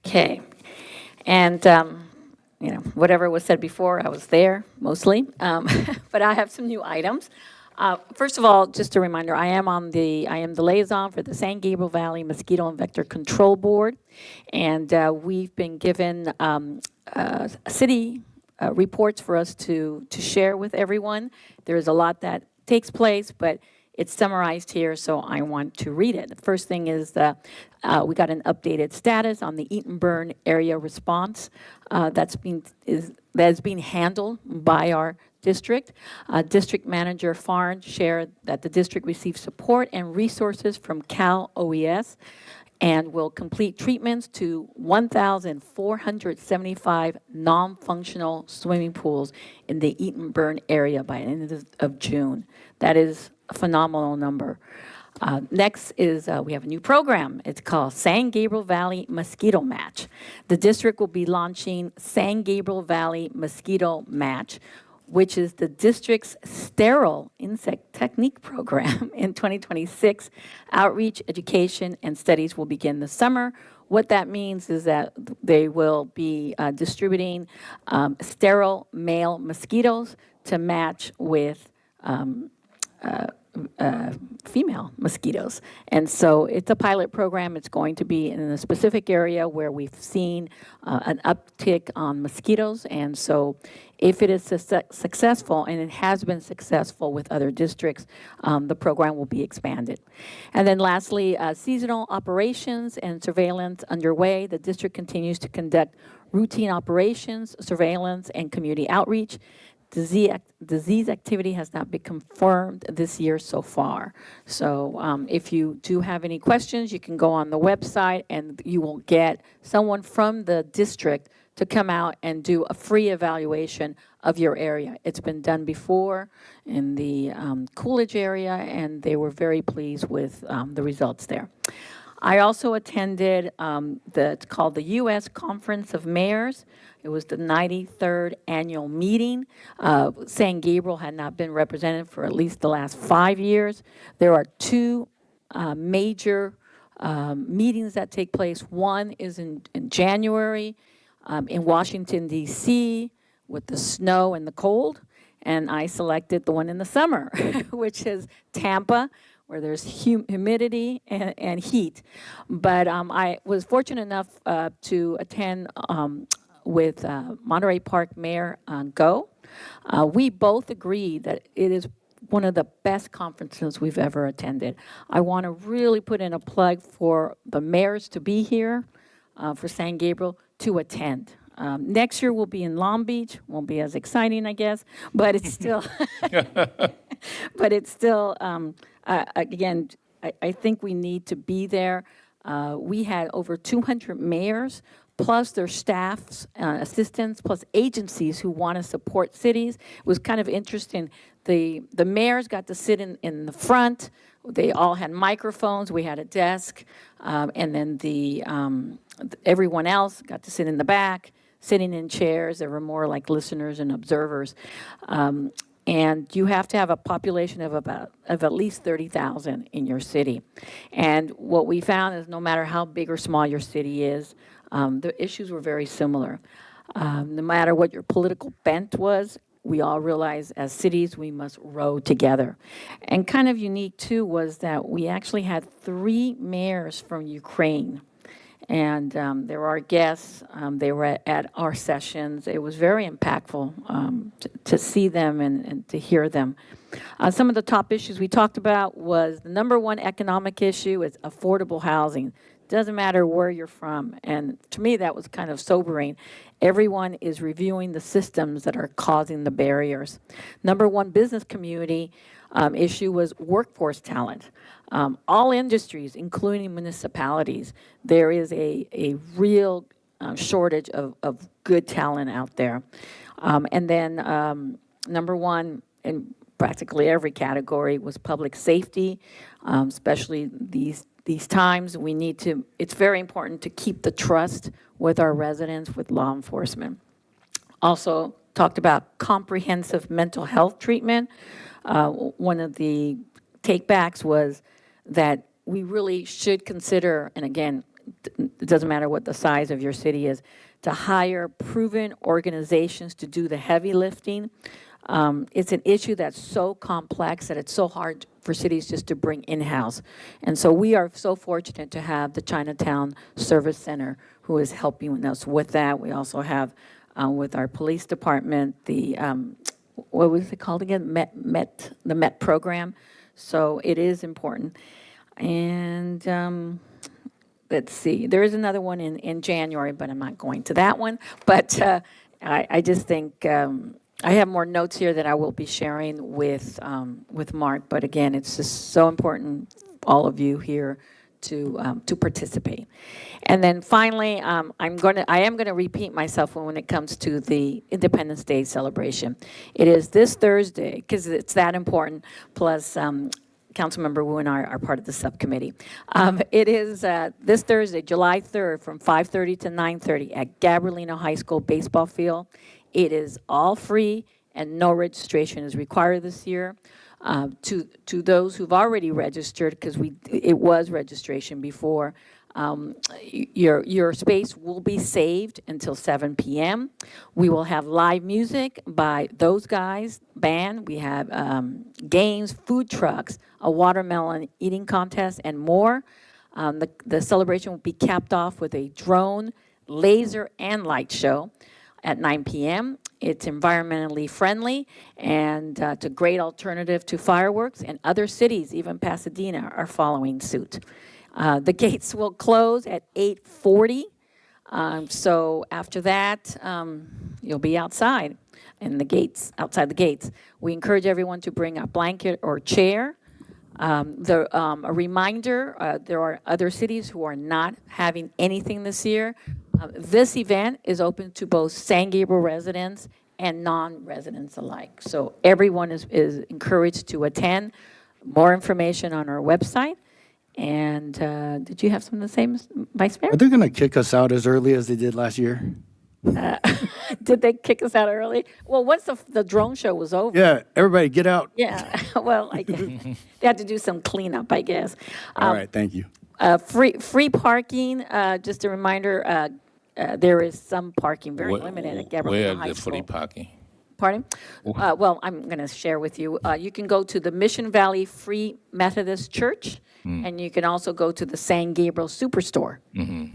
Okay. And, whatever was said before, I was there mostly. But I have some new items. First of all, just a reminder, I am the liaison for the San Gabriel Valley Mosquito and Vector Control Board. And we've been given city reports for us to share with everyone. There's a lot that takes place, but it's summarized here, so I want to read it. The first thing is we got an updated status on the Eaton Burn area response that's being handled by our district. District Manager Farn shared that the district received support and resources from Cal OES and will complete treatments to 1,475 non-functional swimming pools in the Eaton Burn area by the end of June. That is a phenomenal number. Next is we have a new program. It's called San Gabriel Valley Mosquito Match. The district will be launching San Gabriel Valley Mosquito Match, which is the district's sterile insect technique program in 2026. Outreach, education, and studies will begin this summer. What that means is that they will be distributing sterile male mosquitoes to match with female mosquitoes. And so it's a pilot program. It's going to be in a specific area where we've seen an uptick on mosquitoes. And so if it is successful, and it has been successful with other districts, the program will be expanded. And then lastly, seasonal operations and surveillance underway. The district continues to conduct routine operations, surveillance, and community outreach. Disease activity has not been confirmed this year so far. So if you do have any questions, you can go on the website and you will get someone from the district to come out and do a free evaluation of your area. It's been done before in the Coolidge area, and they were very pleased with the results there. I also attended it's called the U.S. Conference of Mayors. It was the 93rd annual meeting. San Gabriel had not been represented for at least the last 5 years. There are two major meetings that take place. One is in January in Washington, D.C., with the snow and the cold. And I selected the one in the summer, which is Tampa, where there's humidity and heat. But I was fortunate enough to attend with Monterey Park Mayor Go. We both agree that it is one of the best conferences we've ever attended. I want to really put in a plug for the mayors to be here, for San Gabriel to attend. Next year we'll be in Long Beach. Won't be as exciting, I guess, but it's still, but it's still, again, I think we need to be there. We had over 200 mayors, plus their staffs, assistants, plus agencies who want to support cities. It was kind of interesting. The mayors got to sit in the front. They all had microphones. We had a desk. And then everyone else got to sit in the back, sitting in chairs. There were more like listeners and observers. And you have to have a population of at least 30,000 in your city. And what we found is no matter how big or small your city is, the issues were very similar. No matter what your political bent was, we all realized as cities we must row together. And kind of unique too was that we actually had 3 mayors from Ukraine. And they were our guests. They were at our sessions. It was very impactful to see them and to hear them. Some of the top issues we talked about was the number one economic issue is affordable housing. Doesn't matter where you're from. And to me, that was kind of sobering. Everyone is reviewing the systems that are causing the barriers. Number one business community issue was workforce talent. All industries, including municipalities, there is a real shortage of good talent out there. And then number one in practically every category was public safety, especially these times. It's very important to keep the trust with our residents, with law enforcement. Also talked about comprehensive mental health treatment. One of the takebacks was that we really should consider, and again, it doesn't matter what the size of your city is, to hire proven organizations to do the heavy lifting. It's an issue that's so complex that it's so hard for cities just to bring in-house. And so we are so fortunate to have the Chinatown Service Center who is helping us with that. We also have with our police department, what was it called again? The MET program. So it is important. And let's see, there is another one in January, but I'm not going to that one. But I just think I have more notes here that I will be sharing with Mark. But again, it's just so important, all of you here, to participate. And then finally, I am going to repeat myself when it comes to the Independence Day celebration. It is this Thursday, because it's that important, plus Councilmember Wu and I are part of the subcommittee. It is this Thursday, July 3rd, from 5:30 to 9:30 at Gabriel High School baseball field. It is all free and no registration is required this year. To those who've already registered, because it was registration before, your space will be saved until 7 p.m. We will have live music by those guys, band. We have games, food trucks, a watermelon eating contest, and more. The celebration will be capped off with a drone, laser, and light show at 9 p.m. It's environmentally friendly, and it's a great alternative to fireworks, and other cities, even Pasadena, are following suit. The gates will close at 8:40, so after that, you'll be outside, and outside the gates. We encourage everyone to bring a blanket or chair. A reminder, there are other cities who are not having anything this year. This event is open to both San Gabriel residents and non-residents alike. So everyone is encouraged to attend. More information on our website. And did you have something to say, Vice Mayor? Are they going to kick us out as early as they did last year? Did they kick us out early? Well, once the drone show was over. Yeah, everybody get out. Yeah, well, they had to do some cleanup, I guess. All right, thank you. Free parking, just a reminder, there is some parking, very limited at Gabriel High Where School. the free parking? Pardon? Well, I'm going to share with you. You can go to the Mission Valley Free Methodist Church, and you can also go to the San Gabriel Superstore.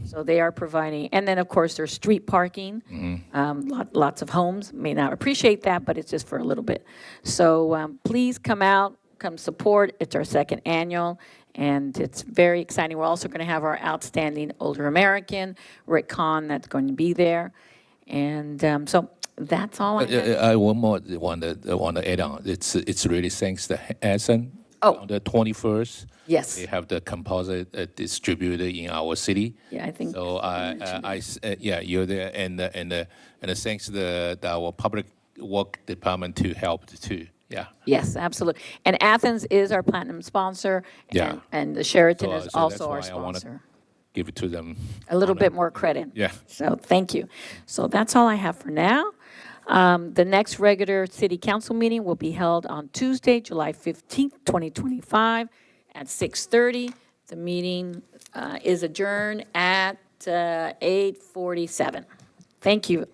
So they are providing, and then, of course, there's street parking. Lots of homes may not appreciate that, but it's just for a little bit. So please come out, come support. It's our second annual, and it's very exciting. We're also going to have our outstanding older American, Rick Kahn, that's going to be there. And so that's all I have. I one more want to add on. It's really thanks to Essen. On the 21st. Yes. They have the composite distributor in our city. Yeah, I think. So yeah, you're there, and thanks to our public work department to help too. Yeah. Yes, absolutely. And Athens is our platinum sponsor. Yeah. And the Sheraton is so also our that's why I wanna sponsor. give it to them. A little bit more credit. Yeah. So thank you. So that's all I have for now. The next regular city council meeting will be held on Tuesday, July 15th, 2025 at 6:30. The meeting is adjourned at 8:47. Thank you.